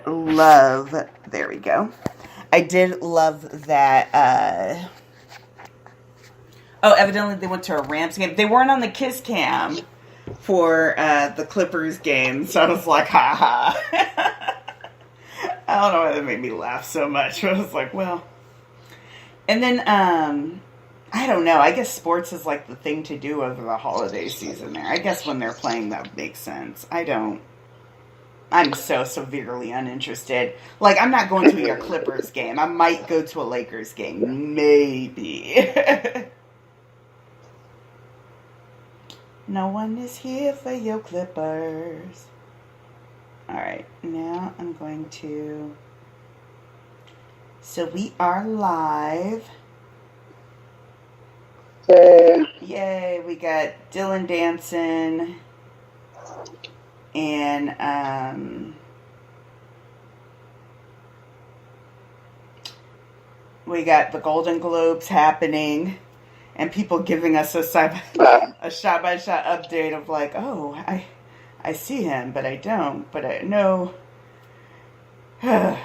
love, there we go. I did love that, evidently they went to a Rams game. They weren't on the Kiss Cam for the Clippers game, so I was like, ha ha. I don't know why that made me laugh so much, but I was like, well. And then, I don't know, I guess sports is like the thing to do over the holiday season there. I guess when they're playing that makes sense. I'm so severely uninterested. Like, I'm not going to a Clippers game. I might go to a Lakers game. Maybe. No one is here for your Clippers. Alright, now I'm going to... So we are live. Yay. Yay, we got Dylan dancing. And, we got the Golden Globes happening. And people giving us a shot-by-shot update of like, oh, I see him, but I don't. But I know. All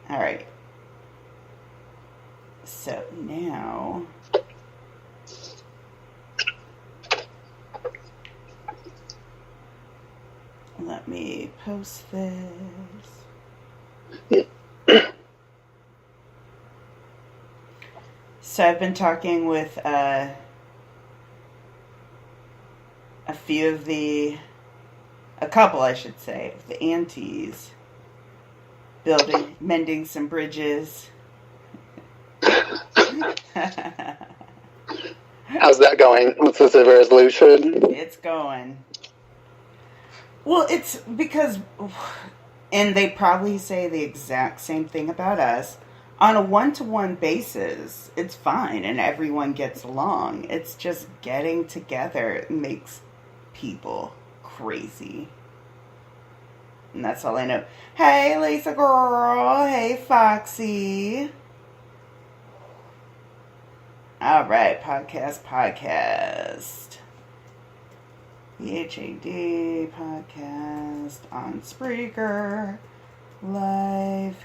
right. So now, let me post this. So I've been talking with a couple, I should say, of the aunties, mending some bridges. How's that going? What's this, a resolution? It's going. Well, it's because, and they probably say the exact same thing about us. On a one-to-one basis, it's fine and everyone gets along. It's just getting together makes people crazy. And that's all I know. Hey, Lisa girl. Hey, Foxy. All right, podcast. PHAD podcast on Spreaker. Livecast.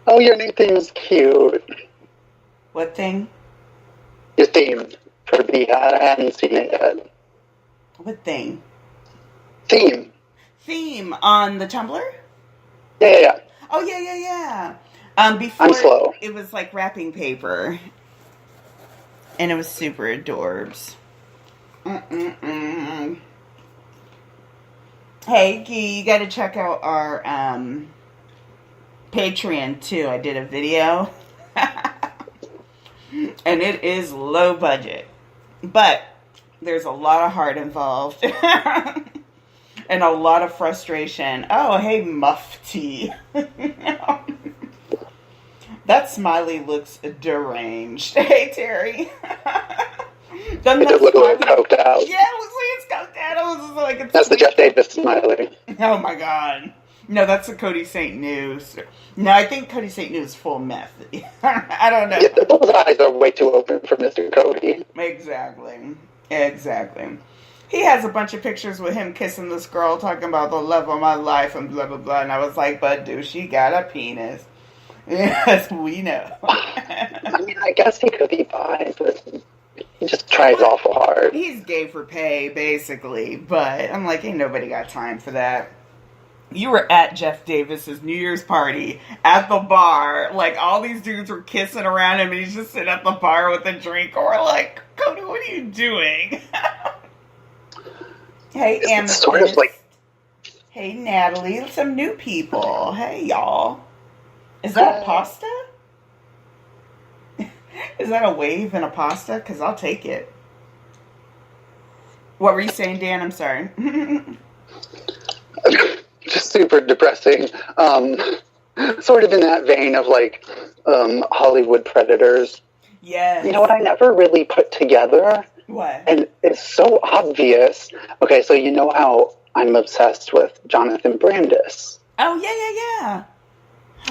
Oh, your new theme is cute. What thing? Your theme for the, I hadn't seen it yet. What thing? Theme on the Tumblr? Yeah. Oh, yeah. Before I'm slow. It was like wrapping paper. And it was super adorbs. Hey, Gee, you gotta check out our, Patreon too. I did a video. And it is low budget. But there's a lot of heart involved. And a lot of frustration. Oh, hey, Mufti. That smiley looks deranged. Hey, Terry. It does look a little coked out. Yeah, it looks like it's coked out. I was just like, that's the Jeff Davis smiley. Oh my god. No, that's the Cody St. News. No, I think Cody St. News is full meth. I don't know. Yeah, those eyes are way too open for Mr. Cody. Exactly. He has a bunch of pictures with him kissing this girl, talking about the love of my life and blah, blah, blah. And I was like, but dude, she got a penis. Yes, we know. I mean, I guess he could be bi, but he just tries awful hard. He's gay for pay, basically. But I'm like, ain't nobody got time for that. You were at Jeff Davis's New Year's party at the bar. Like, all these dudes were kissing around him, and he's just sitting at the bar with a drink. Or like, Cody, what are you doing? Hey, Amethyst. Sort of like... Hey, Natalie. Some new people. Hey, y'all. Is that a pasta? Is that a wave and a pasta? Because I'll take it. What were you saying, Dan? I'm sorry. Just super depressing. Sort of in that vein of like Hollywood Predators. Yes. You know what I never really put together? What? And it's so obvious. Okay, so you know how I'm obsessed with Jonathan Brandis. Oh, yeah.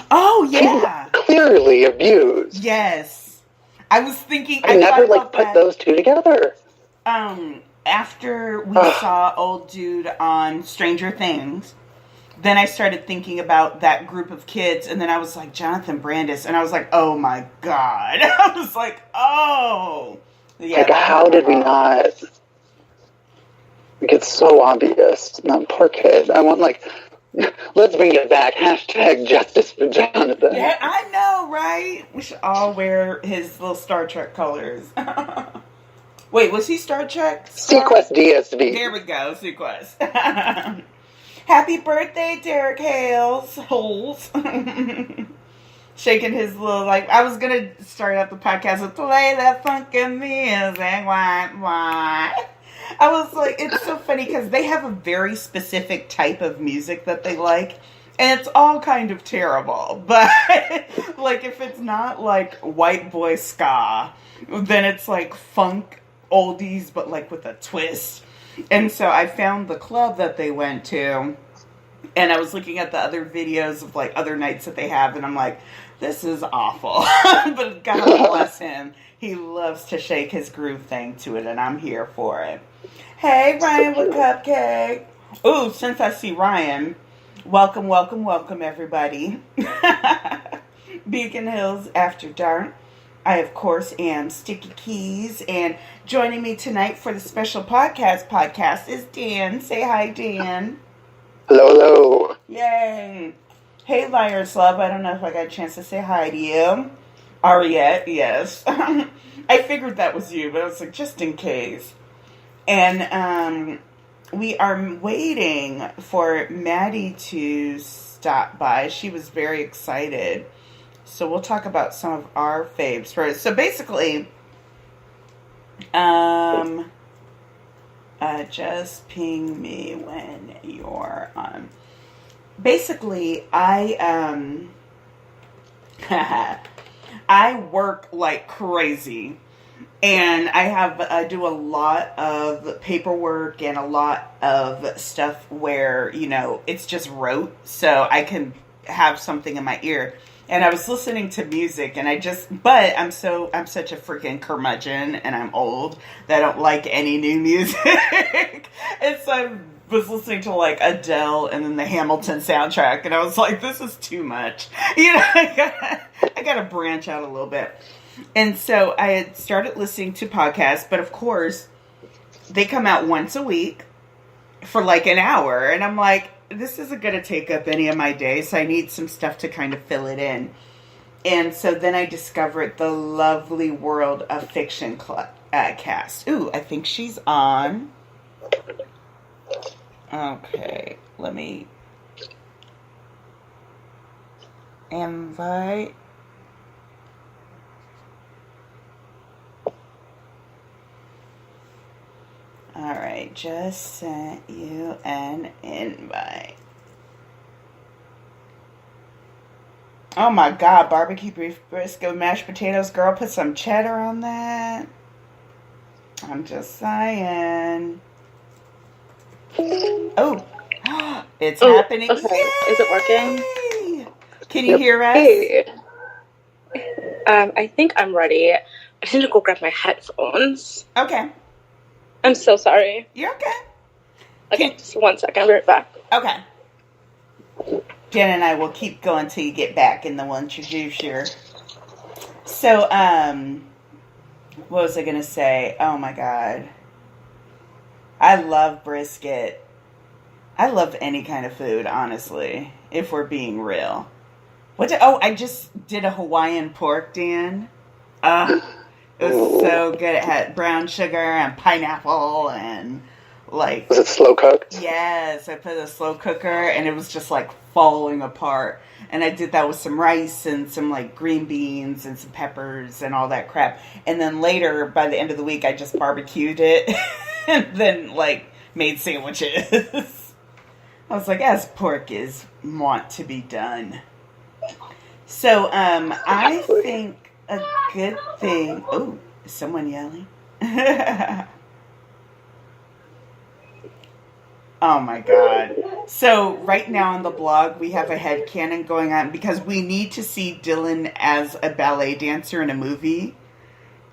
Oh, yeah. He's clearly abused. Yes. I was thinking... I never, put those two together. After we saw old dude on Stranger Things, then I started thinking about that group of kids, and then I was like, Jonathan Brandis, and I was like, oh my God. I was like, oh. Yeah, like, how did we not? Like, it's so obvious. That poor kid. I want, like, let's bring it back. Hashtag justice for Jonathan. Yeah, I know, right? We should all wear his little Star Trek colors. Wait, was he Star Trek? Sequest DSV. There we go, Sequest. Happy birthday, Derek Hales. Holes. Shaking his little, like, I was going to start out the podcast with play that funky music. Why? I was like, it's so funny because they have a very specific type of music that they like. And it's all kind of terrible. But, like, if it's not, like, white boy ska, then it's, like, funk oldies, but, like, with a twist. And so I found the club that they went to, and I was looking at the other videos of, like, other nights that they have, and I'm like, this is awful. But God bless him. He loves to shake his groove thing to it, and I'm here for it. Hey, Ryan with Cupcake. Ooh, since I see Ryan, welcome, everybody. Beacon Hills After Dark. I, of course, am Sticky Keys, and joining me tonight for the special podcast is Dan. Say hi, Dan. Hello. Yay. Hey, Liars Love. I don't know if I got a chance to say hi to you. Ariette, yes. I figured that was you, but I was like, just in case. And we are waiting for Maddie to stop by. She was very excited. So we'll talk about some of our faves first. So basically, just ping me when you're on. Basically, I work like crazy, and I do a lot of paperwork and a lot of stuff where, you know, it's just rote, so I can have something in my ear. And I was listening to music, and but I'm such a freaking curmudgeon, and I'm old, that I don't like any new music. And so I was listening to, like, Adele and then the Hamilton soundtrack, and I was like, this is too much. You know, I gotta branch out a little bit. And so I had started listening to podcasts, but of course, they come out once a week for like an hour, and I'm like, this isn't going to take up any of my day, so I need some stuff to kind of fill it in. And so then I discovered the lovely World of Fiction cast. Ooh, I think she's on. Okay, let me invite. Alright, just sent you an invite. Oh my God, barbecue beef brisket, mashed potatoes. Girl, put some cheddar on that. I'm just saying. Oh, it's happening. Okay, Yay! is it working? Can you hear us? Hey. I think I'm ready. I just need to go grab my headphones. Okay. I'm so sorry. You're okay. Okay, just 1 second. I'll be right back. Okay. Jen and I will keep going till you get back, and then we'll introduce you. So, what was I going to say? Oh, my God. I love brisket. I love any kind of food, honestly, if we're being real. I just did a Hawaiian pork, Dan. It was so good. It had brown sugar and pineapple and, like... Was it slow cooked? Yes, I put it in a slow cooker, and it was just, like, falling apart. And I did that with some rice and some, like, green beans and some peppers and all that crap. And then later, by the end of the week, I just barbecued it and then, like, made sandwiches. I was like, as pork is want to be done. So, I think a good thing... Oh, is someone yelling? Oh my God. So right now on the blog, we have a headcanon going on because we need to see Dylan as a ballet dancer in a movie.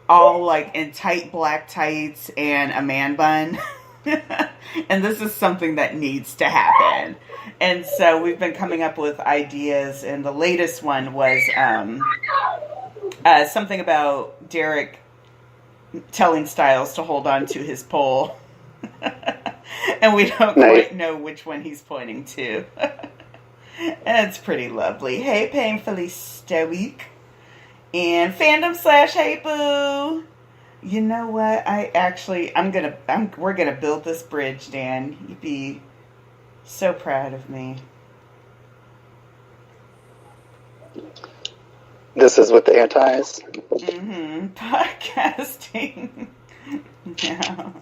All like in tight black tights and a man bun. And this is something that needs to happen. And so we've been coming up with ideas, and the latest one was something about Derek telling Styles to hold on to his pole. And we don't quite know which one he's pointing to. And it's pretty lovely. Hey, Painfully Stoic. And Fandom / Hey Boo. You know what? We're gonna build this bridge, Dan. You'd be so proud of me. This is with the antis. Podcasting. No,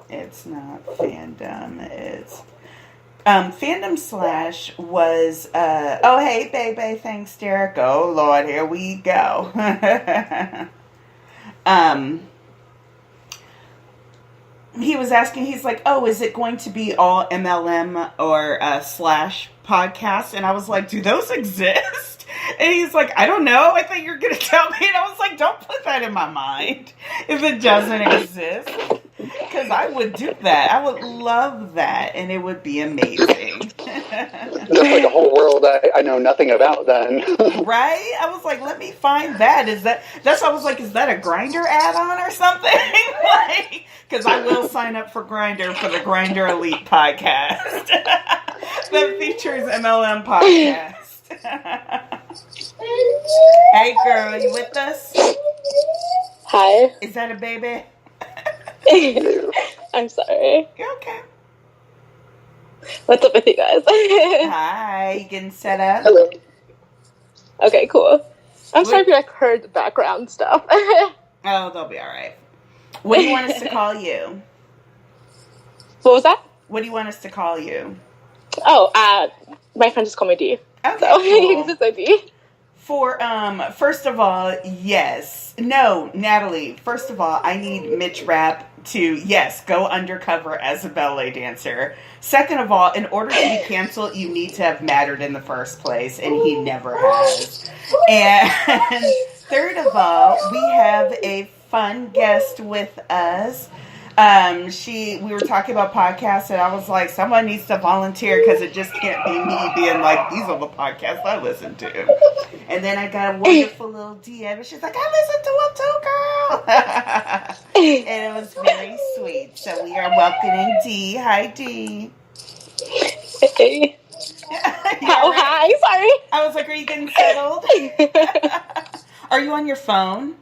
it's not fandom. It's fandom / was oh hey baby, thanks Derek. Oh Lord, here we go. He was asking, he's like, oh, is it going to be all MLM or / podcasts? And I was like, do those exist? And he's like, I don't know. I thought you were going to tell me. And I was like, don't put that in my mind if it doesn't exist. Because I would do that. I would love that. And it would be amazing. Just like a whole world I know nothing about then. Right? I was like, let me find that. That's why I was like, is that a Grindr add-on or something? Like, because I will sign up for Grindr for the Grindr Elite podcast. That features MLM podcast. Hey girl, you with us? Hi. Is that a baby? I'm sorry. You're okay. What's up with you guys? Hi, you getting set up? Hello. Okay, cool. I'm sorry if you heard the background stuff. Oh, they'll be alright. What do you want us to call you? What was that? What do you want us to call you? Oh, my friend just called me D. Okay, So you cool. can just say D. For, first of all, yes. No, Natalie, first of all, I need Mitch Rapp to, yes, go undercover as a ballet dancer. Second of all, in order to be canceled, you need to have mattered in the first place, and he never has. And third of all, we have a fun guest with us. We were talking about podcasts, and I was like, someone needs to volunteer because it just can't be me being like, these are the podcasts I listen to. And then I got a wonderful little DM, and she's like, I listen to them too, girl. And it was very sweet. So we are welcoming D. Hi, D. Hey. Oh, hi. Sorry. I was like, are you getting settled? Are you on your phone?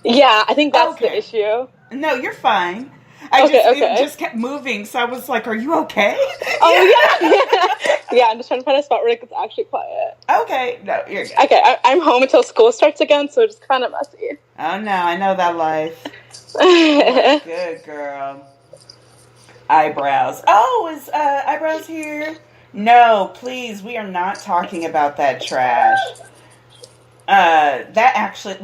Yeah, I think that's Okay. the issue. No, you're fine. It just kept moving, so I was like, are you okay? Oh, yeah. Yeah, I'm just trying to find a spot where it's actually quiet. Okay. No, you're good. Okay, I'm home until school starts again, so it's kind of messy. Oh, no, I know that life. Good girl. Eyebrows. Oh, is Eyebrows here? No, please, we are not talking about that trash. That actually,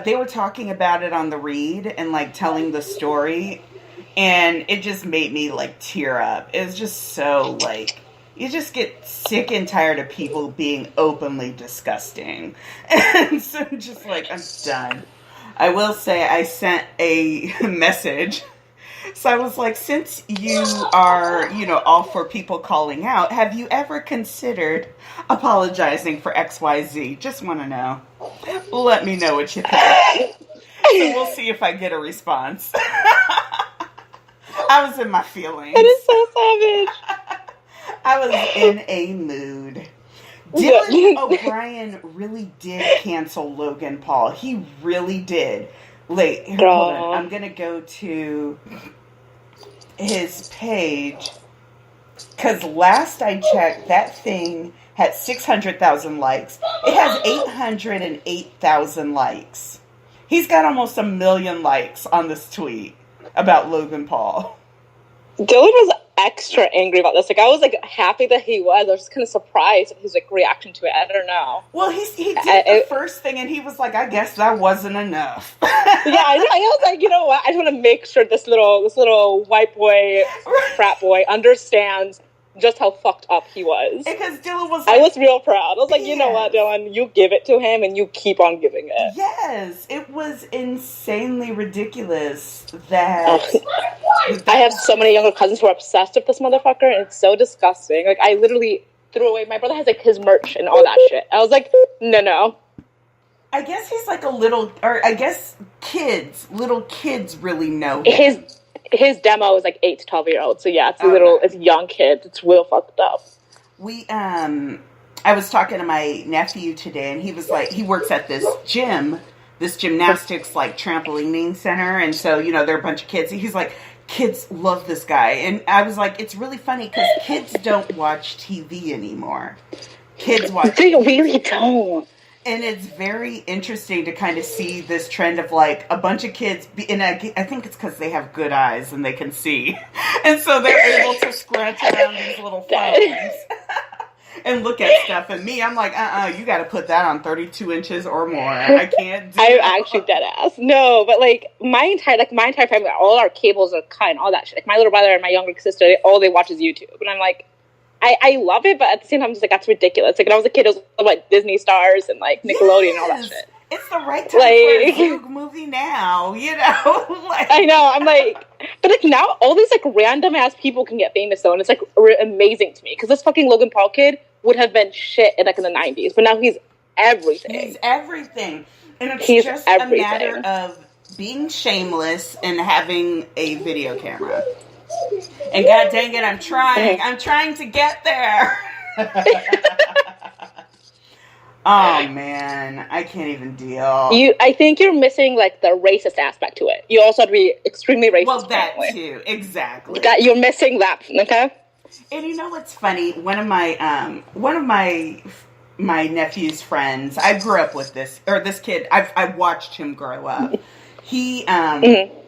they were talking about it on the read and, telling the story, and it just made me, tear up. It was just so, you just get sick and tired of people being openly disgusting. And so I'm just I'm done. I will say I sent a message. So I was like, since you are, all for people calling out, have you ever considered apologizing for XYZ? Just want to know. Let me know what you think. So we'll see if I get a response. I was in my feelings. That is so savage. I was in a mood. Dylan O'Brien really did cancel Logan Paul. He really did. Wait, hold on. I'm going to go to his page. Because last I checked, that thing had 600,000 likes. It has 808,000 likes. He's got almost 1 million likes on this tweet about Logan Paul. Dylan was extra angry about this. I was happy that he was. I was just kind of surprised at his reaction to it. I don't know. Well, he did the first thing, and he was like, "I guess that wasn't enough." Yeah, I was like, you know what? I just want to make sure this little white boy, frat boy, understands just how fucked up he was. Because Dylan was I was real proud. I was like, you know what, Dylan? You give it to him and you keep on giving it. Yes. It was insanely ridiculous that... I have so many younger cousins who are obsessed with this motherfucker, and it's so disgusting. Like, I literally threw away... My brother has, like, his merch and all that shit. I was like, no. I guess he's like a little... Or I guess little kids really know him. His demo is like 8 to 12-year-olds, so yeah, it's young kids. It's real fucked up. I was talking to my nephew today, and he was like, he works at this gymnastics like trampolining center, and so there are a bunch of kids. He's like, kids love this guy, and I was like, it's really funny because kids don't watch TV anymore. Kids watch. They really don't. And it's very interesting to kind of see this trend of like a bunch of kids, and I think it's because they have good eyes and they can see. And so they're able to scratch around these little phones and look at stuff. And me, I'm like, you got to put that on 32 inches or more. I can't do I'm actually dead ass. No, but like my entire family, all our cables are cut and all that shit. Like my little brother and my younger sister, all they watch is YouTube. And I'm like, I love it, but at the same time, I'm just like, that's ridiculous. Like, when I was a kid, it was like Disney stars and like Nickelodeon and all that shit. It's the right time for a Vogue movie now, I know, I'm like, but like now, all these like random ass people can get famous though, and it's like amazing to me because this fucking Logan Paul kid would have been shit in like in the 90s, but now he's everything. He's everything, and it's just a matter of being shameless and having a video camera. And god dang it, I'm trying to get there. Oh man, I can't even deal. I think you're missing like the racist aspect to it. You also have to be extremely racist. Well, that too, exactly. You're missing that, okay? And you know what's funny? One of my nephew's friends. I grew up with this kid. I watched him grow up. He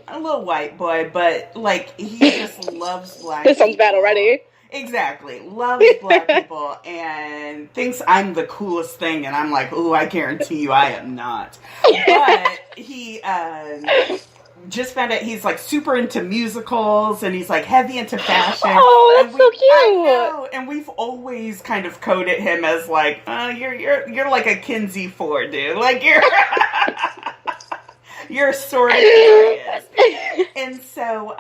a little white boy, but like he just loves black people. This sounds bad already. Exactly. Loves black people and thinks I'm the coolest thing, and I'm like, ooh, I guarantee you I am not. But he just found out he's like super into musicals and he's like heavy into fashion. Oh, that's so cute. I know. And we've always kind of coded him as like, you're like a Kinsey Ford, dude. Like you're sort of curious. And so,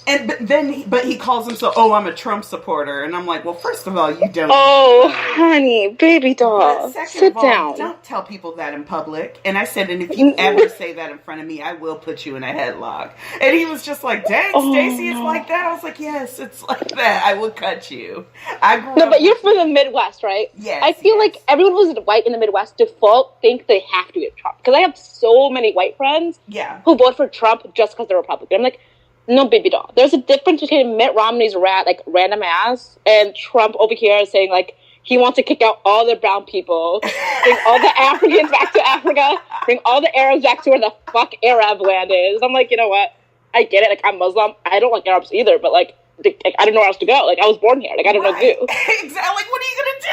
but he calls himself, I'm a Trump supporter. And I'm like, well, first of all, you don't. Oh, honey, baby doll. Sit down. Don't tell people that in public. And I said, and if you ever say that in front of me, I will put you in a headlock. And he was just like, dang, Stacey, it's like that. I was like, yes, it's like that. I will cut you. But you're from the Midwest, right? Yes. I feel like everyone who's white in the Midwest default think they have to get Trump. Because I have so many white friends who vote for Trump just because they're Republican. I'm like, no, baby doll. There's a difference between Mitt Romney's random ass and Trump over here saying, like, he wants to kick out all the brown people, bring all the Africans back to Africa, bring all the Arabs back to where the fuck Arab land is. I'm like, you know what? I get it. Like, I'm Muslim. I don't like Arabs either, but, like I don't know where else to go. Like, I was born here. Like, I don't know what to do. Exactly. Like, what are you going to do?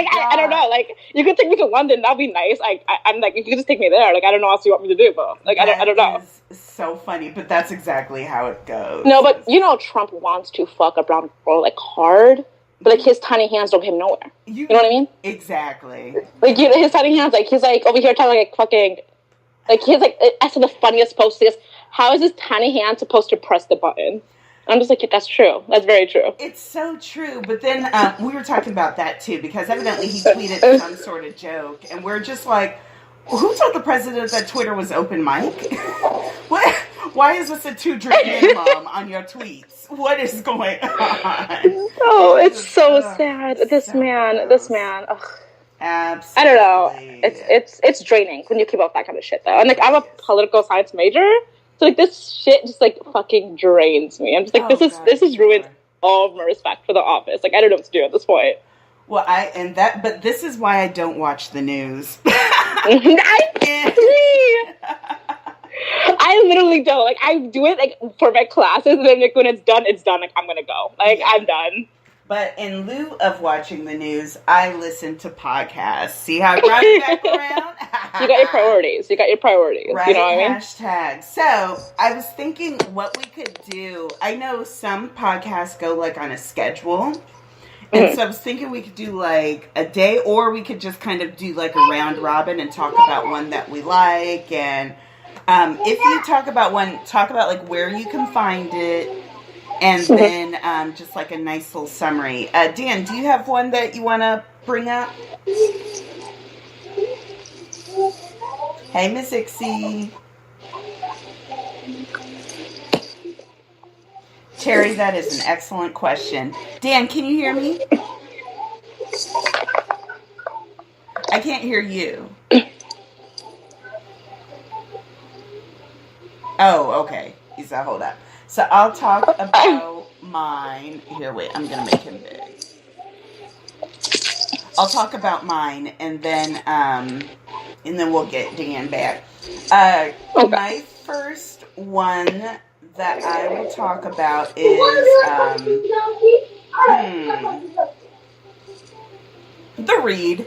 I don't know. Like, you could take me to London. That'd be nice. I'm like, you could just take me there. Like, I don't know what else you want me to do, but, like, I don't know. So funny, but that's exactly how it goes. No, but you know Trump wants to fuck a brown girl, like, hard, but, like, his tiny hands don't get him nowhere. You know what I mean? Exactly. Like, his tiny hands, like, he's, like, over here trying to, like, fucking, like, he's, like, I saw the funniest post. He goes, how is his tiny hand supposed to press the button? I'm just like, that's true. That's very true. It's so true. But then we were talking about that, too, because evidently he tweeted some sort of joke, and we're just like, who told the president that Twitter was open mic? What? Why is this a 2-drink minimum on your tweets? What is going on? Oh, it's so sad. This man. Ugh. Absolutely. I don't know. It's draining when you keep up that kind of shit, though. And, like, I'm a political science major, so, like, this shit just, like, fucking drains me. I'm just like, this is ruined all of my respect for the office. Like, I don't know what to do at this point. Well, but this is why I don't watch the news. I literally don't. Like, I do it, like, for my classes, and then, like, when it's done, Like, I'm gonna go. Like, I'm done. But in lieu of watching the news, I listen to podcasts. See how I brought it back around? You got your priorities. Right? You know what I mean? Hashtag. So, I was thinking what we could do. I know some podcasts go, like, on a schedule. And so I was thinking we could do, like, a day, or we could just kind of do, like, a round robin and talk about one that we like. And if you talk about one, talk about, like, where you can find it. And then just like a nice little summary. Dan, do you have one that you want to bring up? Hey, Miss Ixie. Terry, that is an excellent question. Dan, can you hear me? I can't hear you. Oh, okay. He said, hold up. So I'll talk about mine. Here, wait. I'm going to make him big. I'll talk about mine, and then we'll get Dan back. My first one that I will talk about is The Read.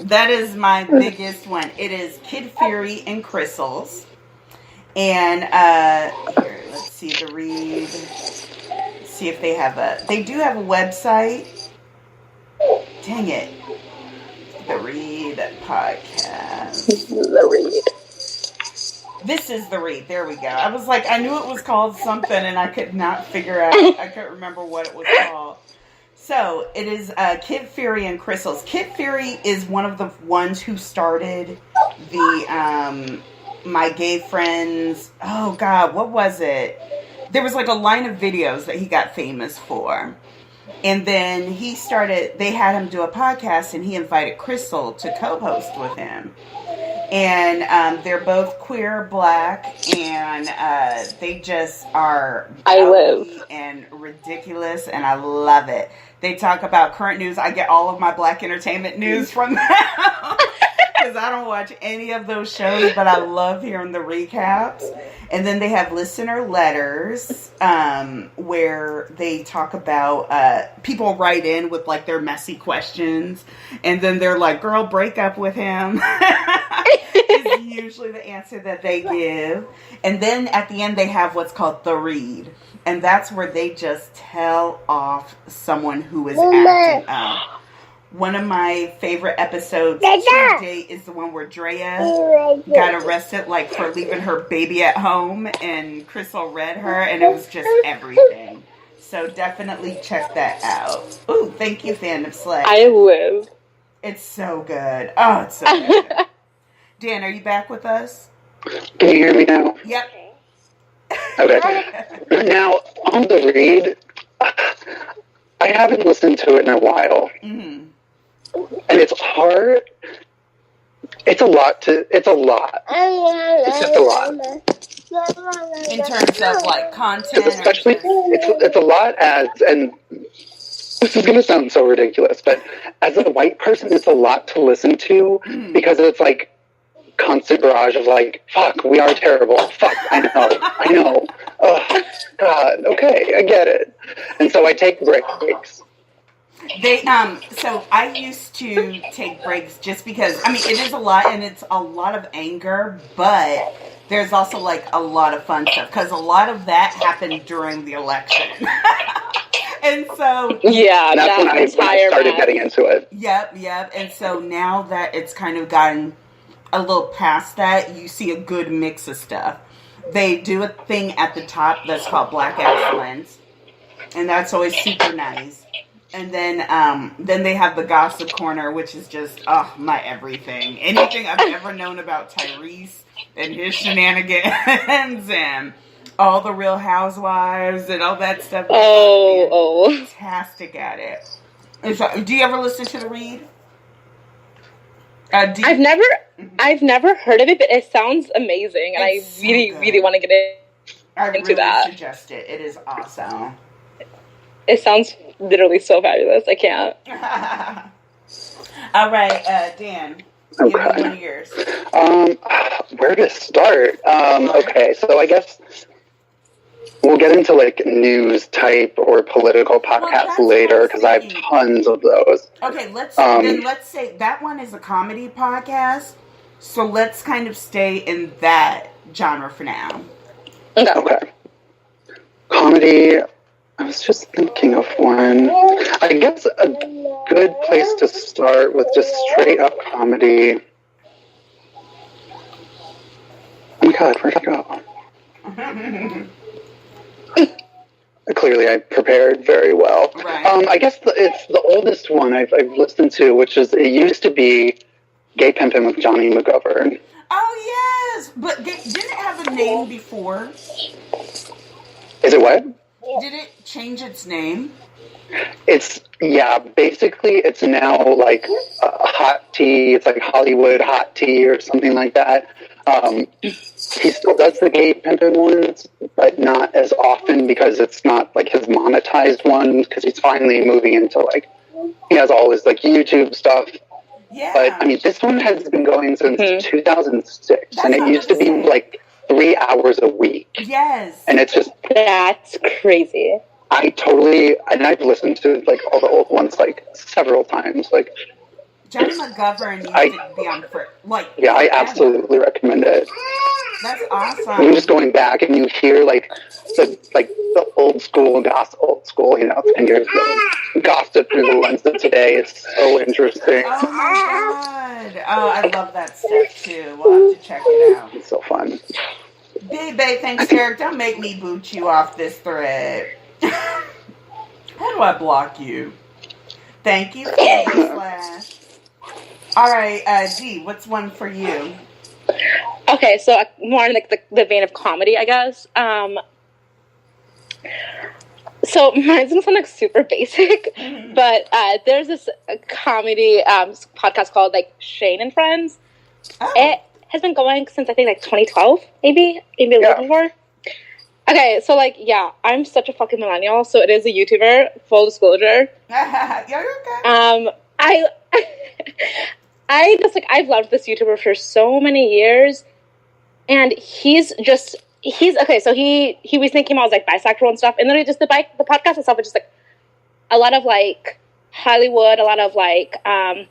That is my biggest one. It is Kid Fury and Crystals. And here, let's see, The Read. See if they have they do have a website. Dang it. The Read podcast. The Read. This is The Read. There we go. I was like, I knew it was called something, and I could not figure out. I couldn't remember what it was called. So it is Kid Fury and Crystals. Kid Fury is one of the ones who started the My Gay Friends. Oh God, what was it? There was like a line of videos that he got famous for. And then they had him do a podcast, and he invited Crystal to co-host with him. And they're both queer, black, and they just are and ridiculous, and I love it. They talk about current news. I get all of my black entertainment news from them. Because I don't watch any of those shows, but I love hearing the recaps. And then they have listener letters where they talk about people write in with like their messy questions, and then they're like, "Girl, break up with him." Is usually the answer that they give. And then at the end they have what's called The Read, and that's where they just tell off someone who is acting up. One of my favorite episodes to date is the one where Drea got arrested, like, for leaving her baby at home, and Crystal read her, and it was just everything. So definitely check that out. Ooh, thank you, Fandom Slay. I live. It's so good. Oh, it's so good. Dan, are you back with us? Can you hear me now? Yep. Okay. Now, on The Read, I haven't listened to it in a while. Mm-hmm. And it's hard. It's a lot. It's just a lot. In terms of, like, content? Especially, it's a lot and this is going to sound so ridiculous, but as a white person, it's a lot to listen to because it's, like, constant barrage of, like, fuck, we are terrible. Fuck, I know. Oh, God, okay, I get it. And so I take breaks. So I used to take breaks just because, I mean, it is a lot, and it's a lot of anger, but there's also, like, a lot of fun stuff, because a lot of that happened during the election. And so... Yeah, that's when I started getting into it. Yep. And so now that it's kind of gotten a little past that, you see a good mix of stuff. They do a thing at the top that's called Black Excellence, and that's always super nice. And then they have the Gossip Corner, which is just, my everything. Anything I've ever known about Tyrese and his shenanigans and all the Real Housewives and all that stuff. Fantastic at it. And so, do you ever listen to The Read? I've never heard of it, but it sounds amazing, and I really want to get into that. I really suggest it. It is awesome. It sounds literally so fabulous. I can't. All right, Dan. Give me one of yours. Where to start? Okay, so I guess we'll get into like news type or political podcasts later because I have tons of those. Okay, let's say that one is a comedy podcast, so let's kind of stay in that genre for now. Okay. Comedy. I was just thinking of one. I guess a good place to start with just straight up comedy. Oh my god, where'd I go? Clearly, I prepared very well. Right. I guess it's the oldest one I've listened to, which is it used to be Gay Pimpin' with Johnny McGovern. Oh yes, but didn't it have a name before? Is it what? Did it change its name? Basically it's now like hot tea. It's like Hollywood hot tea or something like that. He still does the Gay Pimpin' ones, but not as often because it's not like his monetized ones because he's finally moving into like, he has all his like YouTube stuff. Yeah. But I mean, this one has been going since 2006 and it used to be like 3 hours a week. Yes. And it's just... That's crazy. I've listened to like all the old ones like several times. Like Johnny McGovern used to be on for like... Yeah, I absolutely recommend it. That's awesome. You're just going back and you hear like the old school gossip, you know, and you're gossip through the lens of today. It's so interesting. Oh my god. Oh, I love that stuff too. We'll have to check it out. It's so fun. Babe, thanks, Eric. Don't make me boot you off this thread. How do I block you? Thank you for the slash. Alright, G, what's one for you? Okay, so more in like the vein of comedy, I guess. So mine's gonna sound like super basic, but there's this comedy podcast called like Shane and Friends. Oh. It has been going since I think like 2012, maybe a little before. Okay, so like I'm such a fucking millennial, so it is a YouTuber. Full disclosure. Yeah, you're okay. I just like I've loved this YouTuber for so many years, and he's okay. So he recently came out as like bisexual and stuff, and then just the podcast itself is just like a lot of like Hollywood, a lot of like kind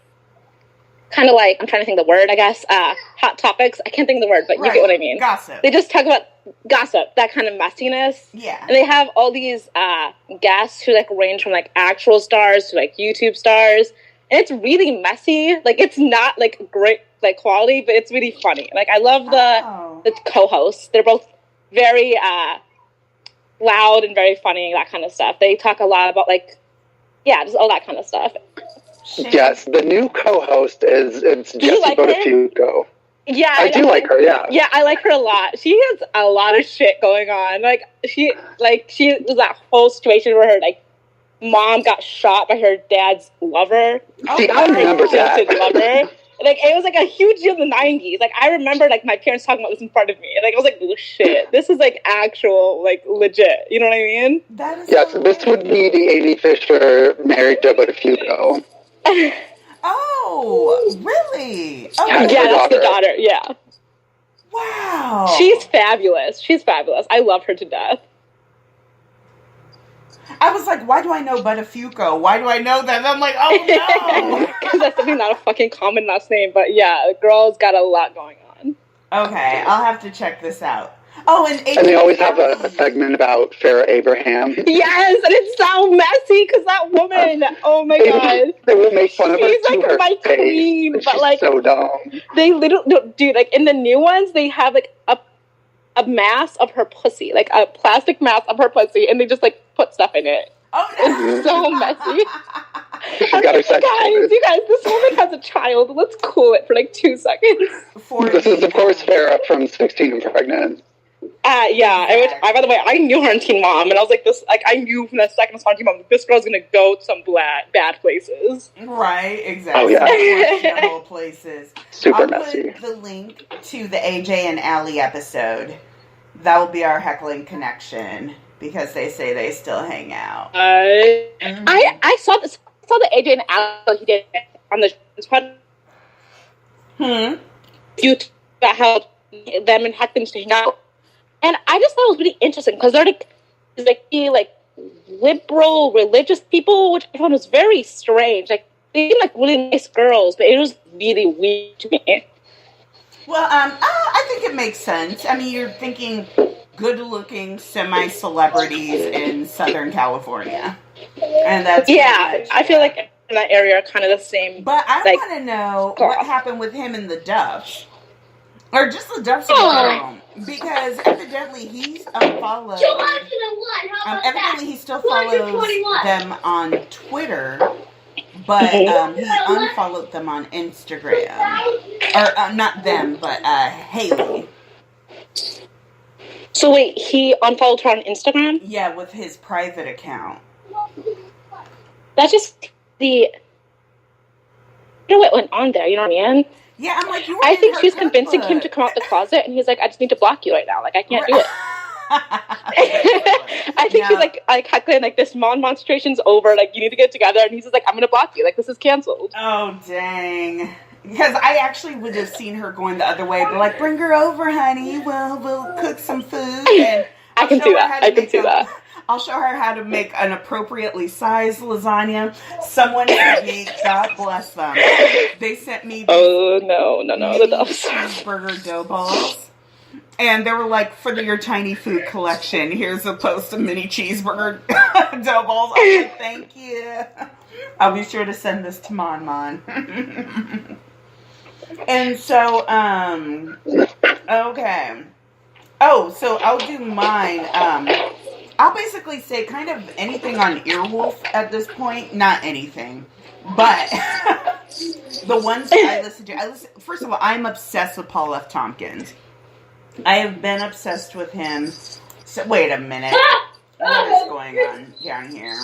of like I'm trying to think of the word, I guess hot topics. I can't think of the word, but you get what I mean. Gossip. They just talk about gossip, that kind of messiness. Yeah. And they have all these guests who like range from like actual stars to like YouTube stars. And it's really messy. Like, it's not, like, great, like, quality, but it's really funny. Like, I love the co-hosts. They're both very loud and very funny, that kind of stuff. They talk a lot about, like, just all that kind of stuff. Yes, the new co-host is Jessie Botafugo. Yeah. I do like her, yeah. Yeah, I like her a lot. She has a lot of shit going on. Like, she was that whole situation where her, like, mom got shot by her dad's lover. See, I remember that. Lover. Like, it was, like, a huge deal in the 90s. Like, I remember, like, my parents talking about this in front of me. Like, I was like, oh, shit. This is, like, actual, like, legit. You know what I mean? That is yes, this would be the Amy Fisher married to Botafugo. Oh, really? Oh, yeah, that's the daughter, yeah. Wow. She's fabulous. I love her to death. I was like, why do I know Botafugo? Why do I know that? And I'm like, oh no! Because that's definitely not a fucking common last name, but yeah, the girl's got a lot going on. Okay, I'll have to check this out. Oh, and they always have a segment about Farrah Abraham. Yes, and it's so messy because that woman, oh my god. They will make fun of her. She's like my queen, but like so dumb. They literally, dude, like in the new ones, they have like a mass of her pussy, like a plastic mass of her pussy, and they just like put stuff in it. Oh, no. It's so messy. You guys, this woman has a child. Let's cool it for like 2 seconds. This is, of course, Farrah from 16 and Pregnant. Yeah. By the way, I knew her in Teen Mom, and I was like, I knew from the second I saw Teen Mom, this girl's gonna go to some bad places. Right, exactly. Oh, yeah. Whole places. Super I'll messy. put the link to the AJ and Allie episode. That will be our heckling connection, because they say they still hang out. I saw the AJ and Allie he did on the podcast. You about how them and heckling to hang out. And I just thought it was really interesting because they're like liberal religious people, which I found was very strange. Like they seemed like really nice girls, but it was really weird to me. Well, I think it makes sense. I mean, you're thinking good-looking semi-celebrities in Southern California, and that's I feel like in that area are kind of the same. But I want to know what happened with him and the Duffs, or just the Duffs alone, because evidently he's unfollowed. Evidently he still follows them on Twitter. But he unfollowed them on Instagram. Or, not them, but Haley. So wait, he unfollowed her on Instagram? Yeah, with his private account. That's just the... I don't know what went on there, you know what I mean? Yeah, I'm like, I think she's convincing him to come out the closet, and he's like, I just need to block you right now. Like, I can't do it. I think he's like heckling like this monstration's over, like you need to get together, and he's just like, I'm gonna block you, like this is canceled. Oh dang. Because I actually would have seen her going the other way, but like, bring her over, honey. We'll cook some food, and I can see that. I'll show her how to make an appropriately sized lasagna. Someone sent me, God bless them. They sent me no, the Duffs cheeseburger dough balls. And they were like, for your tiny food collection, here's a post of mini cheeseburger dough balls. I was like, thank you. I'll be sure to send this to Mon. And so, okay. Oh, so I'll do mine. I'll basically say kind of anything on Earwolf at this point. Not anything. But the ones that I listen to, first of all, I'm obsessed with Paul F. Tompkins. I have been obsessed with him. So, wait a minute. What is going on down here?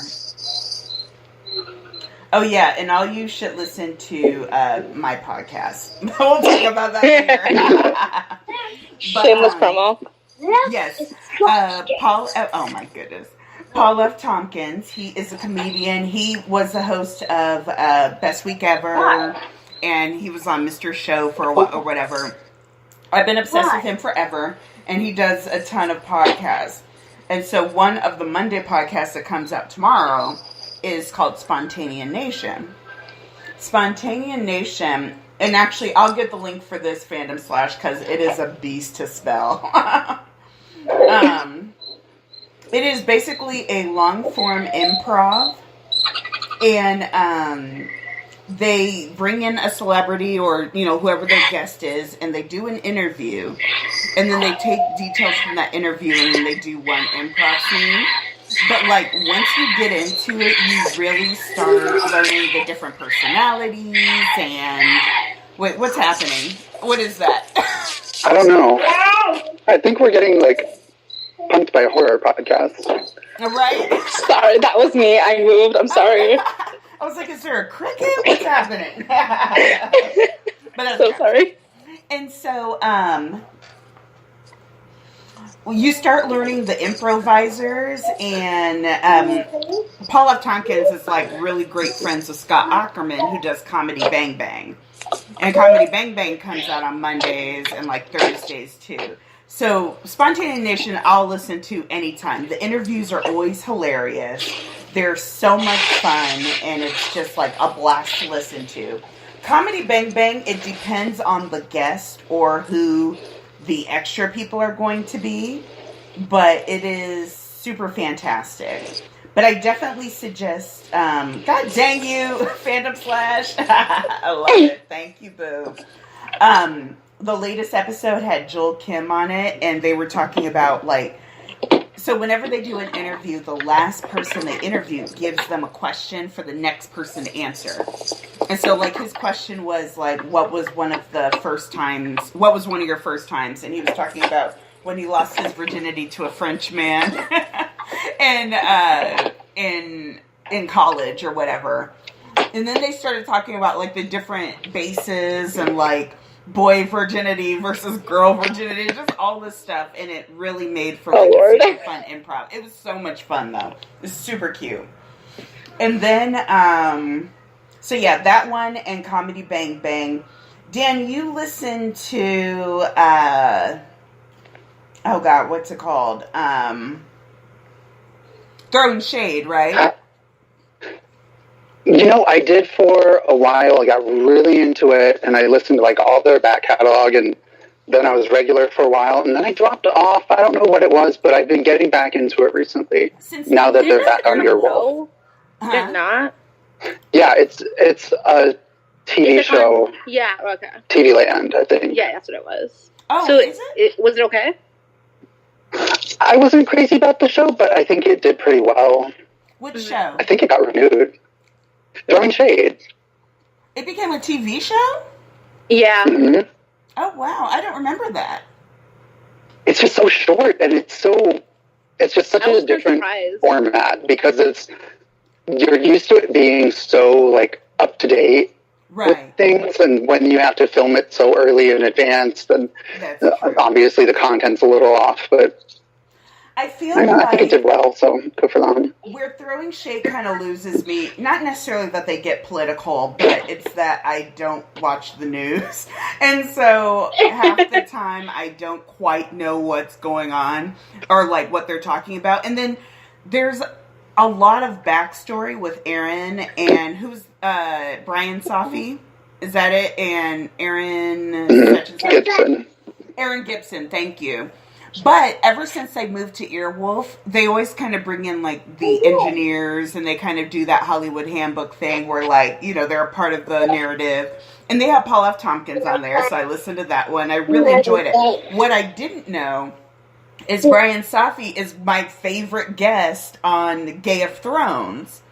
Oh, yeah, and all you should listen to my podcast. We'll talk about that later. Shameless promo. Yes. Paul, oh my goodness. Paul F. Tompkins, he is a comedian. He was the host of Best Week Ever, and he was on Mr. Show for a while, or whatever. I've been obsessed with him forever, and he does a ton of podcasts. And so one of the Monday podcasts that comes out tomorrow is called Spontaneous Nation. Spontaneous Nation, and actually I'll get the link for this fandom slash because it is a beast to spell. It is basically a long form improv, and they bring in a celebrity or, whoever their guest is, and they do an interview, and then they take details from that interview and then they do one improv scene. But, like, once you get into it, you really start learning the different personalities and... Wait, what's happening? What is that? I don't know. I think we're getting, like, punked by a horror podcast. Right? Sorry, that was me. I moved. I'm sorry. I was like, is there a cricket? What's happening? But I'm so sorry. And so, you start learning the improvisers, and Paul F. Tompkins is like really great friends with Scott Ackerman, who does Comedy Bang Bang. And Comedy Bang Bang comes out on Mondays and like Thursdays too. So Spontaneous Nation, I'll listen to anytime. The interviews are always hilarious. They're so much fun, and it's just like a blast to listen to. Comedy Bang Bang, it depends on the guest or who the extra people are going to be, but it is super fantastic. But I definitely suggest, God dang you, fandom slash. I love it. Thank you, boo. The latest episode had Joel Kim on it, and they were talking about, like, so whenever they do an interview, the last person they interview gives them a question for the next person to answer. And so, like, his question was, like, what was one of your first times? And he was talking about when he lost his virginity to a French man and in college or whatever. And then they started talking about, like, the different bases and, like, boy virginity versus girl virginity, just all this stuff, and it really made for like a super fun improv. It was so much fun though. It was super cute. And then so yeah, that one and Comedy Bang Bang. Dan, you listen to oh God, what's it called? Throwing Shade, right? I did for a while. I got really into it, and I listened to like all their back catalog, and then I was regular for a while, and then I dropped off. I don't know what it was, but I've been getting back into it recently. Now that they're back on Earwolf. Did not? Yeah, it's a TV show. Yeah, okay. TV Land, I think. Yeah, that's what it was. Oh, so is it? Was it okay? I wasn't crazy about the show, but I think it did pretty well. Which show? I think it got renewed. Throwing Shade. It became a TV show? Yeah. Mm-hmm. Oh, wow. I don't remember that. It's just so short, and it's just such a different format, because you're used to it being so, like, up to date with things, and when you have to film it so early in advance, then obviously the content's a little off, but I think it did well, so good for them. Where Throwing Shade kind of loses me, not necessarily that they get political, but it's that I don't watch the news. And so half the time I don't quite know what's going on or like what they're talking about. And then there's a lot of backstory with Aaron and who's Brian Safi? Is that it? And Aaron Gibson. Aaron Gibson, thank you. But ever since they moved to Earwolf, they always kind of bring in, like, the engineers, and they kind of do that Hollywood Handbook thing where, like, they're a part of the narrative. And they have Paul F. Tompkins on there, so I listened to that one. I really enjoyed it. What I didn't know is Brian Safi is my favorite guest on Game of Thrones.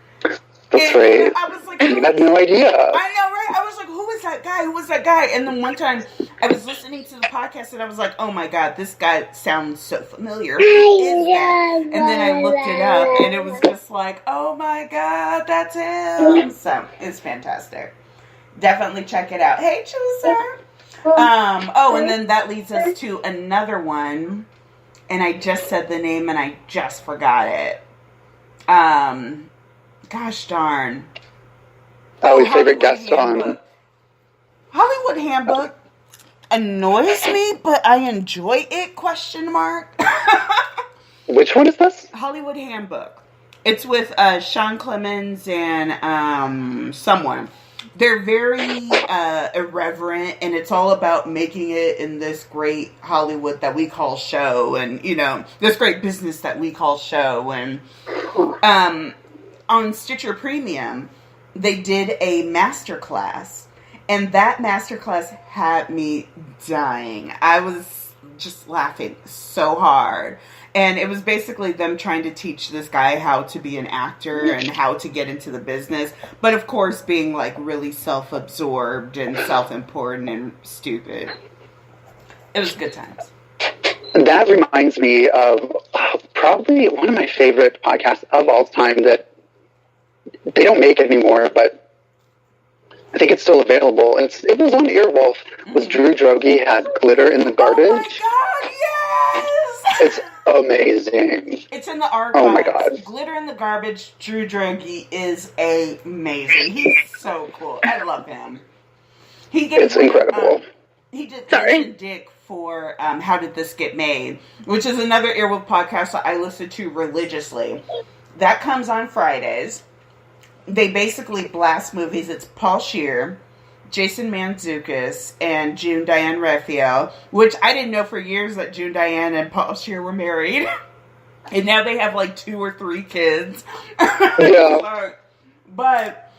That's right. I was like, I had no idea. I know, right? I was like, who was that guy? Who was that guy? And then one time I was listening to the podcast and I was like, oh my God, this guy sounds so familiar. Who is that? And then I looked it up and it was just like, oh my God, that's him. So it's fantastic. Definitely check it out. Hey, Chooser. And then that leads us to another one. And I just said the name and I just forgot it. Gosh darn. His favorite guest on Hollywood Handbook annoys me, but I enjoy it, ? Which one is this? Hollywood Handbook. It's with Sean Clemens and someone. They're very irreverent, and it's all about making it in this great Hollywood that we call show, and, this great business that we call show, and on Stitcher Premium, they did a masterclass, and that masterclass had me dying. I was just laughing so hard. And it was basically them trying to teach this guy how to be an actor and how to get into the business. But of course, being like really self-absorbed and self-important and stupid. It was good times. That reminds me of probably one of my favorite podcasts of all time that they don't make anymore, but I think it's still available. It was on Earwolf. Was Drew Droege had Glitter in the Garbage. Oh my God, yes! It's amazing. It's in the archives. Oh my God. Glitter in the Garbage, Drew Droege is amazing. He's so cool. I love him. It's incredible. He did Dick for How Did This Get Made, which is another Earwolf podcast that I listen to religiously. That comes on Fridays. They basically blast movies. It's Paul Scheer, Jason Mantzoukas, and June Diane Raphael, which I didn't know for years that June Diane and Paul Scheer were married. And now they have like 2 or 3 kids. Yeah. But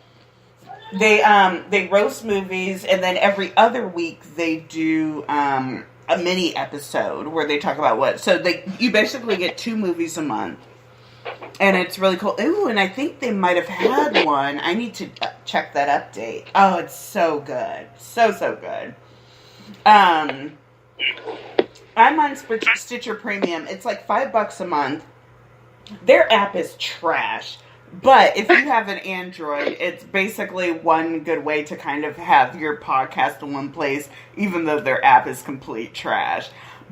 they roast movies, and then every other week they do a mini episode where they talk about what. So you basically get 2 movies a month. And it's really cool. Ooh, and I think they might have had one. I need to check that update. Oh, it's so good. So good. I'm on Stitcher Premium. It's like $5 a month. Their app is trash. But if you have an Android, it's basically one good way to kind of have your podcast in one place, even though their app is complete trash.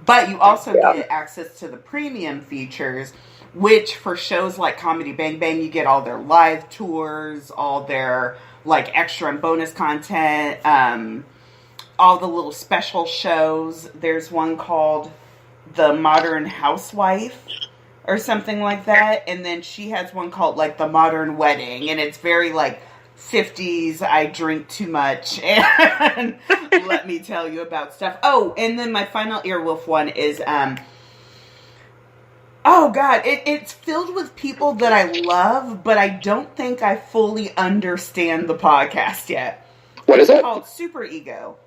But you also get access to the premium features, which for shows like Comedy Bang Bang, you get all their live tours, all their like extra and bonus content, all the little special shows. There's one called The Modern Housewife or something like that. And then she has one called, like, The Modern Wedding. And it's very, like, 50s, I drink too much. And let me tell you about stuff. Oh, and then my final Earwolf one is, oh, God. It's filled with people that I love, but I don't think I fully understand the podcast yet. What is it? It's called Super Ego.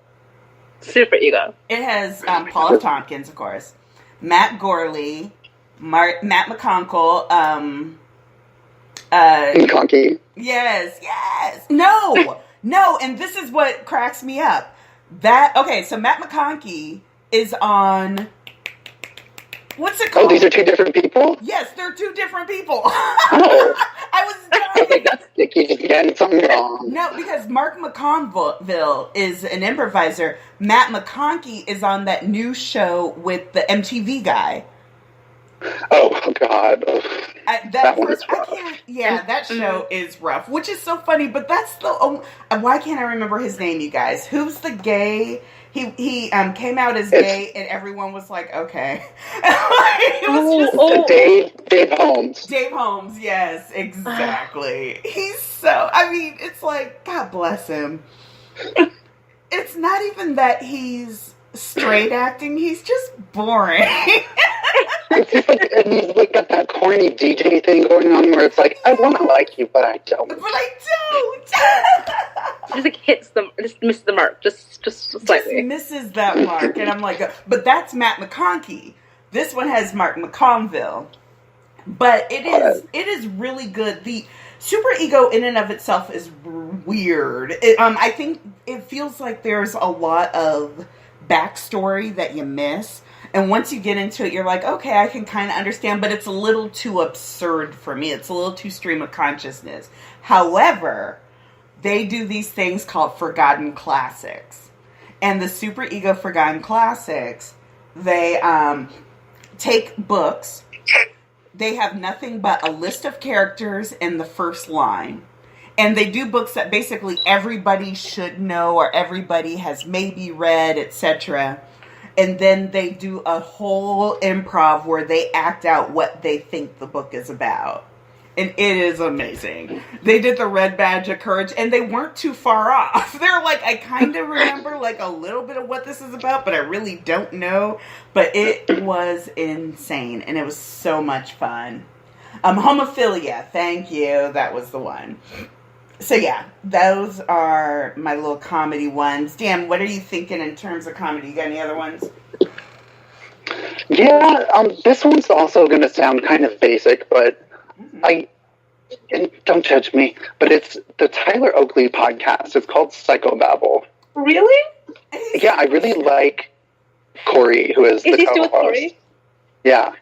Super Ego. It has Paul F. Tompkins, of course, Matt Gorley, Matt McConkle, McConkey. Yes. No, and this is what cracks me up. So Matt McConkey is on, what's it called? Oh, these are two different people? Yes, they're two different people. Oh. I was like, that's sticky, just getting something wrong. No, because Mark McConville is an improviser. Matt McConkey is on that new show with the MTV guy. Oh, God. That one is rough. That show is rough, which is so funny, but that's why can't I remember his name, you guys? Who's the gay? He came out as gay, and everyone was like, okay. Dave Holmes. Dave Holmes, yes, exactly. He's so, it's like, God bless him. It's not even that he's straight acting, he's just boring. It's just like, and he's like got that corny DJ thing going on where it's like, I want to like you, but I don't. Just misses the mark, just slightly. Just misses that mark, and I'm like, but that's Matt McConkey. This one has Mark McConville, but it is really good. The Super Ego in and of itself is weird. I think it feels like there's a lot of backstory that you miss. And once you get into it, you're like, okay, I can kind of understand, but it's a little too absurd for me. It's a little too stream of consciousness. However, they do these things called Forgotten Classics. And the Super Ego Forgotten Classics, they take books. They have nothing but a list of characters in the first line. And they do books that basically everybody should know or everybody has maybe read, etc. And then they do a whole improv where they act out what they think the book is about. And it is amazing. They did the Red Badge of Courage, and they weren't too far off. They're like, I kind of remember like a little bit of what this is about, but I really don't know. But it was insane, and it was so much fun. Homophilia, thank you. That was the one. So yeah, those are my little comedy ones. Dan, what are you thinking in terms of comedy? You got any other ones? Yeah, this one's also going to sound kind of basic, but and don't judge me, but it's the Tyler Oakley podcast. It's called Psychobabble. Really? Yeah, I really like Corey, who is the co-host. Still with Corey? Yeah.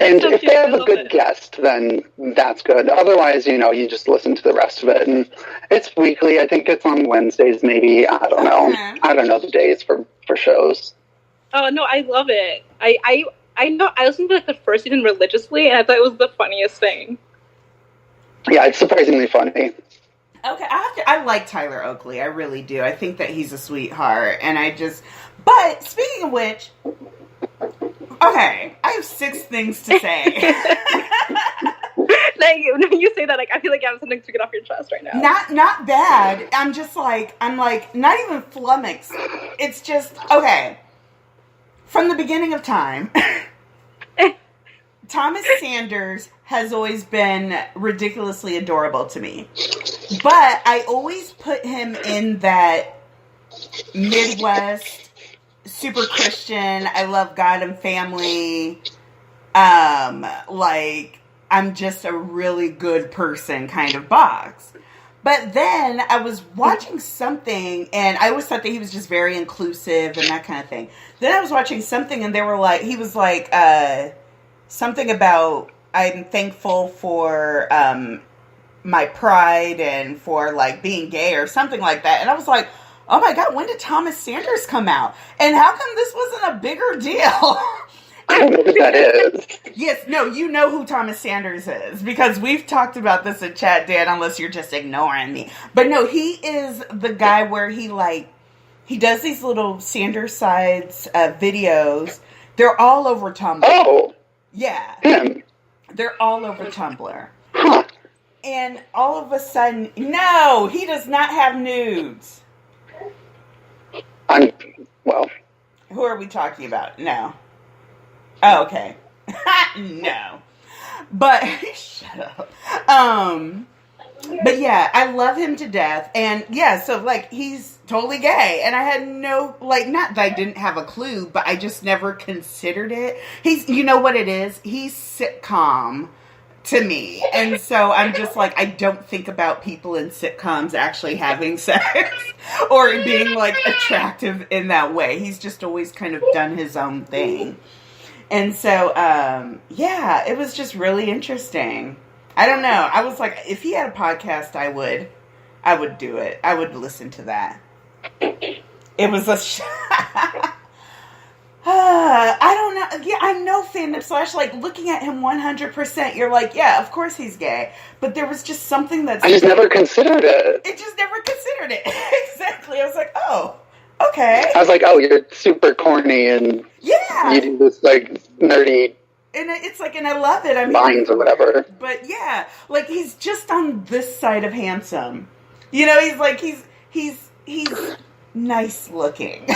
And if they have a good guest, then that's good. Otherwise, you just listen to the rest of it. And it's weekly. I think it's on Wednesdays, maybe. I don't know. Okay. I don't know the days for shows. Oh, no, I love it. I know. I listened to like the first season religiously, and I thought it was the funniest thing. Yeah, it's surprisingly funny. Okay, I like Tyler Oakley. I really do. I think that he's a sweetheart, and but speaking of which, okay, I have 6 things to say. Like, when you say that, like, I feel like you have something to get off your chest right now. Not bad. I'm not even flummoxed. It's just, okay. From the beginning of time, Thomas Sanders has always been ridiculously adorable to me. But I always put him in that Midwest, super Christian, I love God and family, like, I'm just a really good person kind of box. But then I was watching something, and I always thought that he was just very inclusive and that kind of thing. Then I was watching something, and he was like, something about, I'm thankful for my pride and for, like, being gay or something like that. And I was like, oh my God, when did Thomas Sanders come out? And how come this wasn't a bigger deal? I don't know who that is. Yes, no, you know who Thomas Sanders is, because we've talked about this in chat, Dan, unless you're just ignoring me. But no, he is the guy where he does these little Sanders Sides videos They're all over Tumblr. Oh. Yeah. Him. They're all over Tumblr. Huh. And all of a sudden, no, he does not have nudes. Well. Who are we talking about? No. Oh, okay. No. But, shut up. But yeah, I love him to death. And yeah, so like, he's totally gay. And I had no, like, not that I didn't have a clue, but I just never considered it. You know what it is? He's sitcom to me. And so I'm just like, I don't think about people in sitcoms actually having sex or being like attractive in that way. He's just always kind of done his own thing. And so, yeah, it was just really interesting. I don't know. I was like, if he had a podcast, I would do it. I would listen to that. It was I don't know. Yeah, I know fandom slash, like, looking at him 100%, you're like, yeah, of course he's gay. But there was just something that's... I just never considered it. It just never considered it. Exactly. I was like, oh, okay. I was like, oh, you're super corny and you do this, like, nerdy... And it's like, and I love it. I mean, lines or whatever. But yeah, like, he's just on this side of handsome. You know, he's like, he's nice looking.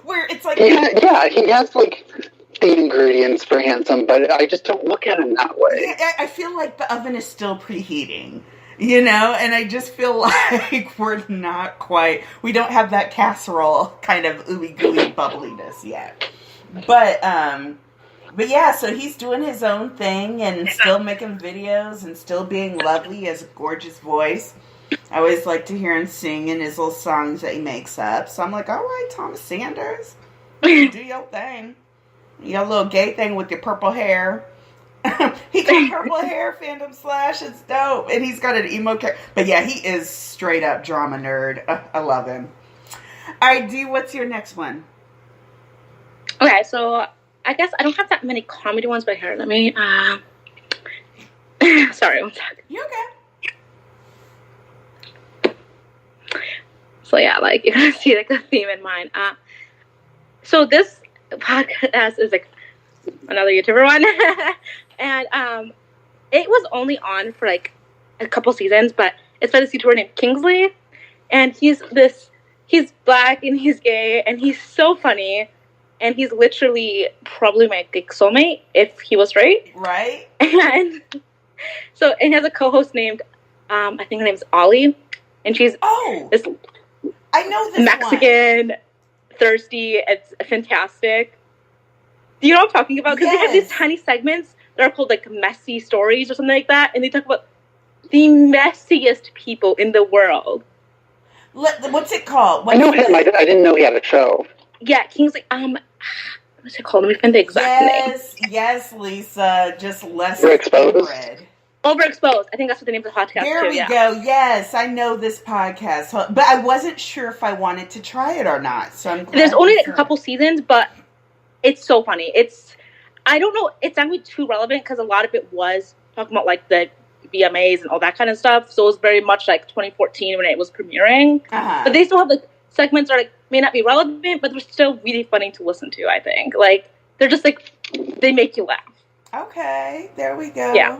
Where it's like... Yeah, he has, like, the ingredients for handsome, but I just don't look at him that way. Yeah, I feel like the oven is still preheating, you know? And I just feel like we're not quite... We don't have that casserole kind of ooey-gooey bubbliness yet. But yeah, so he's doing his own thing and still making videos and still being lovely. He has a gorgeous voice. I always like to hear him sing in his little songs that he makes up. So I'm like, all right, Thomas Sanders, do your thing. Your little gay thing with your purple hair. He got purple hair, fandom slash. It's dope. And he's got an emo character. But yeah, he is straight up drama nerd. I love him. All right, Dee, what's your next one? Okay, so... I guess I don't have that many comedy ones, but here, let me, sorry, one second. You okay? So yeah, like, you're gonna see, like, a theme in mine. So this podcast is, like, another YouTuber one. And, it was only on for, like, a couple seasons, but it's by this YouTuber named Kingsley. And he's black, and he's gay, and he's so funny. And he's literally probably my like, soulmate if he was straight. Right. And so, and he has a co-host named, I think her name's Ollie. And she's this I know this Mexican, thirsty. It's fantastic. Do you know what I'm talking about? Because they have these tiny segments that are called like messy stories or something like that. And they talk about the messiest people in the world. What's it called? I know him. I didn't know he had a show. Yeah, Kingsley. What's it called? Let me find the exact name. Yes, Lisa. Just less Overexposed. Overexposed. I think that's what the name of the podcast. There we go. Yes, I know this podcast, but I wasn't sure if I wanted to try it or not. So I'm glad there's only like a couple seasons, but it's so funny. I don't know. It's not really too relevant because a lot of it was talking about like the VMAs and all that kind of stuff. So it was very much like 2014 when it was premiering. But they still have like segments that are like may not be relevant, but they're still really funny to listen to, I think. Like, they're just, like, they make you laugh. Okay, there we go. Yeah.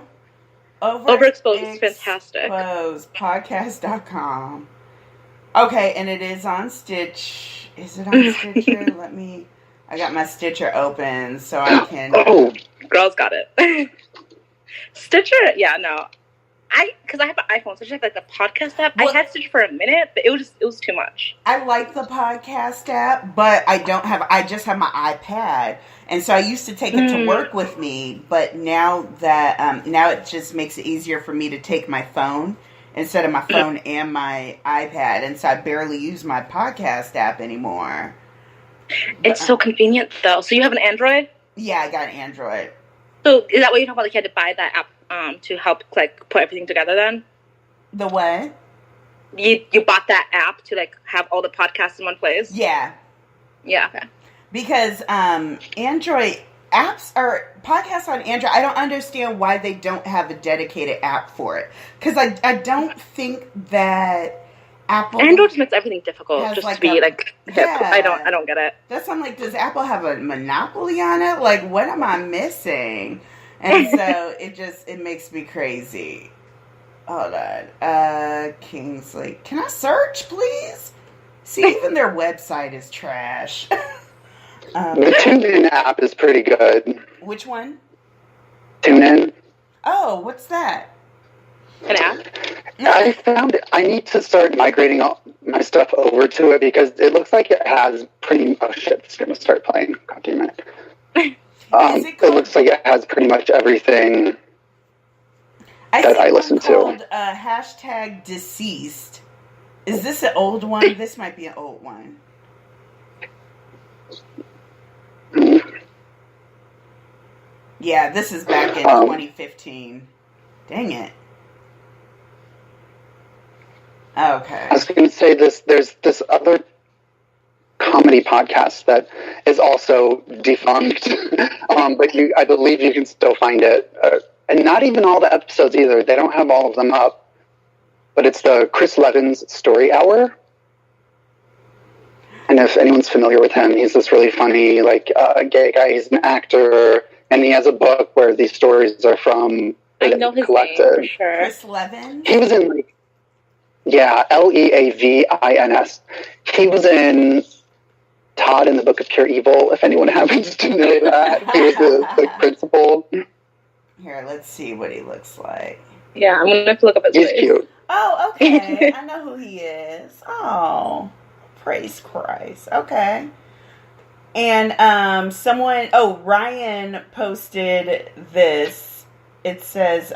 Overexposed is fantastic. Podcast.com. Okay, and it is on Stitch. Is it on Stitcher? I got my Stitcher open so I can... Oh, girls got it. Stitcher, yeah, no. Because I have an iPhone, so I just have like the podcast app. I had Stitcher for a minute, but it was too much. I like the podcast app, but I just have my iPad. And so I used to take it to work with me, but now that, now it just makes it easier for me to take my phone instead of my phone and my iPad. And so I barely use my podcast app anymore. It's so convenient, though. So you have an Android? Yeah, I got an Android. So is that what you talk about? Like you had to buy that app to help like put everything together then? The what? You bought that app to like have all the podcasts in one place? Yeah. Yeah, okay. Because Android apps or podcasts on Android, I don't understand why they don't have a dedicated app for it. Because I don't think that Apple Android just makes everything difficult just like to be hip. Yeah. I don't get it. That's I'm like, does Apple have a monopoly on it? Like, what am I missing? And so it makes me crazy. Hold on. Kingsley. Can I search, please? See, even their website is trash. The TuneIn app is pretty good. Which one? TuneIn. Oh, what's that? An app? I found it. I need to start migrating all my stuff over to it because it looks like it has pretty. Oh shit! It's gonna start playing. God damn it! It looks like it has pretty much everything that I listen to. Hashtag deceased. Is this an old one? This might be an old one. Yeah, this is back in 2015. Dang it. Okay. I was going to say there's this other comedy podcast that is also defunct, but I believe you can still find it. And not even all the episodes either. They don't have all of them up. But it's the Chris Levin's Story Hour. And if anyone's familiar with him, he's this really funny, gay guy. He's an actor, and he has a book where these stories are from. I know his name, for sure. Chris Levin? He was in, Leavins. He was in Todd in the Book of Pure Evil, if anyone happens to know that. He was the principal. Here, let's see what he looks like. Yeah, I'm going to have to look up his face. He's cute. Oh, okay. I know who he is. Oh, praise Christ. Okay. And Ryan posted this. It says,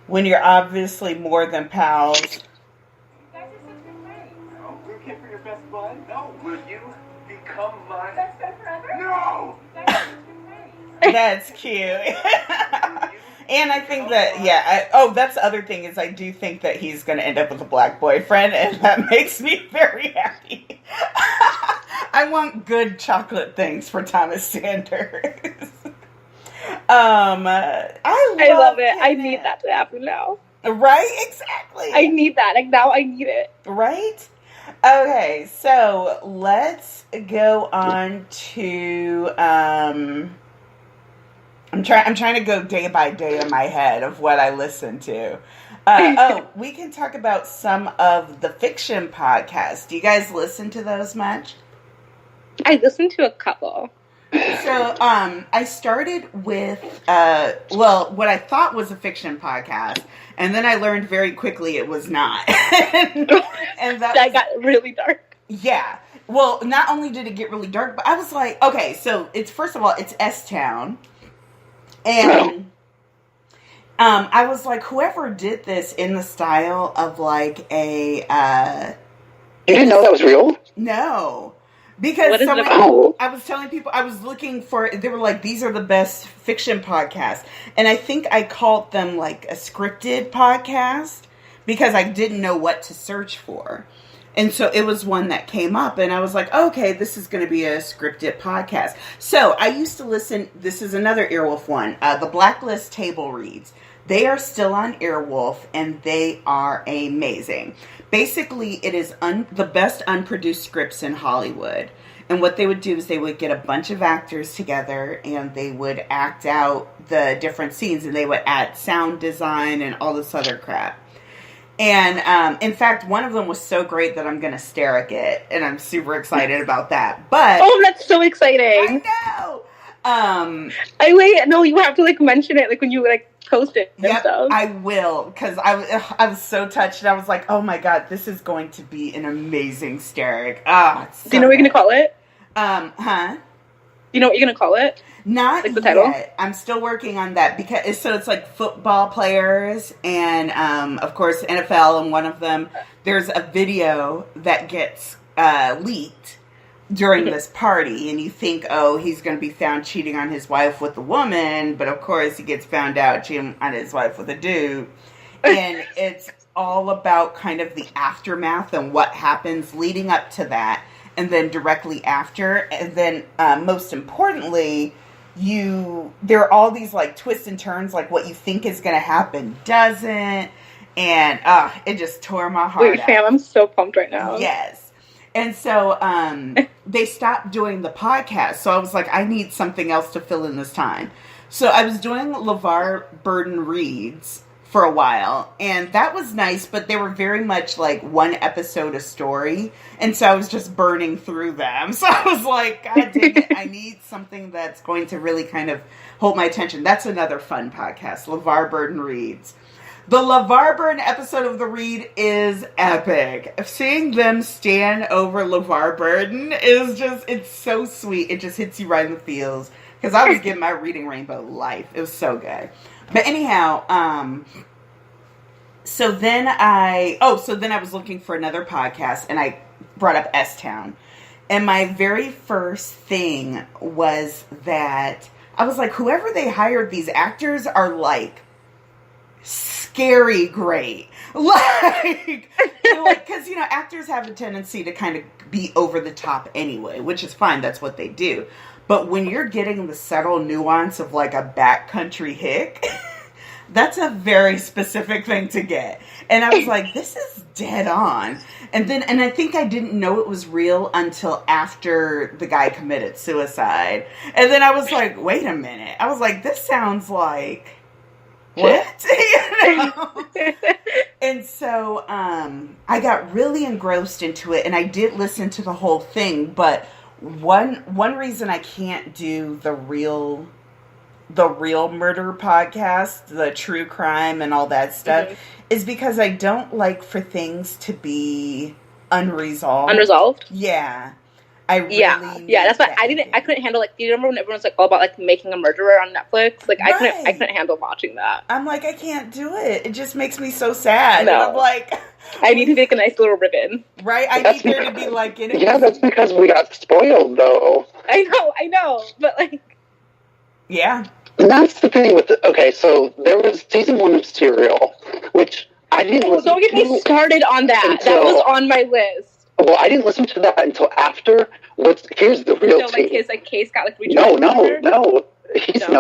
when you're obviously more than pals. You guys are such good friends. No, we're here for your best bud. No, will you become my best friend forever? No! You guys are such good friends. That's cute. And I think that, that's the other thing is I do think that he's going to end up with a black boyfriend, and that makes me very happy. I want good chocolate things for Thomas Sanders. I love it. I need that to happen now. Right? Exactly. I need that. Now I need it. Right? Okay, so let's go on to I'm trying to go day by day in my head of what I listen to. We can talk about some of the fiction podcasts. Do you guys listen to those much? I listened to a couple. So, I started with, what I thought was a fiction podcast, and then I learned very quickly it was not. and that got really dark. Yeah. Well, not only did it get really dark, but I was like, okay, so first of all, it's S-Town. And I was like, whoever did this in the style of like a... You didn't know that was real? No. Because I was telling people, I was looking for, they were like, these are the best fiction podcasts. And I think I called them like a scripted podcast because I didn't know what to search for. And so it was one that came up and I was like, okay, this is going to be a scripted podcast. So I used to listen, this is another Earwolf one, the Blacklist Table Reads. They are still on Earwolf and they are amazing. Basically, it is the best unproduced scripts in Hollywood. And what they would do is they would get a bunch of actors together and they would act out the different scenes and they would add sound design and all this other crap. And in fact, one of them was so great that I'm going to stare at it. And I'm super excited about that. But that's so exciting. I know. You have to like mention it like when you like post it and stuff. I will, because I was so touched. I was like, oh my god, this is going to be an amazing Steric. So do you know what you're gonna call it? You know what you're gonna call it? Not like the title? Yet. I'm still working on that because it's like football players and of course NFL, and one of them there's a video that gets leaked during this party, and you think, oh, he's going to be found cheating on his wife with a woman, but of course he gets found out cheating on his wife with a dude. And it's all about kind of the aftermath and what happens leading up to that, and then directly after, and then most importantly, there are all these like twists and turns, like what you think is going to happen doesn't. And it just tore my heart out. Fam, I'm so pumped right now. Yes. And so they stopped doing the podcast. So I was like, I need something else to fill in this time. So I was doing LeVar Burton Reads for a while. And that was nice, but they were very much like one episode a story. And so I was just burning through them. So I was like, God dang it, I need something that's going to really kind of hold my attention. That's another fun podcast, LeVar Burton Reads. The LeVar Burton episode of The Read is epic. Seeing them stand over LeVar Burton is just, it's so sweet. It just hits you right in the feels. Because I was giving my Reading Rainbow life. It was so good. But anyhow, so then I was looking for another podcast and I brought up S-Town. And my very first thing was that I was like, whoever they hired, these actors are like, scary great. Like, because, actors have a tendency to kind of be over the top anyway, which is fine. That's what they do. But when you're getting the subtle nuance of like a backcountry hick, that's a very specific thing to get. And I was like, this is dead on. And I think I didn't know it was real until after the guy committed suicide. And then I was like, wait a minute. I was like, this sounds like, what? And so I got really engrossed into it, and I did listen to the whole thing. But one reason I can't do the real murder podcast, the true crime and all that stuff, is because I don't like for things to be unresolved. Yeah. I really that's why I couldn't handle, like, you remember when everyone's like all about like Making a Murderer on Netflix? Like, right. I couldn't handle watching that. I'm like, I can't do it. It just makes me so sad. No. And I'm like, I need to make a nice little ribbon. Right? I need there to be like in it. Yeah, that's because we got spoiled though. I know, but like, yeah. And that's the thing with so there was season 1 of Serial, which I didn't listen to. Don't get me started on that. That was on my list. Well, I didn't listen to that until after. Here's the real tea. His case got like No,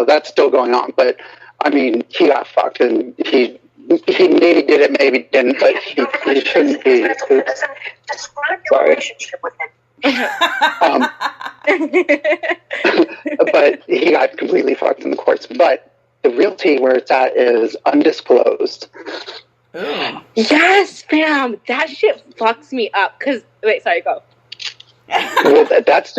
that's still going on. But I mean, he got fucked, and he maybe did it, maybe didn't, but he shouldn't be. Describe your relationship with him. But he got completely fucked in the courts. But the real tea where it's at is undisclosed. Ooh. Yes, fam. That shit fucks me up. Wait, sorry, go. Well, that's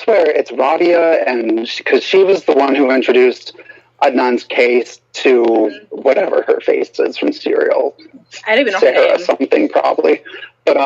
where it's Radia, and because she was the one who introduced Adnan's case to whatever her face is from Serial. I don't even know Sarah her name. Something probably. But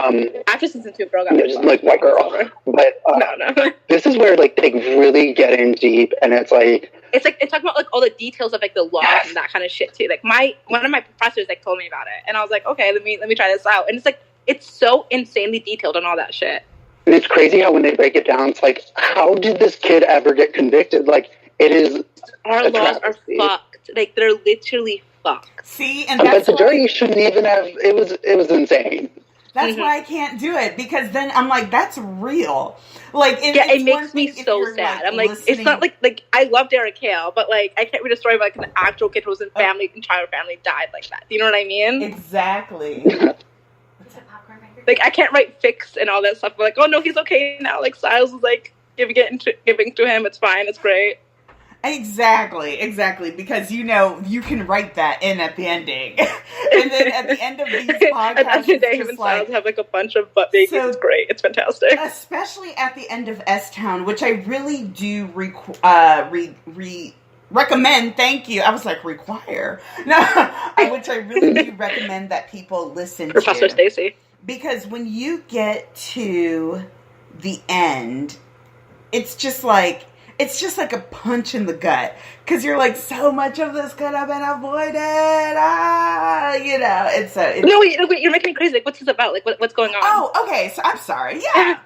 after season 2, girl got just like white girl. But no. This is where like they really get in deep, and it's like it's talking about like all the details of like the laws and that kind of shit too. Like one of my professors like told me about it, and I was like, okay, let me try this out. And it's like it's so insanely detailed and all that shit. And it's crazy how when they break it down, it's like, how did this kid ever get convicted? Like, it is. Our laws are fucked. Like, they're literally fucked. See, and that's but the jury shouldn't even have. It was insane. That's why I can't do it, because then I'm like, that's real. Like, it makes me so sad. I'm like, it's not like I love Derek Hale, but like I can't read a story about like an actual kid whose entire family died like that. Do you know what I mean? Exactly. Like, I can't write fics and all that stuff. But like, oh no, he's okay now. Like, Siles is like giving to him. It's fine. It's great. Exactly. Because you can write that in at the ending, and then at the end of these podcasts, at the end of the day, him and Siles have like a bunch of butt babies. It's great. It's fantastic. Especially at the end of S-Town, which I really do recommend. Thank you. I was like, require. No, which I really do recommend that people listen to. Professor Stacy. Because when you get to the end, it's just like a punch in the gut. Because you're like, so much of this could have been avoided. No, you're making me crazy. Like, what's this about? Like, what's going on? Oh, okay. So I'm sorry. Yeah.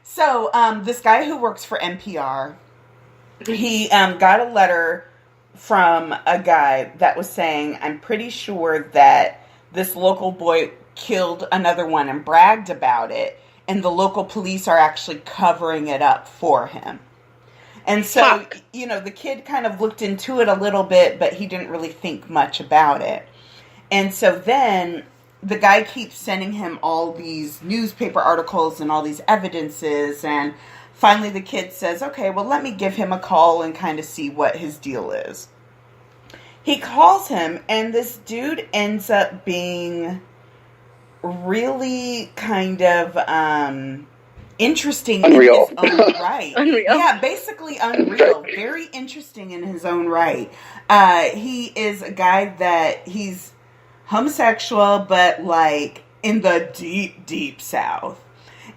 So this guy who works for NPR, he got a letter from a guy that was saying, I'm pretty sure that this local boy killed another one and bragged about it, and the local police are actually covering it up for him. And so, the kid kind of looked into it a little bit, but he didn't really think much about it. And so then the guy keeps sending him all these newspaper articles and all these evidences, and finally the kid says, okay, well, let me give him a call and kind of see what his deal is. He calls him, and this dude ends up being really kind of interesting unreal. in his own right. Unreal. Yeah, basically unreal. Very interesting in his own right. He is a guy that he's homosexual, but like in the deep, deep South.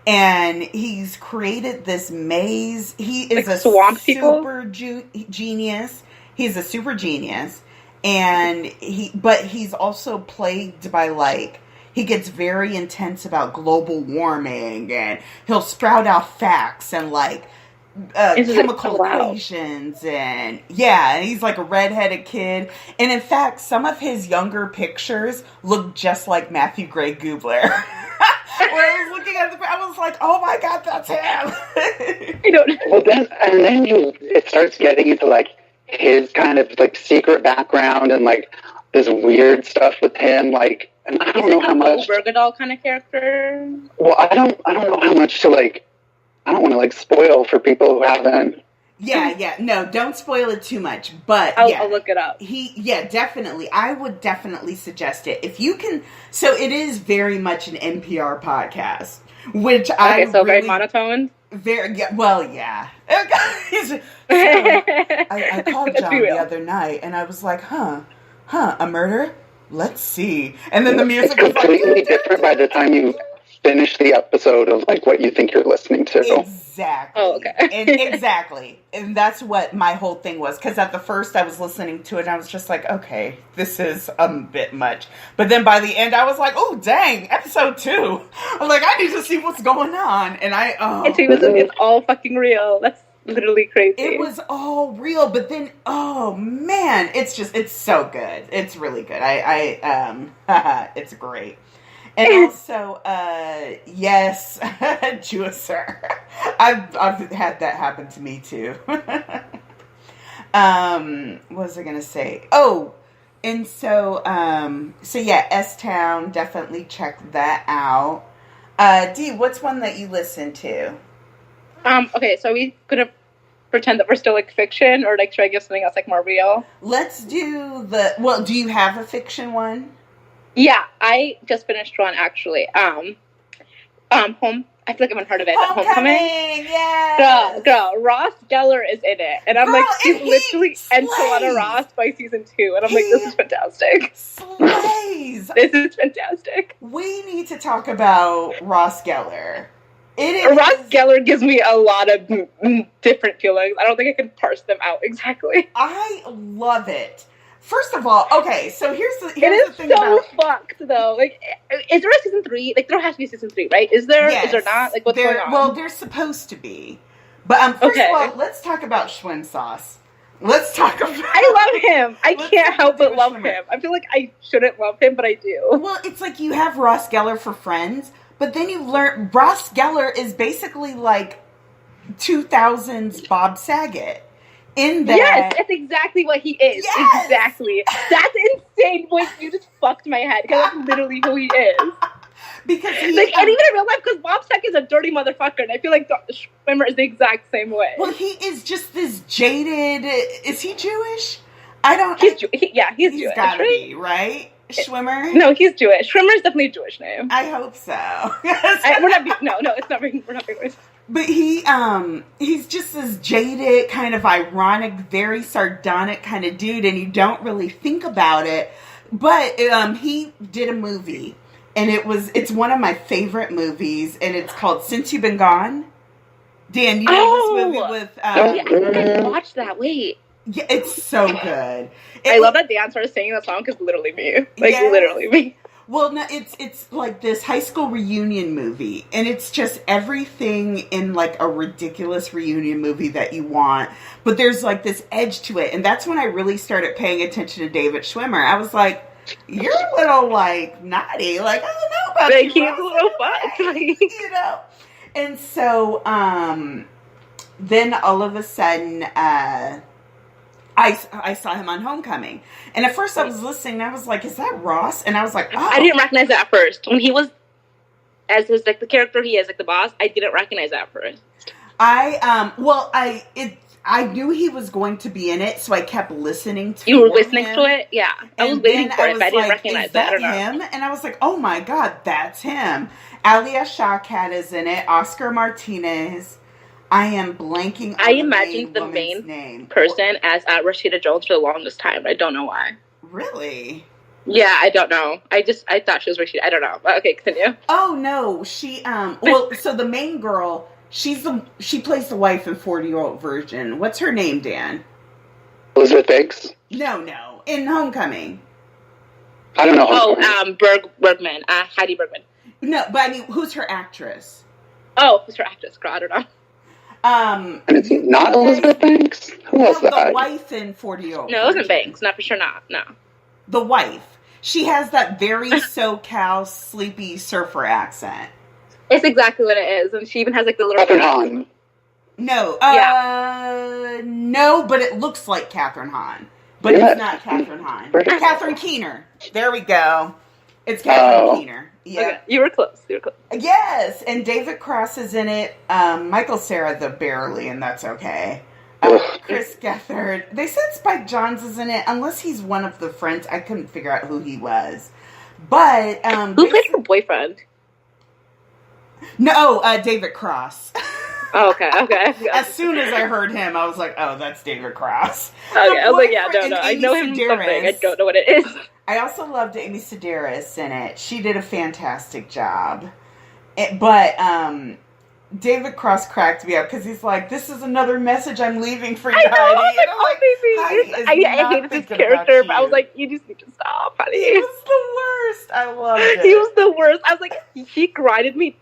And he's created this maze. He is like a super genius. He's a super genius. And he's also plagued by like, he gets very intense about global warming, and he'll sprout out facts and like chemical equations, and he's like a redheaded kid. And in fact, some of his younger pictures look just like Matthew Gray Gubler. When I was looking at I was like, oh my god, that's him. Well, then it starts getting into like his kind of like secret background and like this weird stuff with him, like. And I don't know how much Bergadal kind of character. Well, I don't know how much to like. I don't want to like spoil for people who haven't. Yeah. No, don't spoil it too much. But I'll look it up. Definitely. I would definitely suggest it if you can. So it is very much an NPR podcast, which very monotone. Yeah. I called John the other night, and I was like, a murder. Let's see. And then the music is completely different by the time you finish the episode of like what you think you're listening to. Exactly. Oh, okay. Exactly. And that's what my whole thing was. Because at the first I was listening to it and I was just like, okay, this is a bit much. But then by the end I was like, oh, dang, episode 2. I'm like, I need to see what's going on. And it's all fucking real. That's literally crazy. It was all real, but then, oh man, it's so good. It's really good. It's great. And also, yes, juicer. I've had that happen to me too. What was I gonna say? Oh, and so yeah, S-Town, definitely check that out. Dee, what's one that you listen to? Okay, so we could have pretend that we're still like fiction, or like should I give something else like more real? Let's do do you have a fiction one? Yeah, I just finished one actually. Home. I feel like I haven't heard of it. Homecoming, yeah. Girl, Ross Geller is in it, and I'm like, she's literally Enchilada Ross by season 2, and I'm like, this is fantastic. Slays. This is fantastic. We need to talk about Ross Geller. Ross Geller gives me a lot of different feelings. I don't think I can parse them out exactly. I love it. First of all, okay, so here's the thing. It is so fucked, though. Like, is there a season 3? Like, there has to be a season 3, right? Is there? Yes, is there not? Like, what's going on? Well, there's supposed to be. But first of all, let's talk about Schwinn Sauce. Let's talk about... I love him. I can't help but love him. I feel like I shouldn't love him, but I do. Well, it's like you have Ross Geller for friends, but then you learn Ross Geller is basically like 2000s Bob Saget. In that, yes, that's exactly what he is. Yes! Exactly. That's insane. Boy, you just fucked my head. Because that's literally who he is. Because and even in real life, because Bob Saget is a dirty motherfucker, and I feel like Schwimmer is the exact same way. Well, he is just this jaded. Is he Jewish? I don't. He's Jewish. He's Jewish. Gotta be, right? Schwimmer? No, he's Jewish. Schwimmer is definitely a Jewish name. I hope so. We're not being racist. But he's just this jaded, kind of ironic, very sardonic kind of dude, and you don't really think about it. But he did a movie, and it's one of my favorite movies, and it's called Since You've Been Gone. Dan, you know this movie with... I didn't watch that. Wait. Yeah, it's so good. I love that Dan started singing that song because literally me. Literally me. Well, no, it's like this high school reunion movie, and it's just everything in like a ridiculous reunion movie that you want, but there's like this edge to it, and that's when I really started paying attention to David Schwimmer. I was like, you're a little like naughty, like I don't know about you. He's a little fun, you know. And so then all of a sudden, I I saw him on Homecoming. And at first I was listening and I was like, is that Ross? And I was like, oh. I didn't recognize that at first. When he was, as his, like, the character he is, like, the boss, I didn't recognize that at first. I knew he was going to be in it, so I kept listening to him. You were listening to it? Yeah. I was waiting for it, but I didn't recognize that. I don't know. Him? And I was like, oh my god, that's him. Alia Shawkat is in it. Oscar Martinez. I am blanking on I imagined the main person as Rashida Jones for the longest time. I don't know why. Really? Yeah, I don't know. I thought she was Rashida. I don't know. But okay, continue. Oh no, she so the main girl, she plays the wife in 40-year-old Virgin. What's her name, Dan? Elizabeth Banks? No. In Homecoming. I don't know. Bergman. Heidi Bergman. No, but I mean, who's her actress? Oh, who's her actress? Girl, I don't know. And it's not Elizabeth Banks? Who was that? The wife in 40-year-old. No, it wasn't Banks. Not for sure. Not. No. The wife. She has that very SoCal sleepy surfer accent. It's exactly what it is, and she even has like the little. Catherine Hahn. No, no, but it looks like Catherine Hahn, but it's not Catherine Hahn. Catherine Keener. There we go. It's Catherine Keener. Yeah, okay. You were close. Yes, and David Cross is in it. Michael Cera, barely, and that's okay. Chris Gethard. They said Spike Jonze is in it, unless he's one of the friends. I couldn't figure out who he was. But who played her boyfriend? No, David Cross. Oh, okay. As soon as I heard him, I was like, "Oh, that's David Cross." Okay, I was like, "Yeah, no, I know him from something. I don't know what it is." I also loved Amy Sedaris in it. She did a fantastic job. But David Cross cracked me up because he's like, "This is another message I'm leaving for you, Heidi." I hated this character, but I was like, "You just need to stop, honey." He was the worst. I loved it. He was the worst. I was like, he grinded me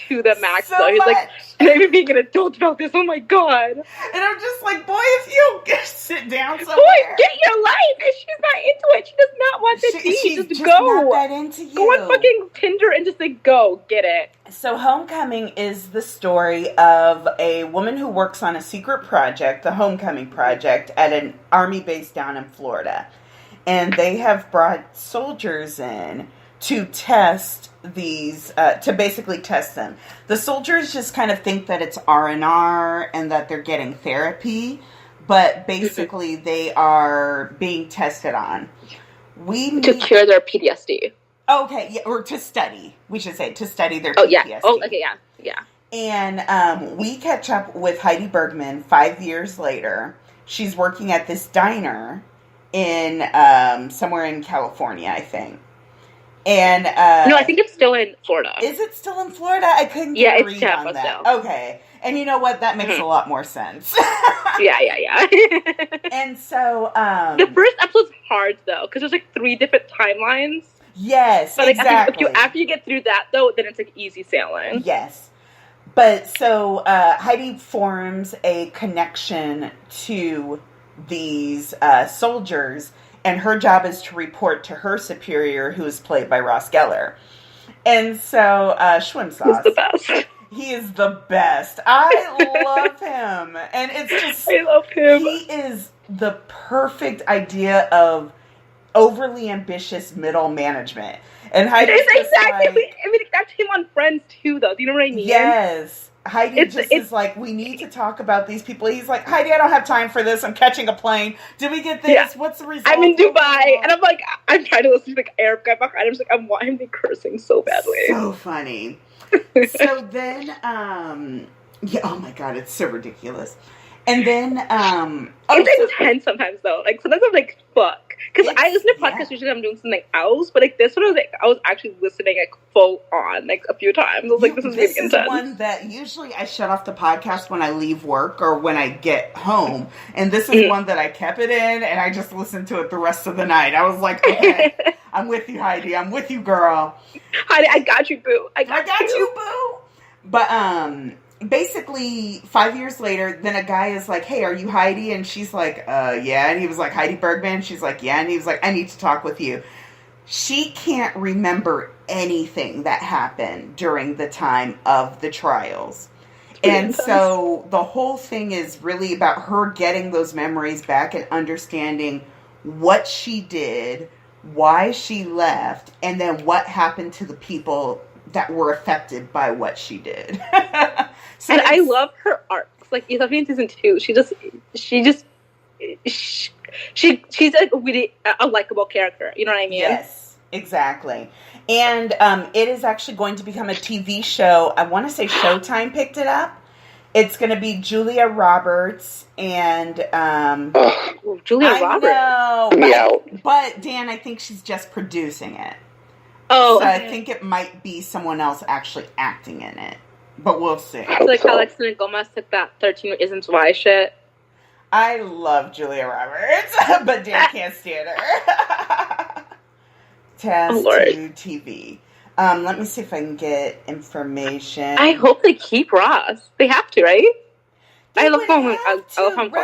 to the max. So though. He's like, maybe being an adult about this. Oh my god! And I'm just like, boy, if you sit down somewhere, boy, get your life. Because she's not into it. She does not want to see. She's just go. Not that into you. Go on fucking Tinder and just like go get it. So Homecoming is the story of a woman who works on a secret project, the Homecoming Project, at an army base down in Florida, and they have brought soldiers in to test these, to basically test them. The soldiers just kind of think that it's R&R and that they're getting therapy, but basically they are being tested on. To cure their PTSD. Okay, yeah, or to study. We should say to study their PTSD. Yeah. Oh, okay, yeah. And we catch up with Heidi Bergman 5 years later. She's working at this diner in somewhere in California, I think. And no, I think it's still in Florida. Is it still in Florida? I couldn't get a read Tampa on that. Still. Okay. And you know what? That makes a lot more sense. Yeah. And so the first episode's hard though, because there's like 3 different timelines. Yes, but like, exactly. After you get through that though, then it's like easy sailing. Yes. But so Heidi forms a connection to these soldiers, and her job is to report to her superior, who is played by Ross Geller. And so Schwim Sauce. He's the best. He is the best. I love him. And it's just... I love him. He is the perfect idea of overly ambitious middle management. And Heidi's exactly. I mean, that's him on Friends too, though. Do you know what I mean? Yes. Heidi is like, we need to talk about these people. He's like, Heidi, I don't have time for this. I'm catching a plane. Did we get this? Yeah. What's the result? I'm in Dubai. And I'm like, I'm trying to listen to the Arab guy behind. I'm just like, I want him to be cursing so badly. So funny. So then, yeah, oh my God, it's so ridiculous. And then, it's intense sometimes though. Like sometimes I'm like, fuck. Because I listen to podcasts usually I'm doing something else, but like this one I was actually listening like full on like a few times. I was like, this is really intense. This is one that usually I shut off the podcast when I leave work or when I get home, and this is one that I kept it in and I just listened to it the rest of the night. I was like, okay, I'm with you, Heidi. I'm with you, girl. Heidi, I got you, boo. I got you, boo. But basically 5 years later, then a guy is like, hey, are you Heidi? And she's like, yeah. And he was like, Heidi Bergman? She's like, yeah. And he was like, I need to talk with you. She can't remember anything that happened during the time of the trials. And so the whole thing is really about her getting those memories back and understanding what she did, why she left, and then what happened to the people that were affected by what she did. So and I love her arcs. Like, especially in season 2, she's a really a likable character. You know what I mean? Yes, exactly. And it is actually going to become a TV show. I want to say Showtime picked it up. It's going to be Julia Roberts and Julia Roberts. Know, but Dan, I think she's just producing it. Oh, so I think it might be someone else actually acting in it, but we'll see. It's like how Selena Gomez took that 13 Reasons Why shit. I love Julia Roberts, but Dan can't stand her. Test to TV. Let me see if I can get information. I hope they keep Ross. They have to, right? I love how Ross. I mean,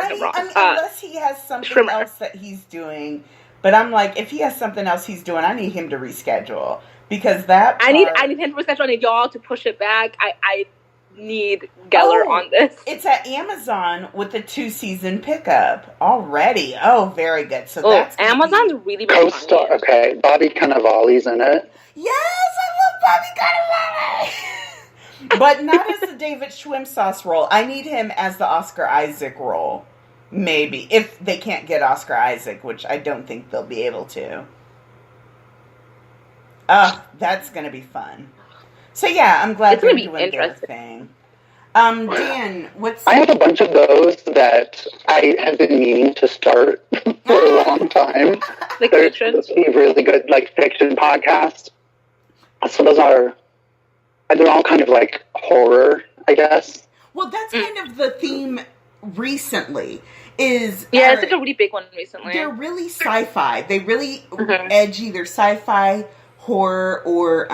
unless he has something else that he's doing. But I'm like, if he has something else he's doing, I need him to reschedule. Because that part, I need him to reschedule. I need y'all to push it back. I need Geller on this. It's at Amazon with the 2-season pickup already. Oh, very good. So that's Amazon's really big. Co-star. Okay, Bobby Cannavale's in it. Yes, I love Bobby Cannavale. But not as the David Schwimsass role. I need him as the Oscar Isaac role. Maybe. If they can't get Oscar Isaac, which I don't think they'll be able to. That's going to be fun. So yeah, I'm glad they're doing their thing. Dan, I have a bunch of those that I have been meaning to start for a long time. Like fiction? They're really good, like, fiction podcasts. So they're all kind of like horror, I guess. Well, that's kind of the theme recently. It's like a really big one recently. They're really sci-fi. They really edge either sci-fi, horror, or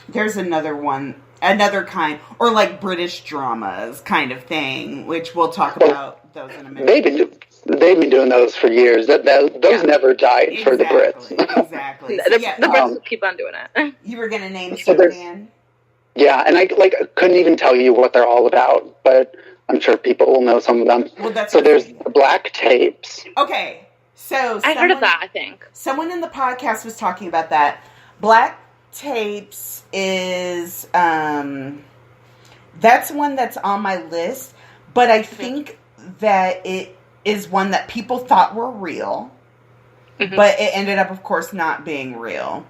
there's another kind, or like British dramas kind of thing, which we'll talk about those in a minute. They've been doing those for years. Those never died for the Brits. Exactly. The Brits keep on doing it. You were going to name some, Dan? Yeah, and I couldn't even tell you what they're all about, but I'm sure people will know some of them. Well, that's there's the Black Tapes. Okay, so I heard of that. I think someone in the podcast was talking about that. Black Tapes is that's one that's on my list, but I think that it is one that people thought were real, but it ended up, of course, not being real.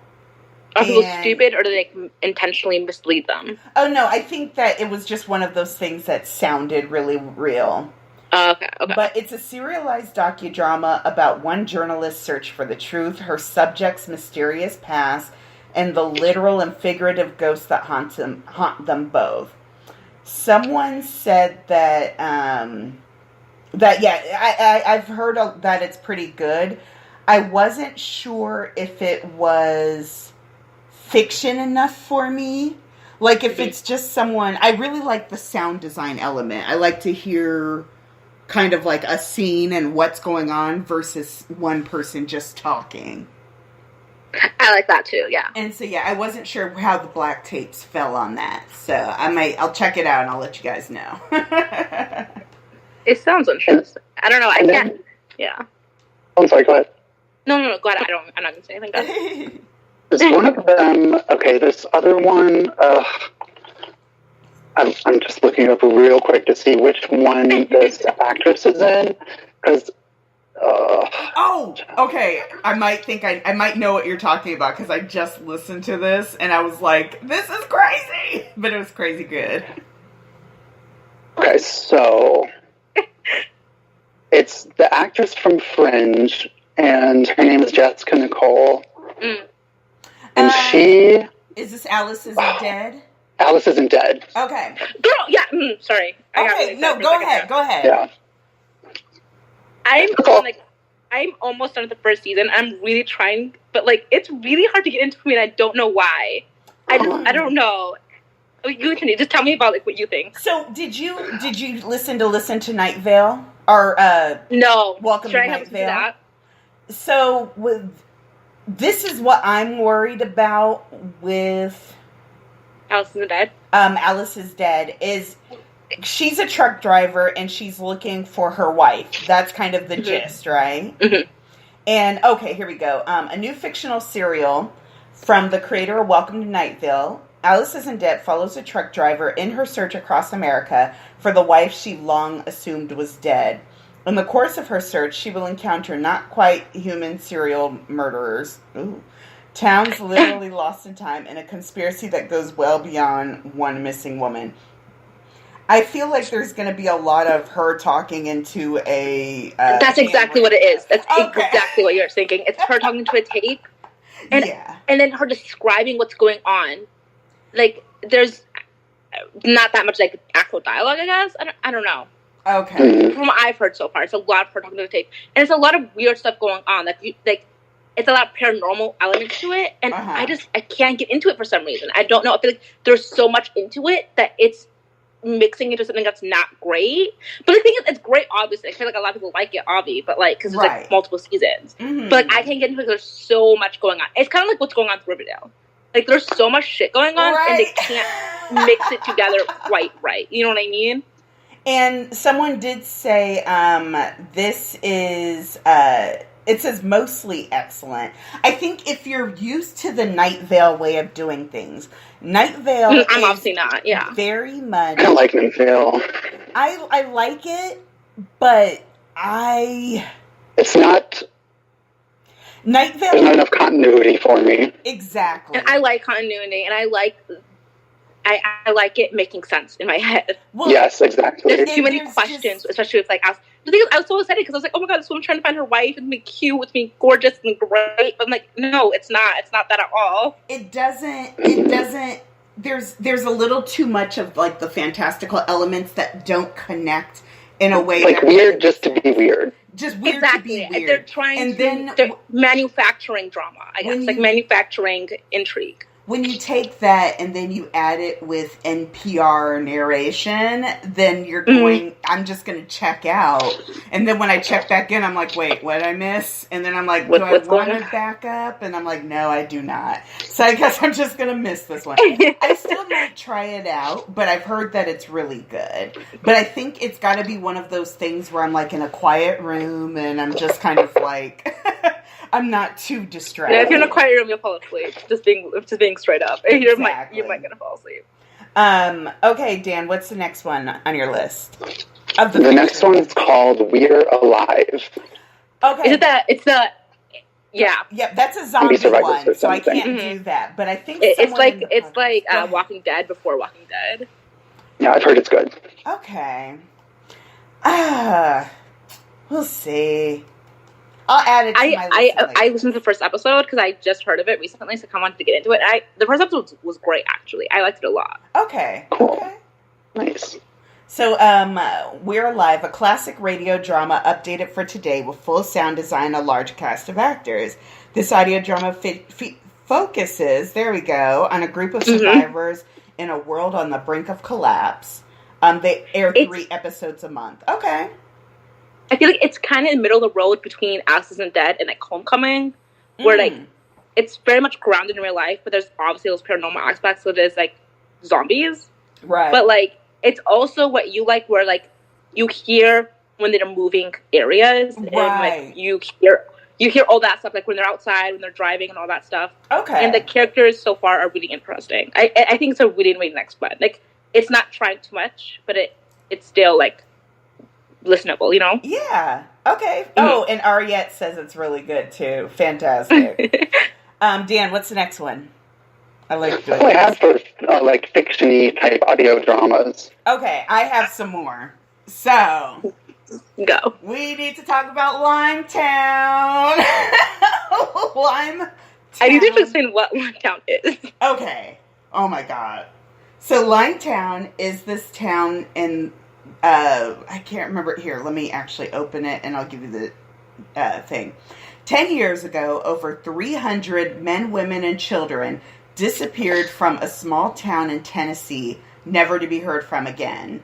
Are people stupid, or do they intentionally mislead them? Oh, no, I think that it was just one of those things that sounded really real. Okay. But it's a serialized docudrama about one journalist's search for the truth, her subject's mysterious past, and the literal and figurative ghosts that haunt them both. Someone said that, I've heard that it's pretty good. I wasn't sure if it was fiction enough for me. Like, if it's just someone, I really like the sound design element. I like to hear kind of like a scene and what's going on versus one person just talking. I like that too, yeah. And so, I wasn't sure how the Black Tapes fell on that. So, I'll check it out and I'll let you guys know. It sounds interesting. I don't know, yeah. I'm sorry, go ahead. No, go ahead. I'm not going to say anything. There's one of them, okay, this other one, I'm just looking up real quick to see which one this actress is in, because, okay, I might know what you're talking about, because I just listened to this, and I was like, this is crazy, but it was crazy good. Okay, so, it's the actress from Fringe, and her name is Jessica Nicole, and she... Is this Alice Isn't Dead? Alice Isn't Dead. Okay. Girl, yeah, sorry. Okay, no, go ahead. Yeah. I'm almost done with the first season. I'm really trying, but, it's really hard to get into me, and I don't know why. I don't know. You can just tell me about, what you think. So, did you listen to Night Vale? Or, no. Welcome to Night Vale? So, this is what I'm worried about with Alice is dead. Alice is dead. She's a truck driver and she's looking for her wife. That's kind of the gist, right? Mm-hmm. And okay, here we go. A new fictional serial from the creator of Welcome to Night Vale. Alice Isn't Dead follows a truck driver in her search across America for the wife she long assumed was dead. In the course of her search, she will encounter not quite human serial murderers. Ooh. Towns literally lost in time, and a conspiracy that goes well beyond one missing woman. I feel like there's going to be a lot of her talking into a... That's exactly what it is. That's exactly what you're thinking. It's her talking to a tape, and then her describing what's going on. Like, there's not that much, like, actual dialogue, I guess. I don't know. Okay. From what I've heard so far, it's a lot of her talking to the tape. And it's a lot of weird stuff going on. It's a lot of paranormal elements to it, and I can't get into it for some reason. I don't know. I feel like there's so much into it that it's mixing into something that's not great. But the thing is, it's great, obviously. I feel like a lot of people like it, but like, because there's like multiple seasons. Mm-hmm. But like, I can't get into it because there's so much going on. It's kind of like what's going on with Riverdale. Like, there's so much shit going on, and they can't mix it together quite right. You know what I mean? And someone did say, this is, it says mostly excellent. I think if you're used to the Night Vale way of doing things, Night Vale I'm obviously not, very much... I don't like Night Vale. I like it, but it's not... Night Vale... There's not enough continuity for me. Exactly. And I like continuity, and I like it making sense in my head. Well, yes, exactly. There's too many questions, especially with like us. The thing is, I was so excited because I was like, oh my god, this woman's trying to find her wife and be cute, with me gorgeous and great. But I'm like, no, it's not. It's not that at all. It doesn't. There's a little too much of like the fantastical elements that don't connect in a way like weird just to be weird. Just weird exactly. to be weird. They're trying they're manufacturing drama, I guess. Like manufacturing intrigue. When you take that and then you add it with NPR narration, then you're going, I'm just going to check out. And then when I check back in, I'm like, wait, what did I miss? And then I'm like, do I want to back up? And I'm like, no, I do not. So I guess I'm just going to miss this one. I still might try it out, but I've heard that it's really good. But I think it's got to be one of those things where I'm like in a quiet room and I'm just kind of like... I'm not too distracted. Yeah, if you're in a quiet room, you'll fall asleep. Just being straight up. Exactly. You might gonna fall asleep. Okay, Dan, what's the next one on your list? The next one's called We're Alive. Okay. Is it that? It's the... Yeah. Yep, that's a zombie one, so I can't do that. But I think it's like Walking Dead before Walking Dead. Yeah, I've heard it's good. Okay. We'll see. I'll add it to my list. I listened to the first episode because I just heard of it recently, so I wanted to get into it. The first episode was great, actually. I liked it a lot. Okay. Cool. Okay. Nice. So, We're Alive, a classic radio drama updated for today with full sound design and a large cast of actors. This audio drama focuses, there we go, on a group of survivors in a world on the brink of collapse. They air 3 episodes a month. Okay. I feel like it's kind of in the middle of the road between Alice Isn't Dead and like Homecoming, where like it's very much grounded in real life, but there's obviously those paranormal aspects, so there's like zombies, right? But like it's also what you like, where like you hear when they're moving areas, and like you hear all that stuff, like when they're outside, when they're driving, and all that stuff. Okay, and the characters so far are really interesting. I think it's a really next one. Like it's not trying too much, but it's still like listenable, you know? Yeah. Okay. Oh, and Ariette says it's really good too. Fantastic. Dan, what's the next one? I like doing I have for like fiction-y type audio dramas. Okay, I have some more. So go. We need to talk about Limetown. Limetown. I need to explain what Limetown is. Okay. Oh my god. So Limetown is this town in I can't remember it here. Let me actually open it and I'll give you the thing. 10 years ago, over 300 men, women, and children disappeared from a small town in Tennessee, never to be heard from again.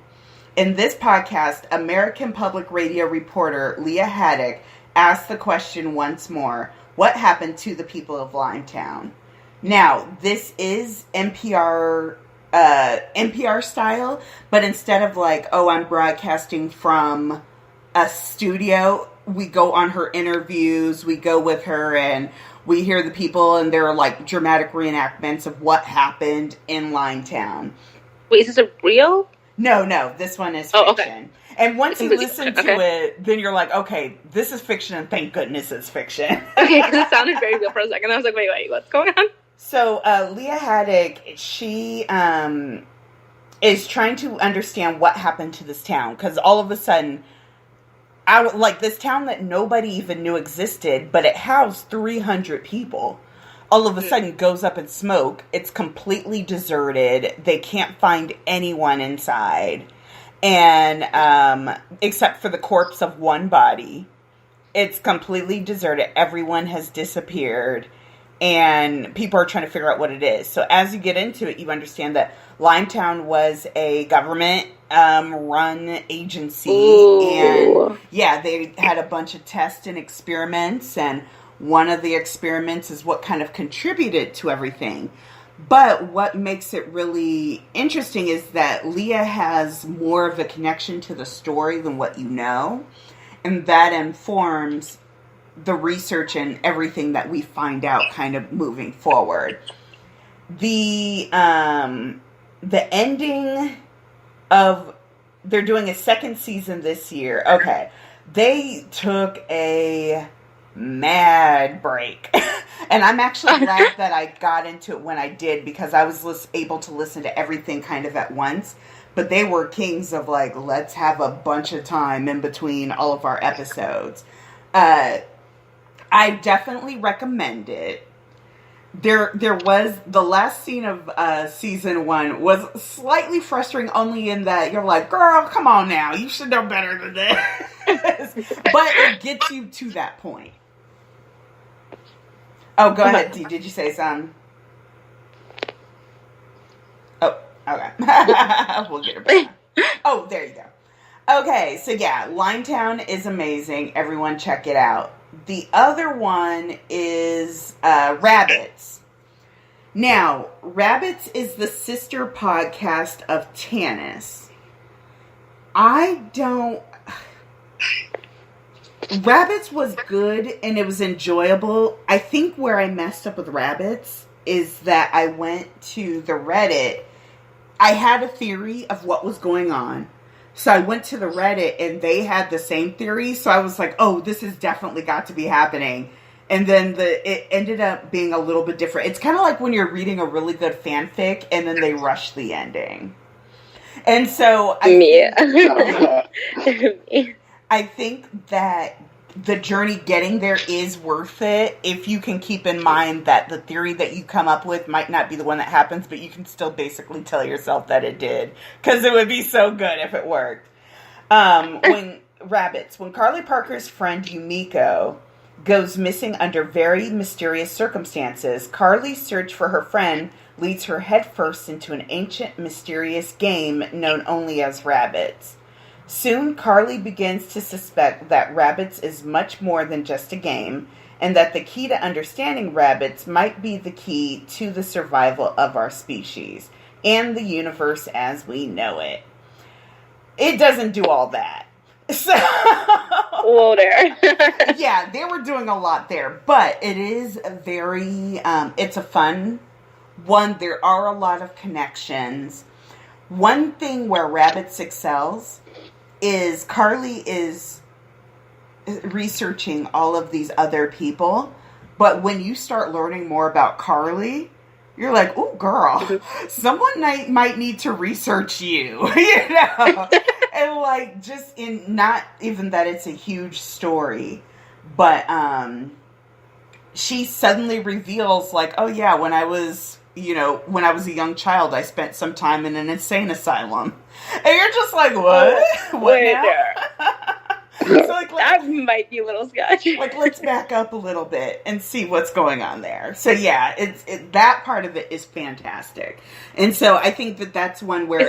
In this podcast, American Public Radio reporter Leah Haddock asked the question once more, what happened to the people of Limetown? Now, this is NPR NPR style, but instead of like, oh, I'm broadcasting from a studio, we go on her interviews, we go with her, and we hear the people, and there are like dramatic reenactments of what happened in Limetown. Wait, is this a real? No, this one is fiction. Okay. And once you listen to it, then you're like, okay, this is fiction, and thank goodness it's fiction. Okay, because it sounded very real for a second. I was like, wait, what's going on? So, Leah Haddock, she is trying to understand what happened to this town. Because all of a sudden, this town that nobody even knew existed, but it housed 300 people, all of a sudden goes up in smoke. It's completely deserted. They can't find anyone inside. And, except for the corpse of one body. It's completely deserted. Everyone has disappeared. And people are trying to figure out what it is. So as you get into it, you understand that Limetown was a government run agency. Ooh. And yeah, they had a bunch of tests and experiments. And one of the experiments is what kind of contributed to everything. But what makes it really interesting is that Leah has more of a connection to the story than what you know. And that informs the research and everything that we find out kind of moving forward. The ending of, they're doing a second season this year. Okay. They took a mad break. And I'm actually glad that I got into it when I did, because I was able to listen to everything kind of at once. But they were kings of like, let's have a bunch of time in between all of our episodes. I definitely recommend it. There was the last scene of season 1 was slightly frustrating, only in that you're like, girl, come on now, you should know better than this. But it gets you to that point. Oh, go ahead, Dee. Did you say something? Oh, okay. We'll get her back. Oh, there you go. Okay, so yeah, Limetown is amazing. Everyone check it out. The other one is Rabbits. Now, Rabbits is the sister podcast of Tannis. Rabbits was good and it was enjoyable. I think where I messed up with Rabbits is that I went to the Reddit. I had a theory of what was going on. So I went to the Reddit and they had the same theory. So I was like, oh, this has definitely got to be happening. And then it ended up being a little bit different. It's kind of like when you're reading a really good fanfic and then they rush the ending. And so I think that the journey getting there is worth it if you can keep in mind that the theory that you come up with might not be the one that happens, but you can still basically tell yourself that it did, because it would be so good if it worked. When Carly Parker's friend Yumiko goes missing under very mysterious circumstances, Carly's search for her friend leads her headfirst into an ancient, mysterious game known only as Rabbits. Soon, Carly begins to suspect that Rabbits is much more than just a game, and that the key to understanding Rabbits might be the key to the survival of our species, and the universe as we know it. It doesn't do all that. So, whoa there. Yeah, they were doing a lot there, but it is very, it's a fun one. There are a lot of connections. One thing where Rabbits excels is Carly is researching all of these other people, but when you start learning more about Carly, you're like, oh, girl, someone might need to research you, you know? And like, just in, not even that it's a huge story, but she suddenly reveals like, oh yeah, when I was a young child, I spent some time in an insane asylum. And you're just like, what? What now? So like, that might be a little sketchy. Like, let's back up a little bit and see what's going on there. So yeah, that part of it is fantastic. And so I think that's one where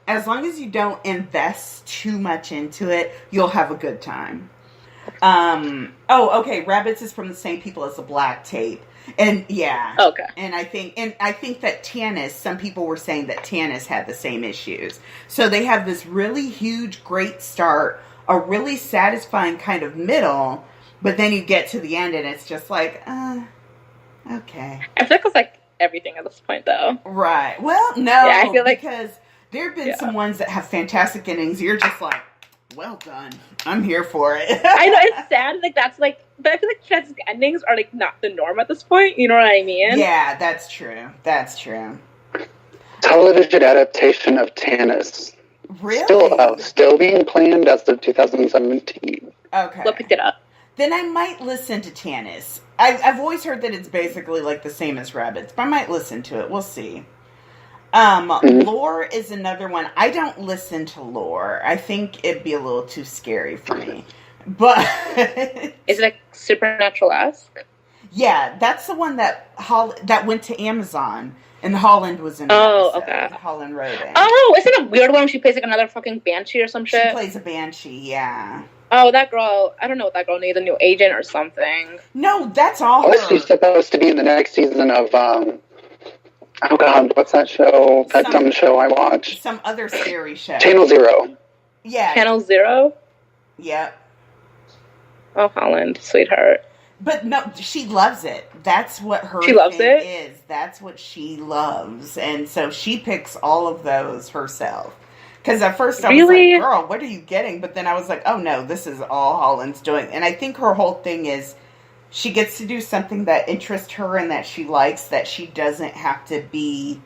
as long as you don't invest too much into it, you'll have a good time. Okay. Rabbits is from the same people as the Black Tape. And yeah. Okay. And I think that Tanis, some people were saying that Tanis had the same issues. So they have this really huge, great start, a really satisfying kind of middle, but then you get to the end and it's just like, okay. I feel like it's like everything at this point, though. Right. Well, no. Yeah, I feel like because there have been some ones that have fantastic endings. You're just like, well done. I'm here for it. I know, it's sad. Like, that's like, but I feel like fantastic endings are like not the norm at this point. You know what I mean? Yeah, that's true. That's true. Television adaptation of Tanis. Really? Still being planned as of 2017. Okay. We'll pick it up. Then I might listen to Tanis. I've always heard that it's basically like the same as Rabbits, but I might listen to it. We'll see. Lore is another one. I don't listen to Lore. I think it'd be a little too scary for me. But is it like Supernatural-esque? Yeah, that's the one that went to Amazon, and Holland was in. Okay. Holland wrote it. Oh, isn't it a weird one? She plays like another fucking banshee or some shit. She plays a banshee. Yeah. Oh, that girl. I don't know what that girl needs. A new agent or something. No, that's all. Oh, she's supposed to be in the next season of. Oh God, what's that show? That dumb show I watched. Some other scary show. Channel Zero. Yeah. Channel Zero? Yep. Oh, Holland, sweetheart. But no, she loves it. That's what her she loves thing it? is. That's what she loves. And so she picks all of those herself. Because at first I was like, girl, what are you getting? But then I was like, oh no, this is all Holland's doing. And I think her whole thing is she gets to do something that interests her and that she likes, that she doesn't have to be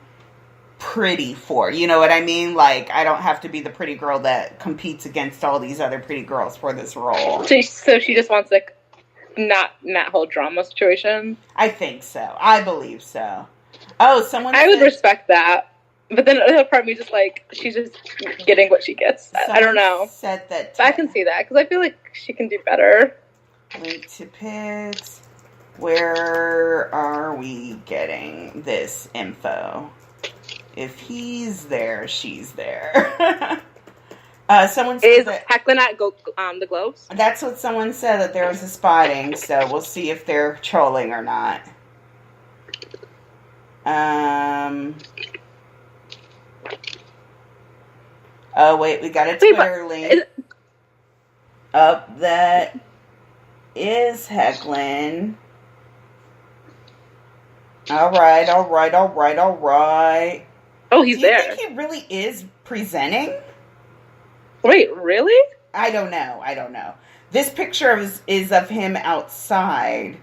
pretty for. You know what I mean? Like, I don't have to be the pretty girl that competes against all these other pretty girls for this role. So she just wants, like, not that whole drama situation? I think so. I believe so. Oh, someone I would respect that. But then another part of me just like, she's just getting what she gets. I don't know. Said that. So I can see that, because I feel like she can do better. Link to Pigs. Where are we getting this info? If he's there, she's there. Someone said is that Hecklin at the Globes? That's what someone said, that there was a spotting, so we'll see if they're trolling or not. Oh, wait, we got a Twitter link. That is Hecklin. Alright. Oh, he's there. Do you think he really is presenting? Wait, really? I don't know. This picture is of him outside.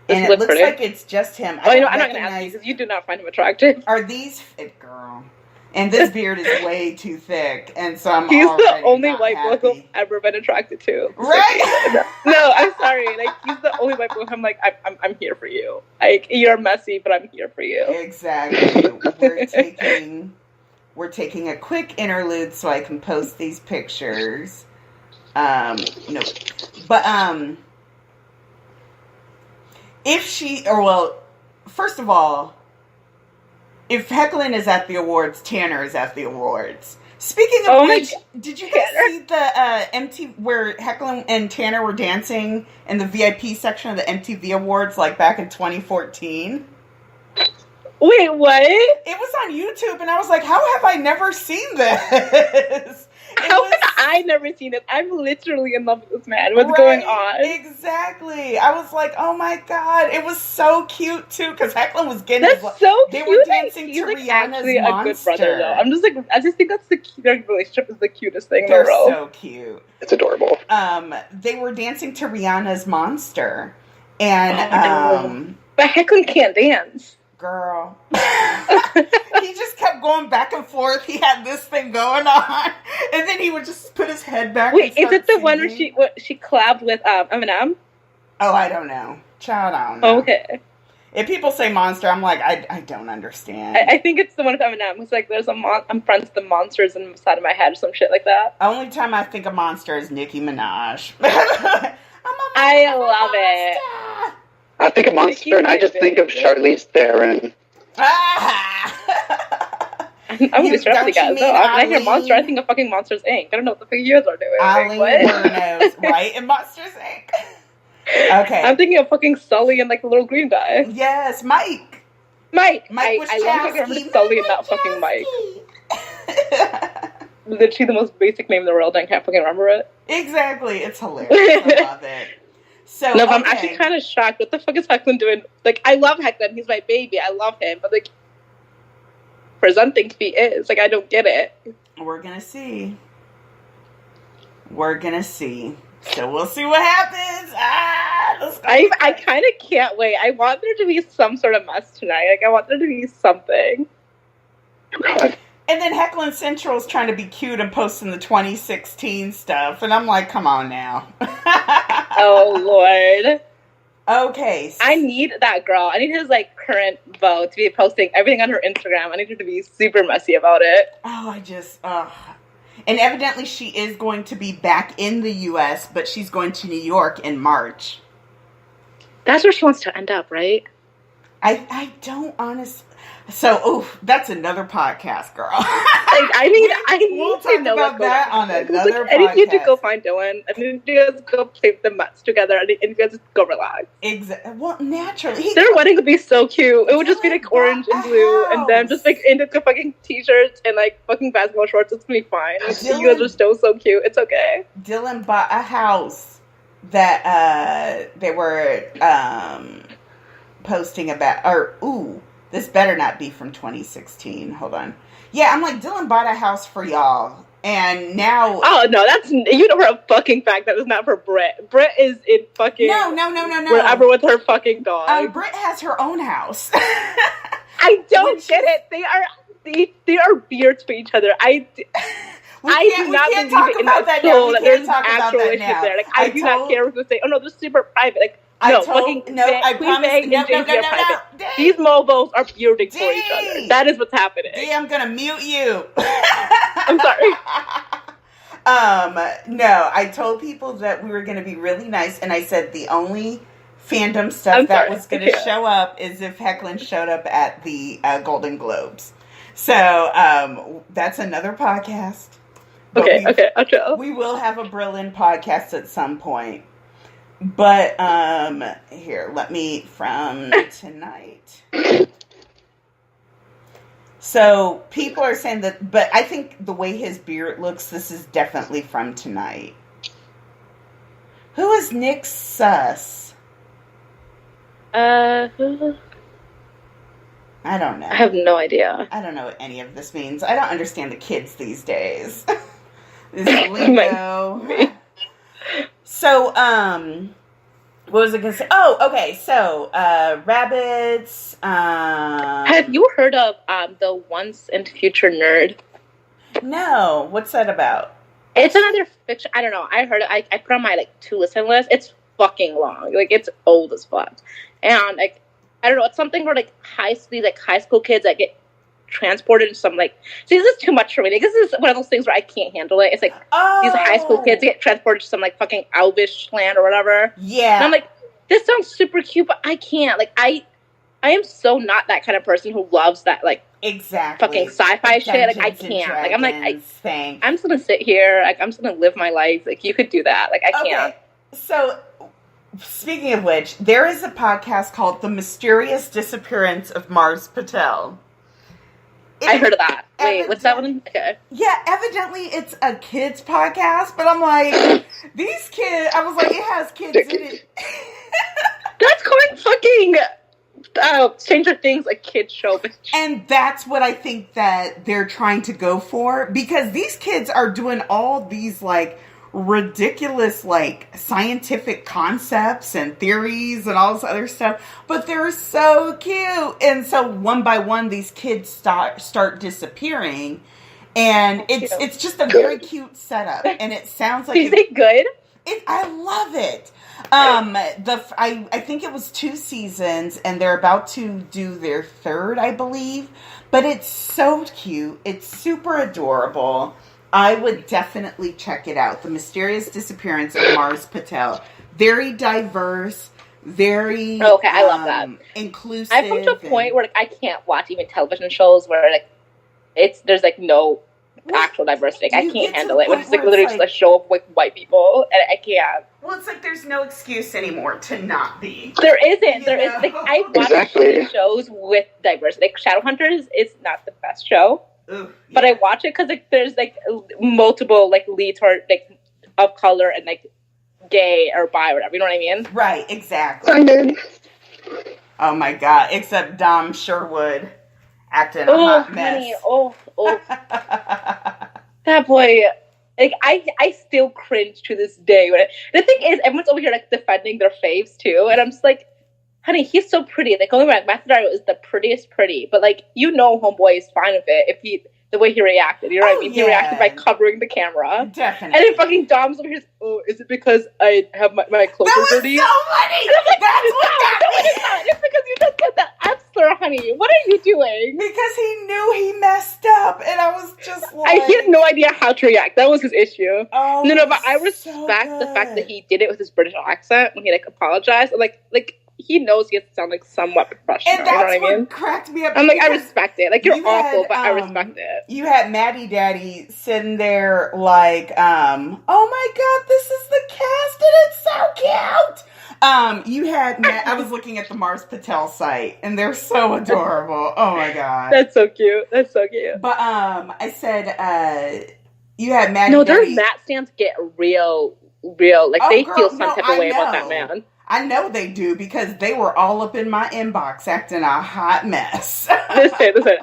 And it looks like it's just him. I'm not going to ask you, because you do not find him attractive. Are these... Girl. And this beard is way too thick, and so He's the only white boy I've ever been attracted to. Right? No, I'm sorry. Like, he's the only white boy I'm like, I'm here for you. Like, you're messy, but I'm here for you. Exactly. We're taking a quick interlude so I can post these pictures. No. But, first of all, if Hecklin is at the awards, Tanner is at the awards. Speaking of which, did you guys see the MTV where Hecklin and Tanner were dancing in the VIP section of the MTV Awards, like back in 2014? Wait, what? It was on YouTube, and I was like, how have I never seen this? How have I never seen it? I'm literally in love with this man. What's going on? Exactly. I was like, oh my god. It was so cute, too, because Hecklin was getting... That's so they cute. Were dancing he's to like Rihanna's actually Monster. A good brother, though. I just think that's their relationship is the cutest thing They're in the world. So cute. It's adorable. They were dancing to Rihanna's Monster. And, But Hecklin can't dance. Girl. He just kept going back and forth. He had this thing going on. And then he would just put his head back. Wait, is it the one where she collabed with Eminem? Oh, I don't know. Child, I don't know. Okay. If people say monster, I'm like, I don't understand. I think it's the one with Eminem. It's like, I'm friends with the monsters inside of my head or some shit like that. Only time I think of monster is Nicki Minaj. I love it. I think of Monster, and I just think of Charlize Theron. I I'm gonna be stressed again. No, I hear Monster, I think of fucking Monsters Inc. I don't know what the fuck you guys are doing. Eileen Wuornos, right? In Monsters Inc. Okay. I'm thinking of fucking Sully and like the little green guy. Yes, Mike. I love to remember Sully and not fucking Mike. Literally the most basic name in the world, and I can't fucking remember it. Exactly. It's hilarious. I love it. So, no, but I'm actually kind of shocked. What the fuck is Hecklin doing? Like, I love Hecklin. He's my baby. I love him. But, like, for some things he is. Like, I don't get it. We're going to see. We're going to see. So, we'll see what happens. I kind of can't wait. I want there to be some sort of mess tonight. Like, I want there to be something. God. And then Hecklin Central's trying to be cute and posting the 2016 stuff. And I'm like, come on now. Oh, Lord. Okay. I need that girl. I need his, like, current beau to be posting everything on her Instagram. I need her to be super messy about it. Oh, And evidently she is going to be back in the U.S., but she's going to New York in March. That's where she wants to end up, right? I don't honestly... So, that's another podcast, girl. I need to know about that on another podcast. I need you to go find Dylan. I need you guys to go play the Mets together, and you guys just go relax. Exactly. Well, naturally. Their wedding would be so cute. It would just be like orange and blue, and then just like into fucking t-shirts and like fucking basketball shorts. It's gonna be fine. You guys are still so cute. It's okay. Dylan bought a house that they were posting about, this better not be from 2016. Hold on. Yeah, I'm like, Dylan bought a house for y'all. And now... Oh, no, you know for a fucking fact that is not for Britt. Britt is in fucking... No. Wherever with her fucking dog. Britt has her own house. I don't get it. They are beards for each other. I do not believe it in my soul that there's an actual relationship there. Like, I do not care if they say, oh, no, they're super private. Like, I promise. These mobos are bearding for each other. That is what's happening. D, I'm gonna mute you. I'm sorry. No, I told people that we were gonna be really nice, and I said the only fandom stuff that was gonna show up is if Hecklin showed up at the Golden Globes. So that's another podcast. Okay, I'll chill. We will have a Berlin podcast at some point. But, here, let me, from tonight. So, people are saying that, but I think the way his beard looks, this is definitely from tonight. Who is Nick Suss? I don't know. I have no idea. I don't know what any of this means. I don't understand the kids these days. This lingo. So, what was I going to say? Oh, okay. So, rabbits. Have you heard of the Once and Future Nerd? No. What's that about? It's another fiction. I don't know. I heard it. I put on my to listen list. It's fucking long. Like, it's old as fuck. And like, I don't know. It's something where like high school kids that get transported to some like. See, this is too much for me. Like, this is one of those things where I can't handle it. It's like these high school kids get transported to some like fucking Elvish land or whatever. Yeah. And I'm like, this sounds super cute, but I can't. Like, I am so not that kind of person who loves that like fucking sci-fi shit. Like, I can't. Like, I'm like, I'm just gonna sit here. Like, I'm just gonna live my life. Like, you could do that. Like, I can't. So, speaking of which, there is a podcast called The Mysterious Disappearance of Mars Patel. I heard of that. Wait, what's that one? Okay. Yeah, evidently it's a kids podcast, but I'm like, these kids, I was like, it has kids in it. That's calling fucking Stranger Things a kid show, bitch. And that's what I think that they're trying to go for, because these kids are doing all these, like, ridiculous like scientific concepts and theories and all this other stuff, but they're so cute. And so one by one these kids start disappearing, and it's just a very cute setup, and it sounds like is it good? I love it. I think it was 2 seasons, and they're about to do their 3rd, I believe, but it's so cute. It's super adorable. I would definitely check it out. The Mysterious Disappearance of Mars Patel. Very diverse, very okay. I love that. Inclusive. I've come to a point where like I can't watch even television shows where like there's like no actual diversity. Like, I can't handle it. When it's like literally just a show of like white people, and I can't. Well, it's like there's no excuse anymore to not be. There isn't. There is. Like, I watch shows with diversity. Like Shadowhunters is not the best show, but I watch it because like there's like multiple like leads or like of color and like gay or bi or whatever. You know what I mean? Right. Exactly. Oh my god! Except Dom Sherwood acting a hot mess. Honey, that boy. Like, I still cringe to this day. The thing is, everyone's over here, like, defending their faves, too. And I'm just like, honey, he's so pretty. Like, only Matthew is the prettiest pretty. But, like, homeboy is fine with it if the way he reacted. You know what I mean? Yeah. He reacted by covering the camera. Definitely. And then fucking Dom's over here, is it because I have my clothes dirty? That was so funny! Like, that's what got me! It's because you just said the F slur, honey. What are you doing? Because he knew he messed up, and I was just like... He had no idea how to react. That was his issue. Oh, no, but I respect the fact that he did it with his British accent when he, like, apologized. Like, he knows he has to sound like somewhat professional. And that's you know what I mean? Cracked me up. I'm like, I respect it. Like, you're awful, but I respect it. You had Maddie Daddy sitting there like, oh my god, this is the cast and it's so cute. You had I was looking at the Mars Patel site and they're so adorable. Oh my god. That's so cute. But I said you had Maddie No, Daddy. their Matt stands get real like they feel some type of way about that man. I know they do because they were all up in my inbox acting a hot mess. Listen.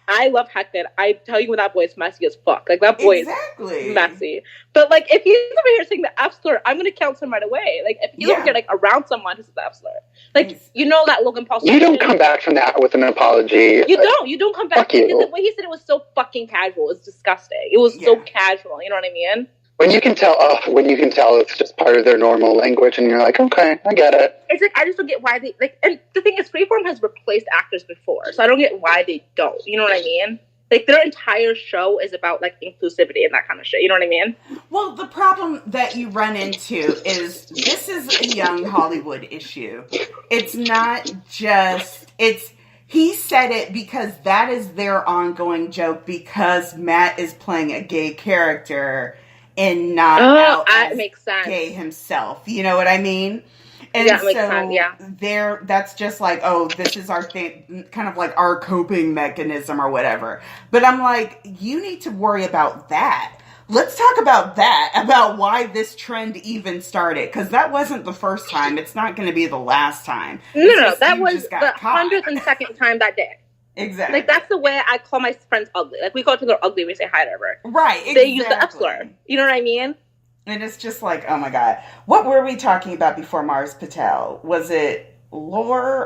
I love Hector. I tell you when that boy is messy as fuck. Like, that boy is messy. But, like, if he's over here saying the F slur, I'm going to counsel him right away. Like, if he's over here, like, around someone who says the F slur. Like, you know that Logan Paul... You don't come back from that with an apology. You don't come back. The way he said it was so fucking casual. It was disgusting. It was so casual. You know what I mean? When you can tell it's just part of their normal language, and you're like, okay, I get it. It's like, I just don't get why they, like, and the thing is, Freeform has replaced actors before, so I don't get why they don't. You know what I mean? Like, their entire show is about, like, inclusivity and that kind of shit. You know what I mean? Well, the problem that you run into is this is a young Hollywood issue. It's not just, he said it because that is their ongoing joke because Matt is playing a gay character and not out as makes sense. Gay himself. You know what I mean? And yeah, makes sense, yeah. That's just like, oh, this is our thing, kind of like our coping mechanism or whatever. But I'm like, you need to worry about that. Let's talk about that, about why this trend even started. Because that wasn't the first time. It's not going to be the last time. No, that was the 102nd time that day. Exactly. Like, that's the way I call my friends ugly. Like, we call each other ugly, we say hi to her. Right, exactly. They use the F slur. You know what I mean? And it's just like, oh my god. What were we talking about before Mars Patel? Was it lore?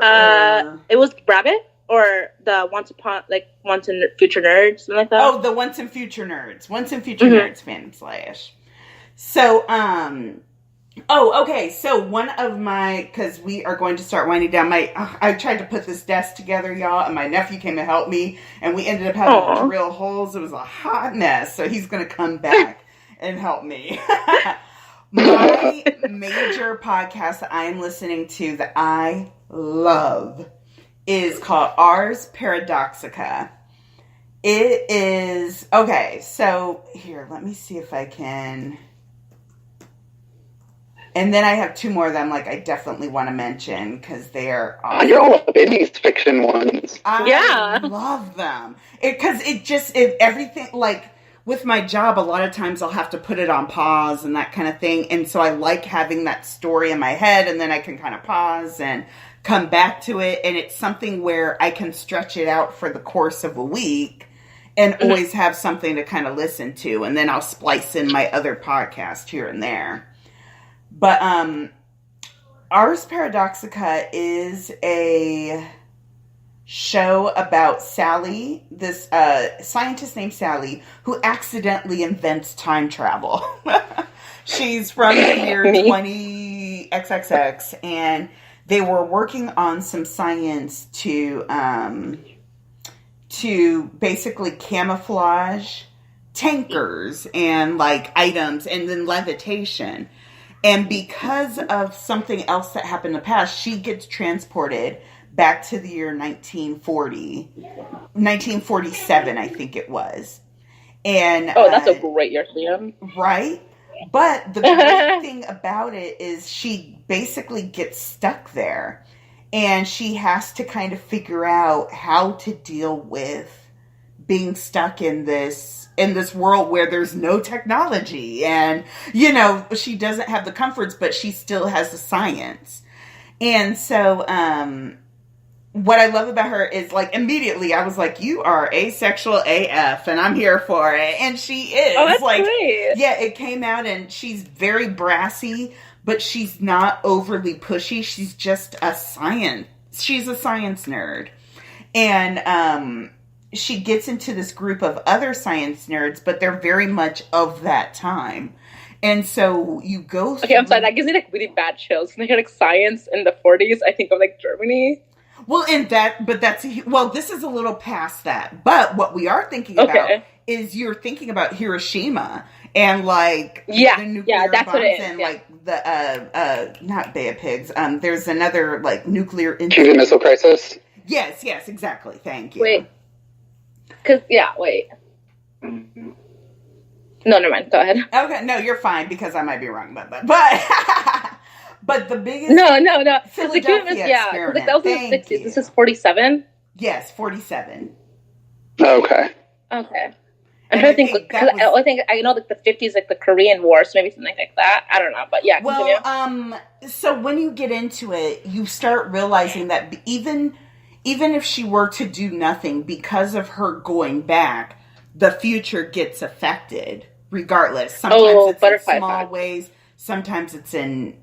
It was Rabbit? Or the Once in Future Nerds, something like that? Oh, the Once in Future Nerds. Once in Future Nerds fan slash. So, okay. So one of because we are going to start winding down. I tried to put this desk together, y'all, and my nephew came to help me, and we ended up having to drill holes. It was a hot mess. So he's going to come back and help me. My major podcast that I am listening to that I love is called Ars Paradoxica. It is okay. So here, let me see if I can. And then I have two more that I'm like, I definitely want to mention because they're awesome. You're all up in these fiction ones. I love them. Because everything, like, with my job, a lot of times I'll have to put it on pause and that kind of thing. And so I like having that story in my head and then I can kind of pause and come back to it. And it's something where I can stretch it out for the course of a week and always have something to kind of listen to. And then I'll splice in my other podcast here and there. But Ars Paradoxica is a show about Sally, this scientist named Sally, who accidentally invents time travel. She's from the year 20XXX, and they were working on some science to basically camouflage tankers and like items and then levitation. And because of something else that happened in the past, she gets transported back to the year 1947, I think it was. And that's a great year for him. Right? But the great thing about it is she basically gets stuck there. And she has to kind of figure out how to deal with being stuck in this world where there's no technology. And, you know, she doesn't have the comforts, but she still has the science. And so, what I love about her is, like, immediately I was like, you are asexual AF, and I'm here for it. And she is. Oh, that's like, great. Yeah, it came out, and she's very brassy, but she's not overly pushy. She's just she's a science nerd. And, she gets into this group of other science nerds, but they're very much of that time. And so you go through... Okay, I'm sorry, that gives me, like, really bad chills. When I hear, like, science in the 40s, I think of, like, Germany. Well, this is a little past that. But what we are thinking about is you're thinking about Hiroshima and, like, the nuclear that's bombs what it is, and, like, the, not Bay of Pigs. There's another, like, nuclear... Cuban Missile Crisis? Yes, exactly. Thank you. Wait. No, never mind. Go ahead. Okay, no, you're fine because I might be wrong about that. But the biggest... No. Philadelphia experiment. Like, that was in the 60s. This is 47? Yes, 47. Okay. I'm trying to think, because I know, like, the 50s, like, the Korean War, so maybe something like that. I don't know, but yeah, continue. Well, so when you get into it, you start realizing that even if she were to do nothing, because of her going back, the future gets affected regardless. Sometimes it's in small ways, sometimes it's in,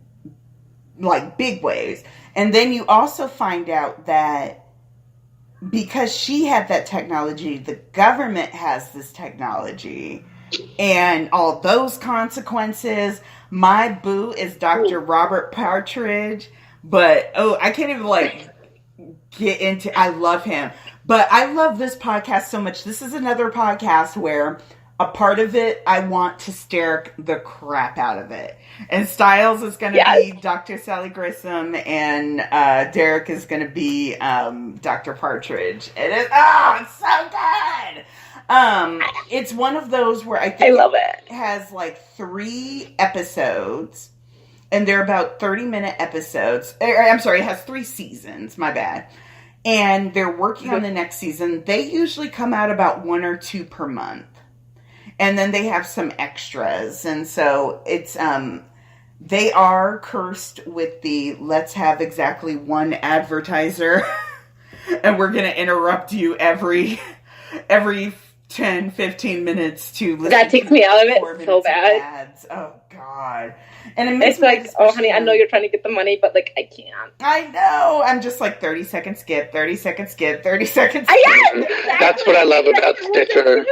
like, big ways. And then you also find out that because she had that technology, the government has this technology, and all those consequences. My boo is Dr. Robert Partridge, but I can't even, like, get into... I love him, but I love this podcast so much. This is another podcast where a part of it, I want to stare the crap out of it. And Styles is going to be Dr. Sally Grissom, and Derek is going to be Dr. Partridge. And it's so good! It's one of those where I think it has, like, 3 episodes, and they're about 30-minute episodes. I'm sorry, it has 3 seasons, my bad. And they're working on the next season. They usually come out about 1 or 2 per month. And then they have some extras. And so it's, they are cursed with the let's have exactly 1 advertiser. And we're going to interrupt you every 10, 15 minutes to listen. That takes me out of it so bad. Ads. Oh, God. And it makes it's like, oh, honey, I know you're trying to get the money, but, like, I can't. I know. I'm just like 30-second skip, 30-second skip, 30-second skip. Yes, exactly. That's what I love about Stitcher.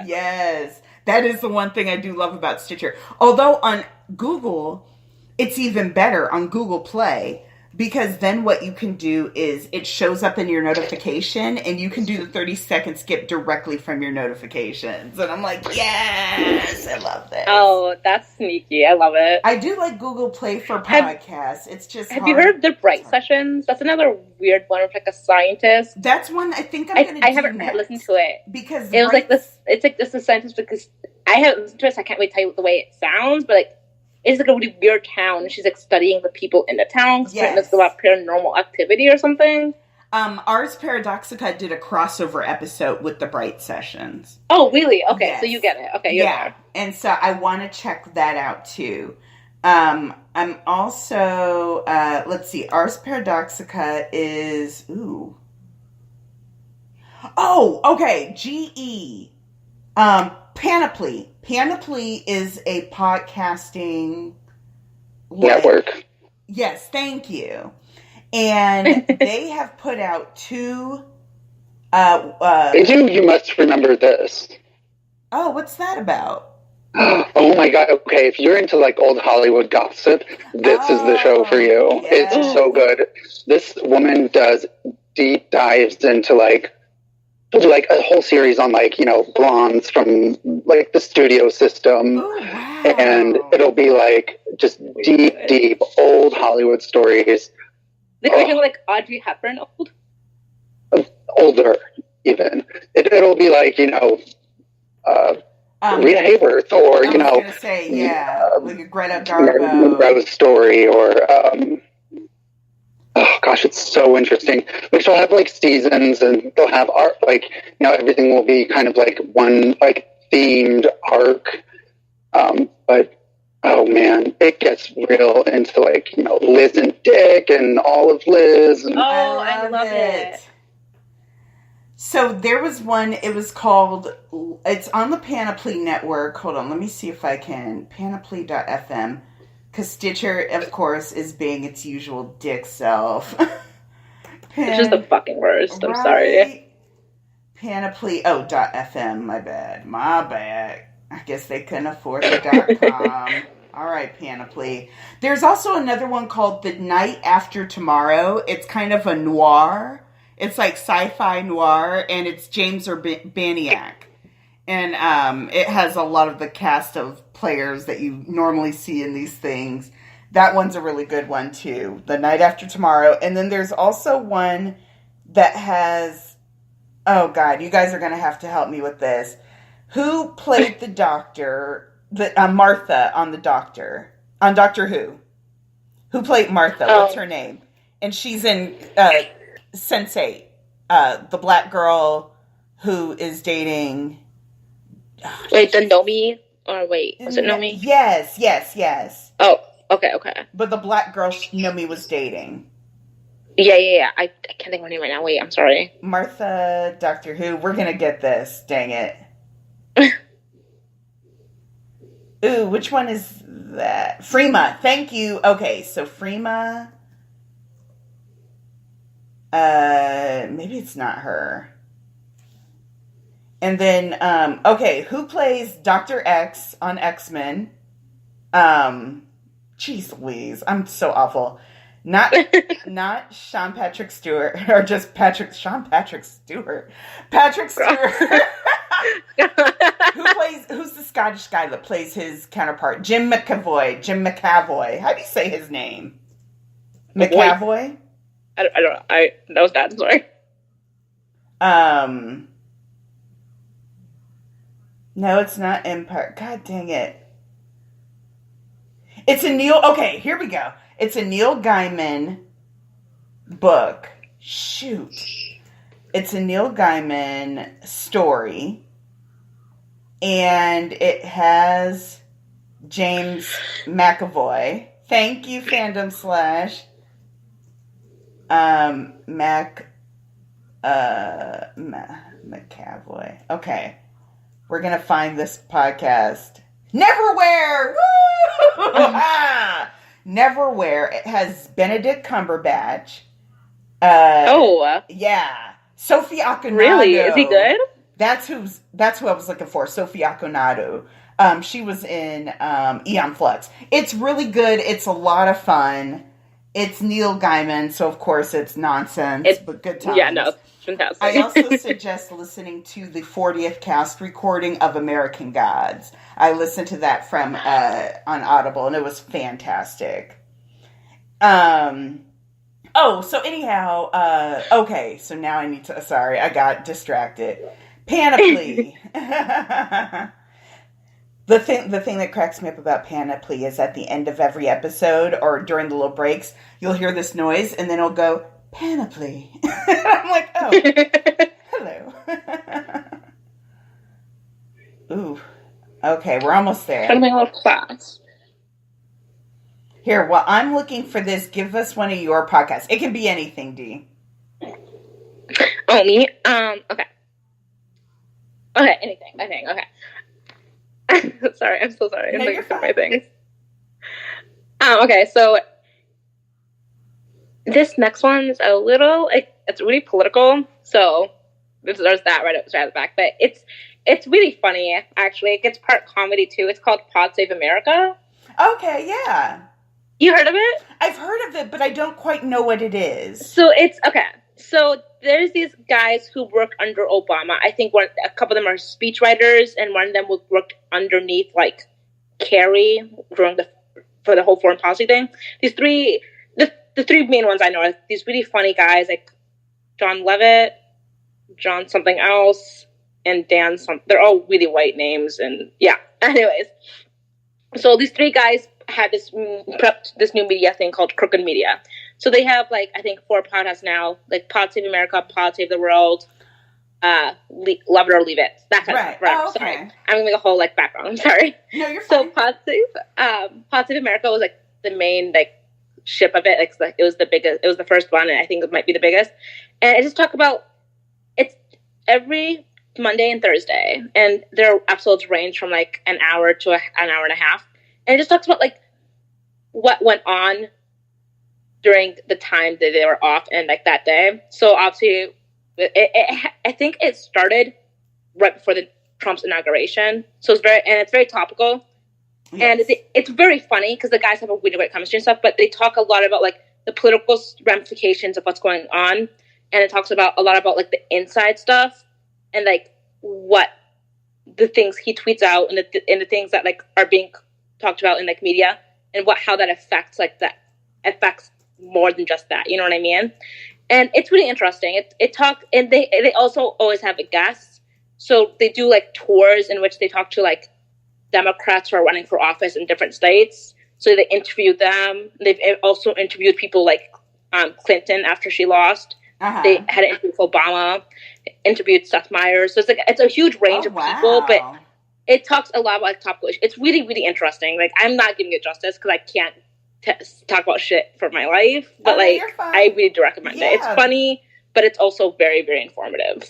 Yes. That is the one thing I do love about Stitcher. Although on Google, it's even better on Google Play, because then what you can do is it shows up in your notification, and you can do the 30-second skip directly from your notifications. And I'm like, yes, I love this. Oh, that's sneaky. I love it. I do like Google Play for podcasts. It's just Have you heard of the Bright Sessions? That's another weird one with, like, a scientist. That's one I think I'm going to do. I haven't listened to it. Because it was like this, it's like this is scientist, because I haven't listened to it, so I can't really tell you the way it sounds, but, like, it's like a really weird town, and she's, like, studying the people in the town. Yes. It's about paranormal activity or something. Ars Paradoxica did a crossover episode with the Bright Sessions. Oh, really? Okay, yes. So you get it. Okay, you're there. And so I want to check that out, too. I'm also, let's see, Ars Paradoxica is, GE. Panoply. Panoply is a podcasting network. Yes, thank you. And they have put out 2. You must remember this. Oh, what's that about? Oh my God. Okay, if you're into, like, old Hollywood gossip, this is the show for you. Yes. It's so good. This woman does deep dives into, like, she'll do, like, a whole series on, like, you know, blondes from, like, the studio system. Oh, wow. And it'll be, like, just deep old Hollywood stories. They could make like Audrey Hepburn old. Older, even. It'll be like, Rita Hayworth, or, I was going to say, like a Greta Garbo. Rose story, or, oh gosh, it's so interesting. Like, she'll have, like, seasons, and they'll have art, like, everything will be kind of, like, one, like, themed arc. But, oh man, it gets real into, like, Liz and Dick, and all of Liz. And I love it. So there was one, it was called, it's on the Panoply Network. Hold on, let me see if I can. Panoply.fm. Because Stitcher, of course, is being its usual dick self. It's just the fucking worst. I'm sorry. Panoply, .fm, my bad. I guess they couldn't afford the .com. All right, Panoply. There's also another one called The Night After Tomorrow. It's kind of a noir. It's like sci-fi noir, and it's James Urbaniak. And it has a lot of the cast of players that you normally see in these things. That one's a really good one, too. The Night After Tomorrow. And then there's also one that has... Oh, God, you guys are going to have to help me with this. Who played the Doctor... Martha on The Doctor? On Doctor Who? Who played Martha? What's her name? And she's in... Sense8, the black girl who is dating... Wait, the Nomi? Or wait, was it Nomi? Yes. Oh, okay. But the black girl Nomi was dating. Yeah. I can't think of her name right now. Wait, I'm sorry. Martha, Doctor Who. We're going to get this. Dang it. Ooh, which one is that? Freema. Thank you. Okay, so Freema... maybe it's not her. And then, who plays Dr. X on X-Men? Jeez Louise, I'm so awful. Not Sean Patrick Stewart, or just Sean Patrick Stewart. Patrick Stewart. Who's the Scottish guy that plays his counterpart? Jim McAvoy. How do you say his name? McAvoy? I don't know. That was bad. Sorry. No, it's not Empire. God dang it. It's a Neil... Okay, here we go. It's a Neil Gaiman book. Shoot. It's a Neil Gaiman story. And it has James McAvoy. Thank you, Fandom Slash. McAvoy. Okay. We're going to find this podcast. Neverwhere! Woo! Neverwhere. It has Benedict Cumberbatch. Yeah. Sophie Okonato. Really? Is he good? That's who I was looking for. Sophie Okonato. She was in Aeon Flux. It's really good. It's a lot of fun. It's Neil Gaiman, so of course it's nonsense, but good times. Yeah, no, it's fantastic. I also suggest listening to the 40th cast recording of American Gods. I listened to that from on Audible, and it was fantastic. So anyhow, okay, so now I need to... Sorry, I got distracted. Panoply. The thing that cracks me up about Panoply is at the end of every episode, or during the little breaks, you'll hear this noise, and then it'll go, Panoply. I'm like, oh, hello. Ooh. Okay, we're almost there. Trying to make a little class. Here, while I'm looking for this, give us one of your podcasts. It can be anything, Dee. Oh, me? Okay. Okay, anything. I think. Okay. Sorry, I'm so sorry. I'm looking for my things. Okay, so this next one's a little, it's really political, so there's that right at the back, but it's really funny, actually. It gets part comedy, too. It's called Pod Save America. Okay, yeah. You heard of it? I've heard of it, but I don't quite know what it is. So So there's these guys who work under Obama. I think a couple of them are speechwriters, and one of them worked underneath, like, Kerry for the whole foreign policy thing. These three, the three main ones I know are these really funny guys, like John Levitt, John something else, and Dan they're all really white names, and yeah. Anyways, so these three guys had this new media thing called Crooked Media. So they have, like, I think 4 podcasts now, like Pod Save America, Pod Save the World, Love It or Leave It, that kind of stuff. Oh, okay. Sorry. I'm going to make a whole, like, background. I'm sorry. No, you're fine. So Pod Save America was, like, the main, like, ship of it. Like, it was the biggest, it was the first one, and I think it might be the biggest. And I just talk about, it's every Monday and Thursday, and their episodes range from, like, an hour to an hour and a half. And it just talks about, like, what went on during the time that they were off and, like, that day. So, obviously, I think it started right before Trump's inauguration. So, it's very topical. Yes. And it's very funny because the guys have a really great chemistry and stuff, but they talk a lot about, like, the political ramifications of what's going on. And it talks about a lot about, like, the inside stuff and, like, what the things he tweets out and the things that, like, are being talked about in, like, media, and how that affects, like, that affects more than just that, you know what I mean? And it's really interesting. And they also always have a guest, so they do, like, tours in which they talk to, like, Democrats who are running for office in different states. So they interview them. They've also interviewed people like Clinton after she lost. Uh-huh. They had an interview with Obama, interviewed Seth Meyers. So it's a huge range of people, but it talks a lot about, like, topical issues. It's really, really interesting. Like, I'm not giving it justice because I can't talk about shit for my life, but I really do recommend it. It's funny, but it's also very, very informative.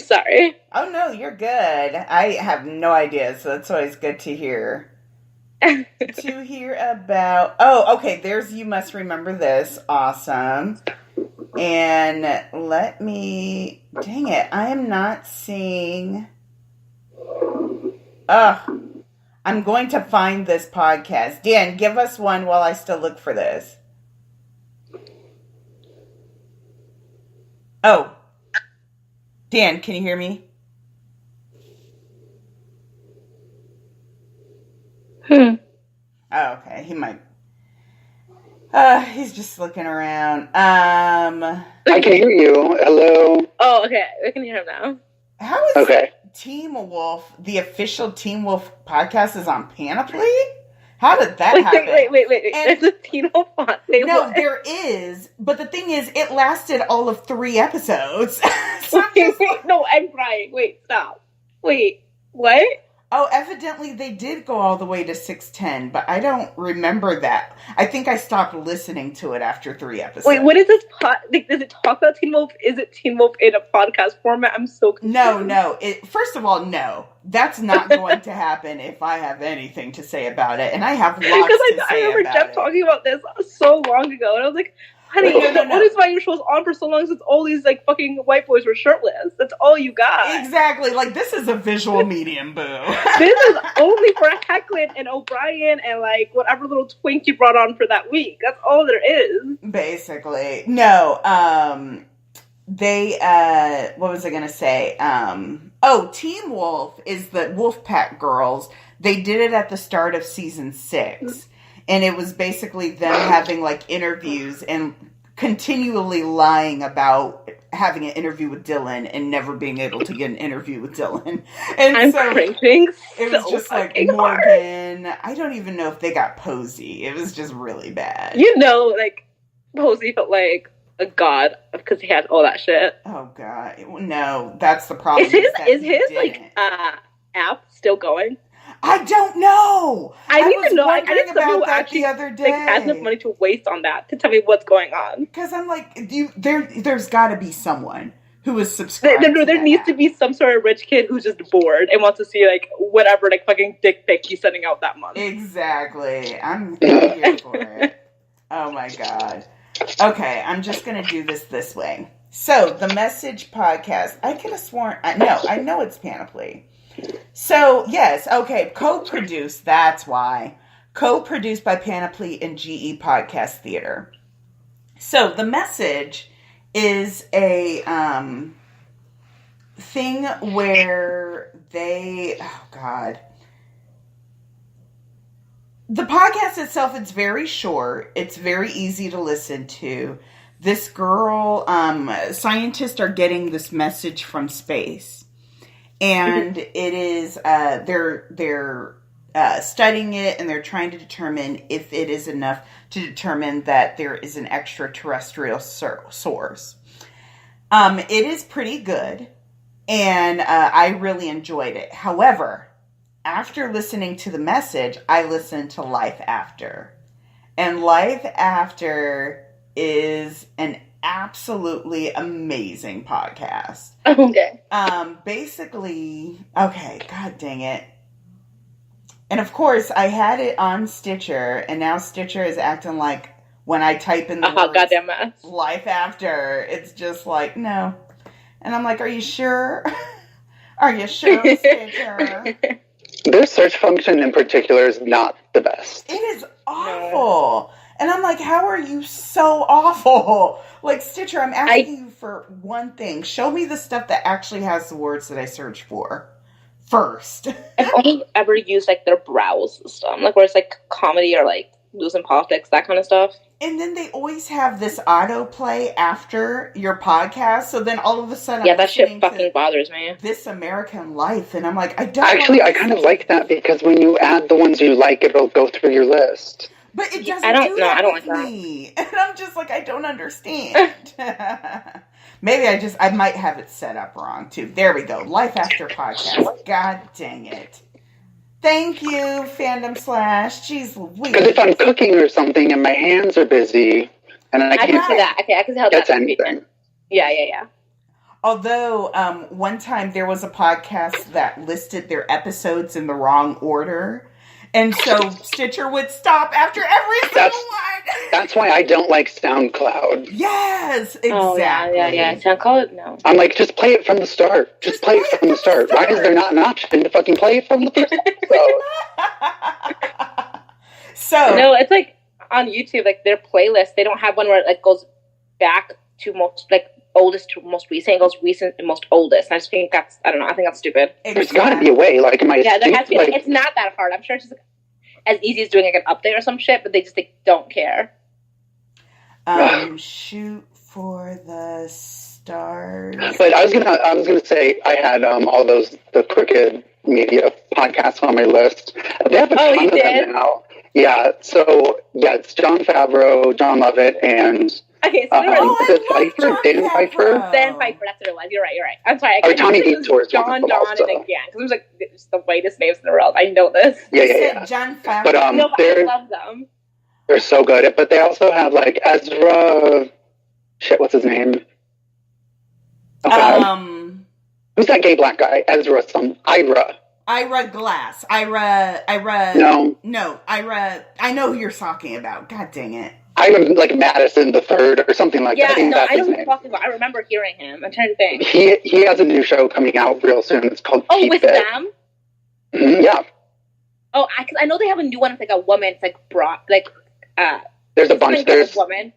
Sorry. Oh no, you're good. I have no idea, so that's always good to hear. To hear about. Oh, okay. There's You Must Remember This. Awesome. And let me. Dang it! I am not seeing. I'm going to find this podcast. Dan, give us one while I still look for this. Oh. Dan, can you hear me? Oh, okay. He might. He's just looking around. I can hear you. Hello. Oh, okay. I can hear him now. How is Teen Wolf, the official Teen Wolf podcast, is on Panoply? How did that happen? Wait. There's a Teen Wolf on. No, there is. But the thing is, it lasted all of 3 episodes. No, I'm crying. Wait, stop. Wait, what? Oh, evidently they did go all the way to 610, but I don't remember that. I think I stopped listening to it after 3 episodes. Wait, what is this does it talk about Teen Wolf? Is it Teen Wolf in a podcast format? I'm so confused. No. First of all, no. That's not going to happen if I have anything to say about it, and I have lots to say about it. Because I remember Jeff talking about this so long ago, and I was like, honey, what is why your show's on for so long since all these, like, fucking white boys were shirtless? That's all you got. Exactly. Like, this is a visual medium, boo. This is only for Hecklin and O'Brien and, like, whatever little twink you brought on for that week. That's all there is. Basically. No, what was I going to say? Teen Wolf is the Wolfpack girls. They did it at the start of season 6. And it was basically them having, like, interviews and continually lying about having an interview with Dylan and never being able to get an interview with Dylan. And I'm cringing. It was just like Morgan. I don't even know if they got Posey. It was just really bad. You know, like, Posey felt like a god because he had all that shit. Oh, God. No, that's the problem. Is his app still going? I don't know. I need to know. I need someone who actually the other day has enough money to waste on that to tell me what's going on. Because I'm like, there's got to be someone who is subscribed. There needs to be some sort of rich kid who's just bored and wants to see, like, whatever, like, fucking dick pic he's sending out that month. Exactly. I'm here for it. Oh my God. Okay, I'm just gonna do this way. So the Message podcast. I could have sworn. I know it's Panoply. So, yes, okay, co-produced, that's why. Co-produced by Panoply and GE Podcast Theater. So, The Message is a thing where they... Oh, God. The podcast itself, it's very short. It's very easy to listen to. This girl, scientists are getting this message from space. And it is, they're studying it, and they're trying to determine if it is enough to determine that there is an extraterrestrial source. It is pretty good, and I really enjoyed it. However, after listening to the message, I listened to Life After. And Life After is an absolutely amazing podcast. Okay. Basically, okay, god dang it. And of course, I had it on Stitcher, and now Stitcher is acting like when I type in the words goddamn mess. Life After, it's just like, no. And I'm like, are you sure? Are you sure, Stitcher? Their search function in particular is not the best. It is awful. And I'm like, how are you so awful? Like, Stitcher, I'm asking you for one thing. Show me the stuff that actually has the words that I search for first. I've only ever used, like, their browse system. Like, where it's, like, comedy or, like, news and politics, that kind of stuff. And then they always have this autoplay after your podcast. So then all of a sudden, yeah, that shit fucking bothers me. This American Life. And I'm like, I don't Actually, I kind of like that because when you add the ones you like, it'll go through your list. But it doesn't I do that don't with like me. And I'm just like, I don't understand. Maybe I might have it set up wrong, too. There we go. Life After Podcast. God dang it. Thank you, Fandom Slash. Jeez Louise. Because if I'm cooking or something and my hands are busy, and I can't see that. Okay, I can see how that's anything. Yeah. Although, one time there was a podcast that listed their episodes in the wrong order. And so Stitcher would stop after every single one. That's why I don't like SoundCloud. Yes, exactly. Oh, yeah. SoundCloud? No. I'm like, just play it from the start. Just play it from the start. Why is there not an option to fucking play it from the first episode? So no, it's like on YouTube, like their playlist, they don't have one where it like goes back to most like oldest to most recent. It goes recent and most oldest. And I just think that's, I don't know, I think that's stupid. Exactly. There's got to be a way. Like, am I there has to be. like, it's not that hard. I'm sure it's just like, as easy as doing like an update or some shit, but they just like don't care. Shoot for the stars. But I was gonna say I had all those the Crooked Media podcasts on my list. They have a ton of them now. Yeah. So yeah, it's Jon Favreau, John Lovett, and okay. So Dan Pfeiffer. Dan Pfeiffer. That's what it was. You're right. I'm sorry. Or Tommy Detour. John, and again, because it was like it's the whitest names in the world. I know this. Yeah. John Favreau. But I love them. They're so good. But they also have like Ezra. Shit, what's his name? Who's that gay black guy? Ira Glass. Ira. No. Ira. I know who you're talking about. God dang it. Ira, like Madison the Third or something like that. I know who you're talking about. I remember hearing him. I'm trying to think. He has a new show coming out real soon. It's called Keep with It. them? Mm-hmm, yeah. Oh, because I know they have a new one with like a woman. It's like there's a bunch. There's a woman.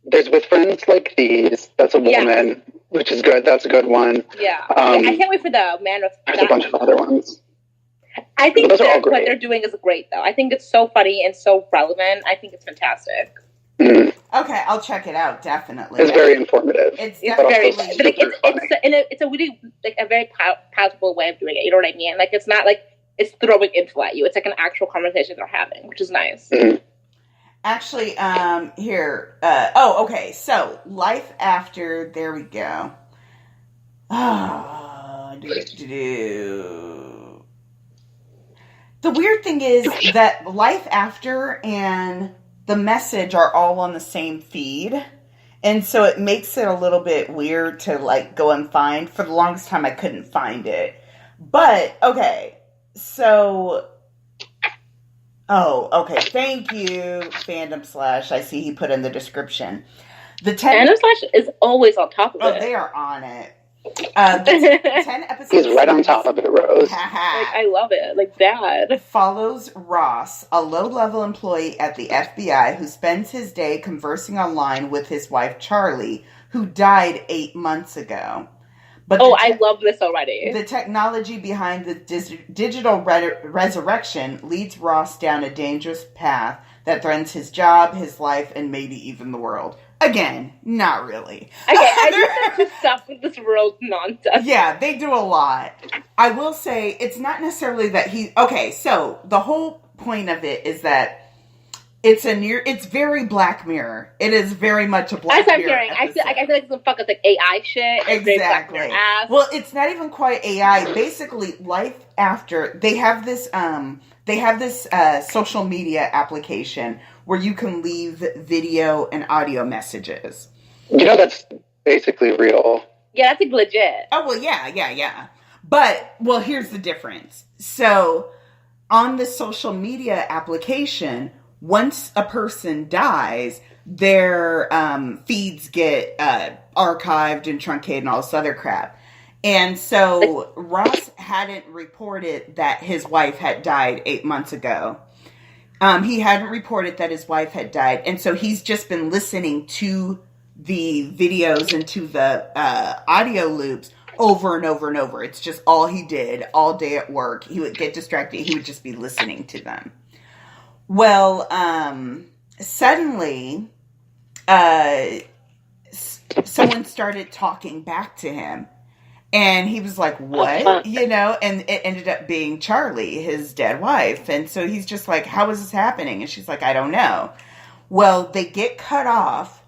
There's With Friends Like These. That's a woman, which is good. That's a good one. Yeah. I can't wait for the man with. There's a bunch of other ones. I think what they're doing is great, though. I think it's so funny and so relevant. I think it's fantastic. Mm-hmm. Okay, I'll check it out. Definitely. It's very informative. It's very, it's a really like a very palatable way of doing it. You know what I mean? Like it's not like it's throwing info at you. It's like an actual conversation they're having, which is nice. Mm-hmm. Actually, here. Okay. So, Life After. There we go. The weird thing is that Life After and The Message are all on the same feed. And so it makes it a little bit weird to like go and find. For the longest time, I couldn't find it. But, okay. So... Oh, okay. Thank you, Fandom Slash. I see he put in the descriction. Fandom Slash is always on top of it. Oh, they are on it. 10 episodes. He's right on top of it, Rose. I love it. Like that. Follows Ross, a low-level employee at the FBI who spends his day conversing online with his wife, Charlie, who died 8 months ago. But I love this already. The technology behind the digital resurrection leads Ross down a dangerous path that threatens his job, his life, and maybe even the world. Again, not really. Okay, I just have to stop with this world nonsense. Yeah, they do a lot. I will say, it's not necessarily that okay, so the whole point of it is that it's very Black Mirror. It is very much a Black Mirror. That's what I'm hearing. I feel like some fucking like AI shit. Exactly. Well, it's not even quite AI. Basically, life after they have this social media application where you can leave video and audio messages. That's basically real. Yeah, that's like legit. Oh well, yeah. But here's the difference. So on the social media application, once a person dies, their feeds get archived and truncated and all this other crap. And so Ross hadn't reported that his wife had died 8 months ago. He hadn't reported that his wife had died. And so he's just been listening to the videos and to the audio loops over and over and over. It's just all he did all day at work. He would get distracted. He would just be listening to them. Well, suddenly, someone started talking back to him, and he was like, what? And it ended up being Charlie, his dead wife. And so he's just like, how is this happening? And she's like, I don't know. Well, they get cut off,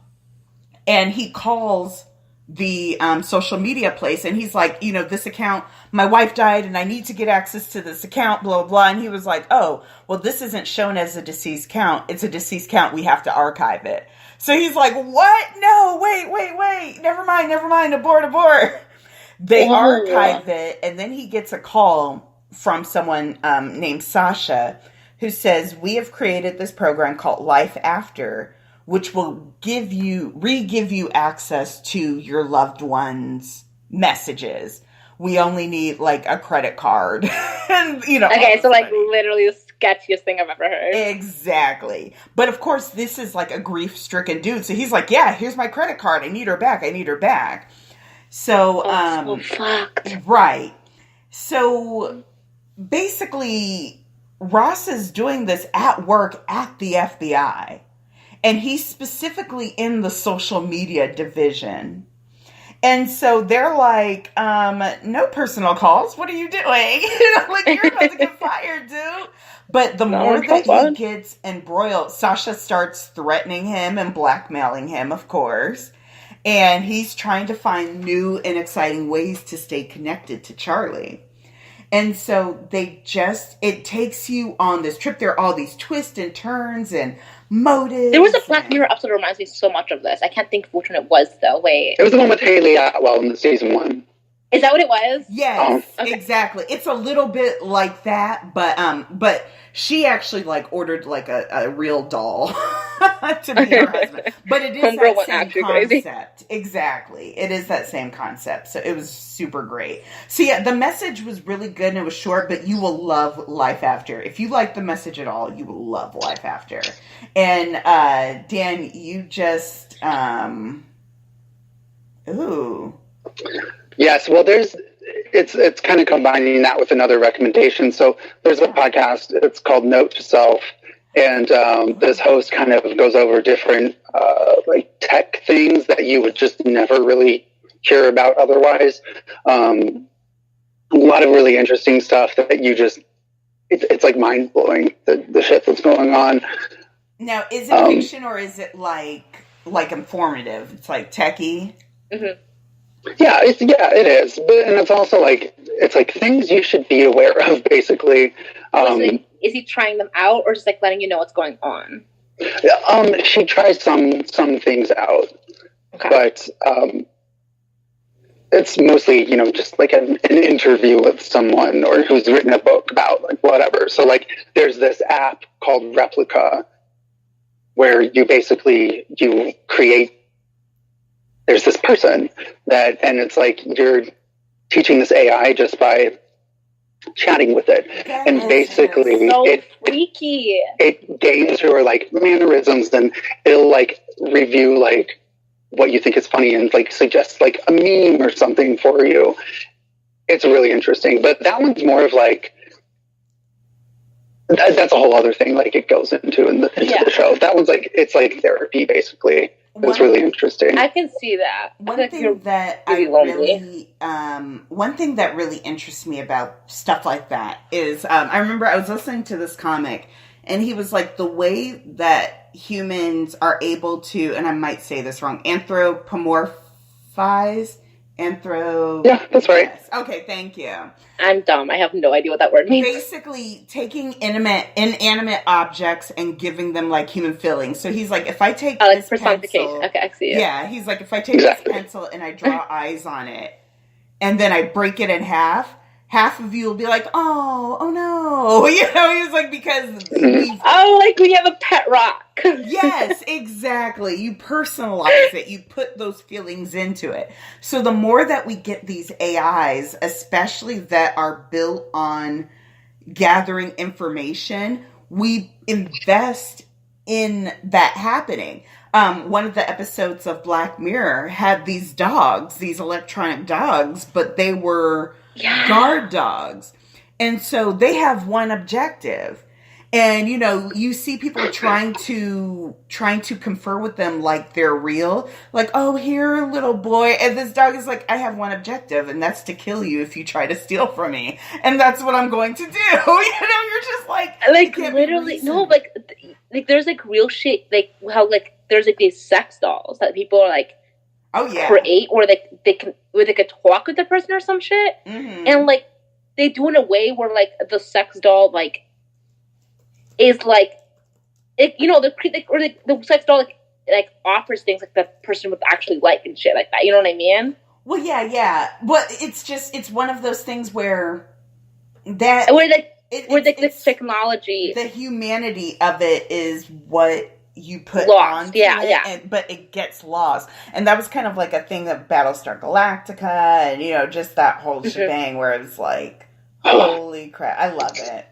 and he calls the social media place, and he's like, this account, my wife died and I need to get access to this account, blah, blah, blah. And he was like, oh, well, this isn't shown as a deceased count. It's a deceased count. We have to archive it. So he's like, what? No, wait. Never mind. Abort. They archive it, and then he gets a call from someone named Sasha who says, we have created this program called Life After, which will re-give you access to your loved one's messages. We only need like a credit card. And okay, so like literally the sketchiest thing I've ever heard. Exactly. But of course this is like a grief-stricken dude. So he's like, yeah, here's my credit card. I need her back. So so fucked. Right. So basically Ross is doing this at work at the FBI. And he's specifically in the social media division. And so they're like, no personal calls. What are you doing? Like, you're about to get fired, dude. But the more that he gets embroiled, Sasha starts threatening him and blackmailing him, of course. And he's trying to find new and exciting ways to stay connected to Charlie. And so it takes you on this trip. There are all these twists and turns and motives. There was a Black Mirror episode that reminds me so much of this. I can't think of which one it was, though. Wait. It was the one with Haley Atwell in the season 1. Is that what it was? Yes, exactly. It's a little bit like that, but she actually like ordered like a real doll to be her husband. But it is that same concept. Crazy. Exactly. It is that same concept. So it was super great. So yeah, the message was really good and it was short, but you will love Life After. If you like the message at all, you will love Life After. And Dan, you just ooh. Yes, well, it's kind of combining that with another recommendation. So there's a podcast, it's called Note to Self, and this host kind of goes over different like tech things that you would just never really hear about otherwise. A lot of really interesting stuff that you just, it's like mind-blowing, the shit that's going on. Now, is it fiction or is it like informative? It's like techie? Mm-hmm. Yeah, it is, and it's also like things you should be aware of. Basically, is he trying them out, or just like letting you know what's going on? She tries some things out, but it's mostly just like an interview with someone or who's written a book about like whatever. So like, there's this app called Replica where you basically create. There's this person and it's like you're teaching this AI just by chatting with it. And basically freaky. It gains your like mannerisms, and it'll like review like what you think is funny and like suggests like a meme or something for you. It's really interesting. But that one's more of like, that's a whole other thing. Like it goes into the show. That one's like, it's like therapy basically. It's really interesting. I can see that. One thing that really interests me about stuff like that is, I remember I was listening to this comic, and he was like, the way that humans are able to, and I might say this wrong, anthropomorphize. Yeah, that's right. Yes. Okay, thank you. I'm dumb. I have no idea what that word means. Basically, taking inanimate objects and giving them like human feelings. So he's like, if I take this pencil, okay, I see it. Yeah, he's like, if I take this pencil and I draw eyes on it, and then I break it in half of you will be like, oh no, you know. He's like, because like we have a pet rock. Yes, exactly. You personalize it. You put those feelings into it. So the more that we get these AIs, especially that are built on gathering information, we invest in that happening. One of the episodes of Black Mirror had these dogs, these electronic dogs, but they were guard dogs. And so they have one objective. And, you know, you see people trying to confer with them like they're real. Like, oh, here, little boy. And this dog is like, I have one objective, and that's to kill you if you try to steal from me. And that's what I'm going to do. You know, you're just like literally, no, like there's like real shit, like how like there's like these sex dolls that people are like, create, or like they could talk with the person or some shit. Mm-hmm. And like they do in a way where like the sex doll like is like, it, you know, the sex doll like offers things like the person would actually like and shit like that. You know what I mean? Well, yeah. But it's one of those things where the technology, the humanity of it is what you put on it, but it gets lost. And that was kind of like a thing of Battlestar Galactica, and you know, just that whole shebang where it's like, holy crap, I love it.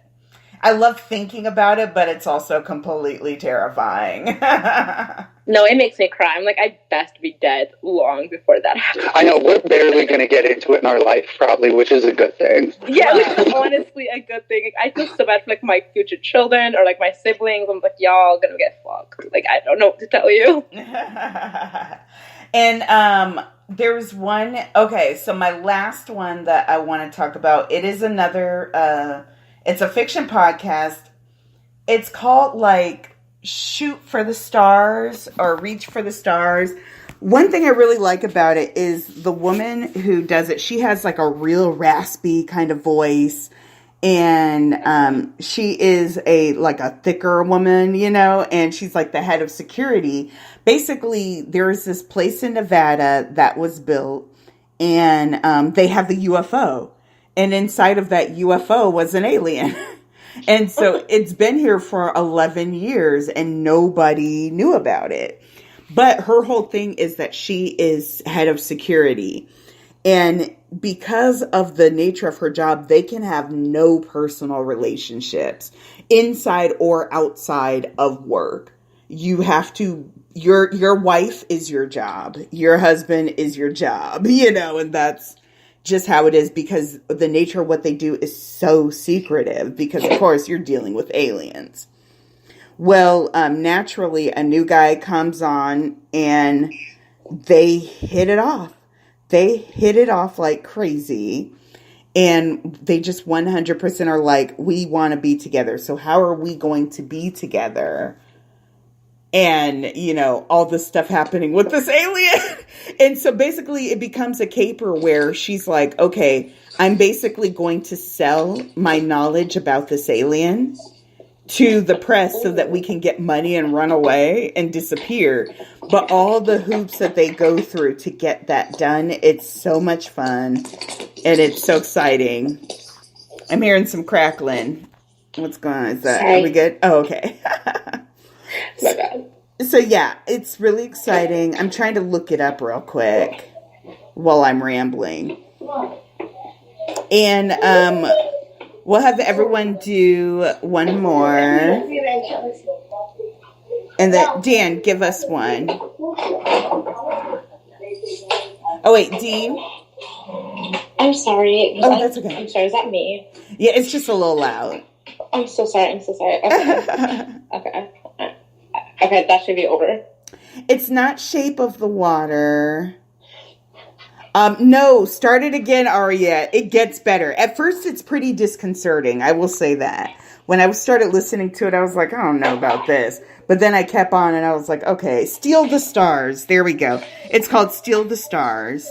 I love thinking about it, but it's also completely terrifying. No, it makes me cry. I'm like, I best be dead long before that happens. I know, we're barely going to get into it in our life, probably, which is a good thing. Yeah, which is honestly a good thing. I feel so bad for, like, my future children or, like, my siblings. I'm like, y'all gonna get fucked. Like, I don't know what to tell you. And, there was one... Okay, so my last one that I want to talk about, it is another... it's a fiction podcast. It's called, like, Shoot for the Stars or Reach for the Stars. One thing I really like about it is the woman who does it. She has, like, a real raspy kind of voice. And she is a thicker woman, you know, and she's, like, the head of security. Basically, there's this place in Nevada that was built, and they have the UFO. And inside of that UFO was an alien. And so it's been here for 11 years and nobody knew about it. But her whole thing is that she is head of security. And because of the nature of her job, they can have no personal relationships inside or outside of work. You have to, your wife is your job. Your husband is your job, you know, and that's just how it is because the nature of what they do is so secretive because, of course, you're dealing with aliens. Well, naturally, a new guy comes on and they hit it off. They hit it off like crazy. And they just 100% are like, we want to be together. So how are we going to be together? And, you know, all this stuff happening with this alien. And so basically it becomes a caper where she's like, okay, I'm basically going to sell my knowledge about this alien to the press so that we can get money and run away and disappear. But all the hoops that they go through to get that done, it's so much fun. And it's so exciting. I'm hearing some crackling. What's going on? Is that, are we good? Oh, okay. My bad. So yeah, it's really exciting. I'm trying to look it up real quick while I'm rambling. And we'll have everyone do one more. And then Dan, give us one. Oh, wait, Dean? I'm sorry. Oh, that's okay. I'm sorry, is that me? Yeah, it's just a little loud. I'm so sorry. Okay. Okay, that should be over. It's not Shape of the Water. No, start it again, Aria. It gets better. At first, it's pretty disconcerting. I will say that. When I started listening to it, I was like, I don't know about this. But then I kept on and I was like, okay, Steal the Stars. There we go. It's called Steal the Stars.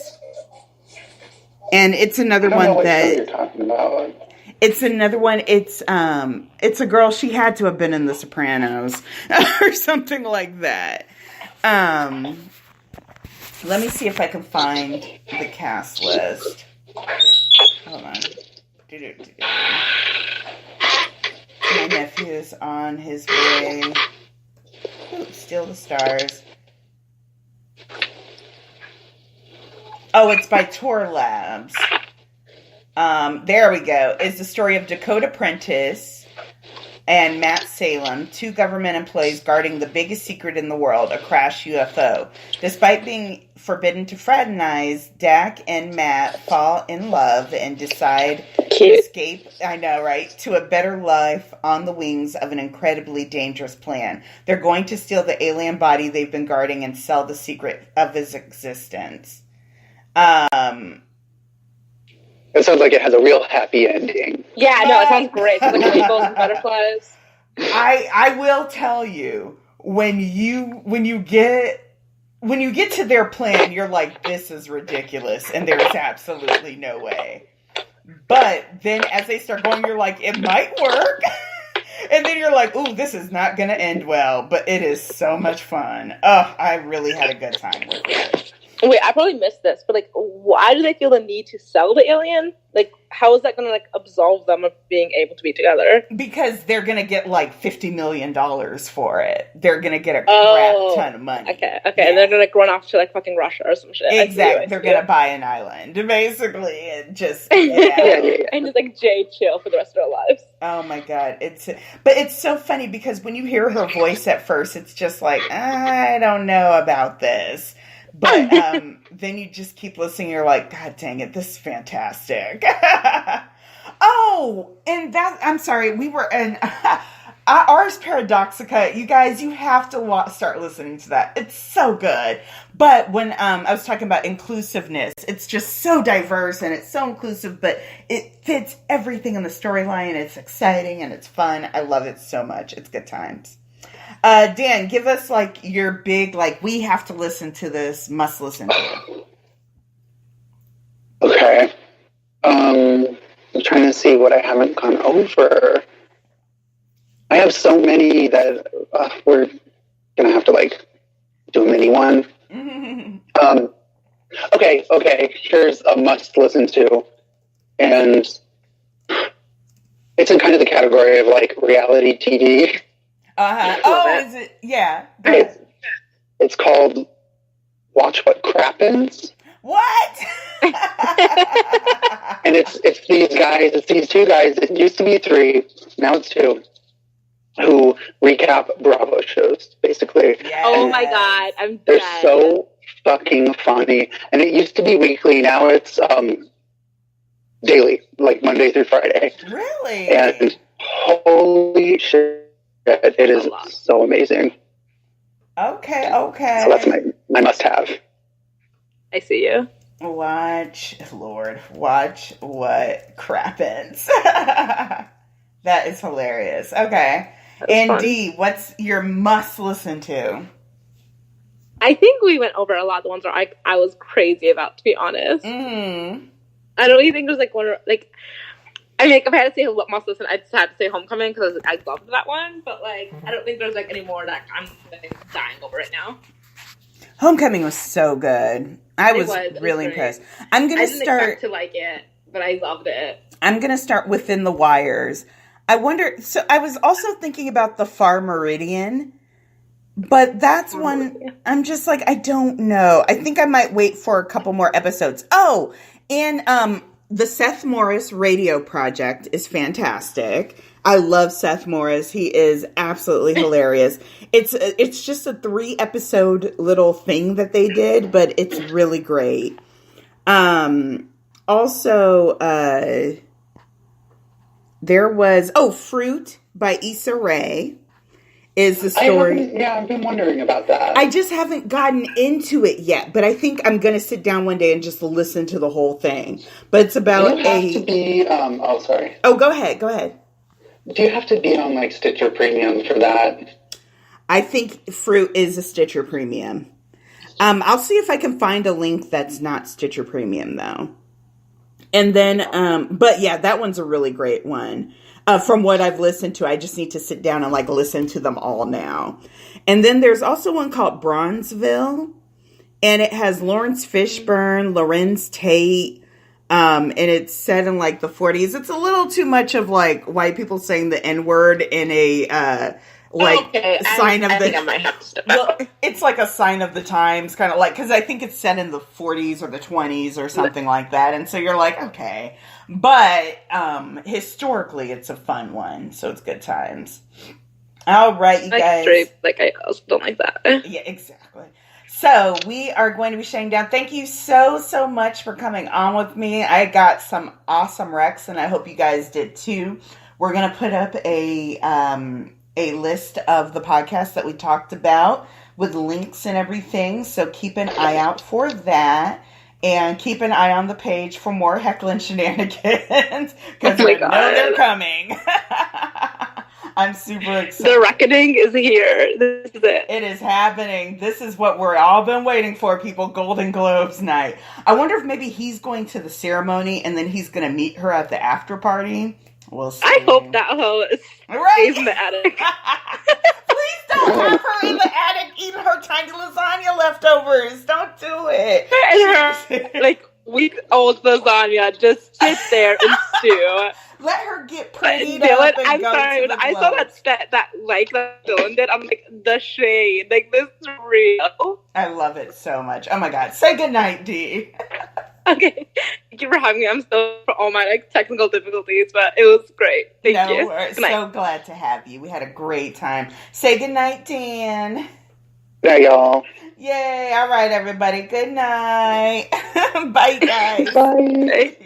And it's another one that you're talking about. It's another one. It's a girl. She had to have been in The Sopranos or something like that. Let me see if I can find the cast list. Hold on. My nephew's on his way. Ooh, Steal the Stars. Oh, it's by Tor Labs. There we go. It's the story of Dakota Prentice and Matt Salem, two government employees guarding the biggest secret in the world, a crash UFO. Despite being forbidden to fraternize, Dak and Matt fall in love and decide to escape, I know, right, to a better life on the wings of an incredibly dangerous plan. They're going to steal the alien body they've been guarding and sell the secret of his existence. It sounds like it has a real happy ending. Yeah, no, it sounds great. It's like rainbows and butterflies. I will tell you, when you get to their plan, you're like, this is ridiculous, and there's absolutely no way. But then as they start going, you're like, it might work. And then you're like, ooh, this is not going to end well, but it is so much fun. Oh, I really had a good time with it. Wait, I probably missed this, but like, why do they feel the need to sell the alien? Like, how is that going to like absolve them of being able to be together? Because they're going to get like $50 million for it. They're going to get a crap ton of money. Okay, yeah. And they're going to like run off to like fucking Russia or some shit. Exactly. They're going to buy an island, basically, and just and just like chill for the rest of their lives. Oh my god, but it's so funny because when you hear her voice at first, it's just like, I don't know about this. But then you just keep listening. You're like, God dang it, this is fantastic. Oh, and I'm sorry. We were in Ars Paradoxica. You guys, you have to start listening to that. It's so good. But when I was talking about inclusiveness, it's just so diverse and it's so inclusive, but it fits everything in the storyline. It's exciting and it's fun. I love it so much. It's good times. Dan, give us like your big, like, we have to listen to this, must listen to. Okay. I'm trying to see what I haven't gone over. I have so many that we're going to have to like do a mini one. Okay. Here's a must listen to. And it's in kind of the category of like reality TV. Oh, is it? Yeah. It's called Watch What Crappens. What? And it's these guys. It's these two guys. It used to be three. Now it's two. Who recap Bravo shows, basically. Yes. Oh my god, They're so fucking funny. And it used to be weekly. Now it's daily, like Monday through Friday. Really? And holy shit. It is so amazing. Okay. So that's my must-have. I see you. Watch what crappens. That is hilarious. Okay. And D, what's your must listen to? I think we went over a lot of the ones where I was crazy about, to be honest. Mm-hmm. I don't really think there's like one, like, I mean, like, if I had to say what must listen, I just had to say Homecoming because I loved that one. But like, I don't think there's like any more that I'm like, dying over right now. Homecoming was so good. I was really impressed. I didn't expect to like it, but I loved it. I'm gonna start Within the Wires. I wonder. So I was also thinking about The Far Meridian, but that's one. I'm just like, I don't know. I think I might wait for a couple more episodes. Oh, and the Seth Morris Radio Project is fantastic. I love Seth Morris. He is absolutely hilarious. It's just a 3-episode little thing that they did, but it's really great. Also, there was Fruit by Issa Rae is the story. I've been wondering about that. I just haven't gotten into it yet, but I think I'm going to sit down one day and just listen to the whole thing. But it's about to be. Sorry. Oh, go ahead. Do you have to be on like Stitcher Premium for that? I think Fruit is a Stitcher Premium. I'll see if I can find a link that's not Stitcher Premium though. And then, but yeah, that one's a really great one. From what I've listened to, I just need to sit down and listen to them all now. And then there's also one called Bronzeville, and it has Lawrence Fishburne, Lorenz Tate, and it's set in the 40s. It's a little too much of white people saying the N-word in a sign of the. I think I might have to step out. Well, it's a sign of the times, kind of because I think it's set in the 40s or the 20s or something like that, and so you're okay. But historically, it's a fun one, so it's good times. All right, you guys. I also don't like that. Yeah, exactly. So we are going to be shutting down. Thank you so much for coming on with me. I got some awesome recs, and I hope you guys did too. We're going to put up a list of the podcasts that we talked about with links and everything. So keep an eye out for that. And keep an eye on the page for more heckling shenanigans. Because I know they're coming. I'm super excited. The reckoning is here. This is it. It is happening. This is what we're all been waiting for, people. Golden Globes night. I wonder if maybe he's going to the ceremony and then he's going to meet her at the after party. We'll see. I hope that hoe stays in the attic. Please don't have her in the attic eating her tiny lasagna leftovers. Don't do it. And her, week-old lasagna just sit there and stew. Let her get prettied Dylan, up and I'm go sorry, to when the I saw that Dylan did, I'm the shade. This is real. I love it so much. Oh my God. Say goodnight, Dee. Okay. Thank you for having me. I'm so for all my technical difficulties, but it was great. Thank you. We're so glad to have you. We had a great time. Say goodnight, Dan. Yeah, y'all. Yay. All right, everybody. Good night. Bye, guys. Bye.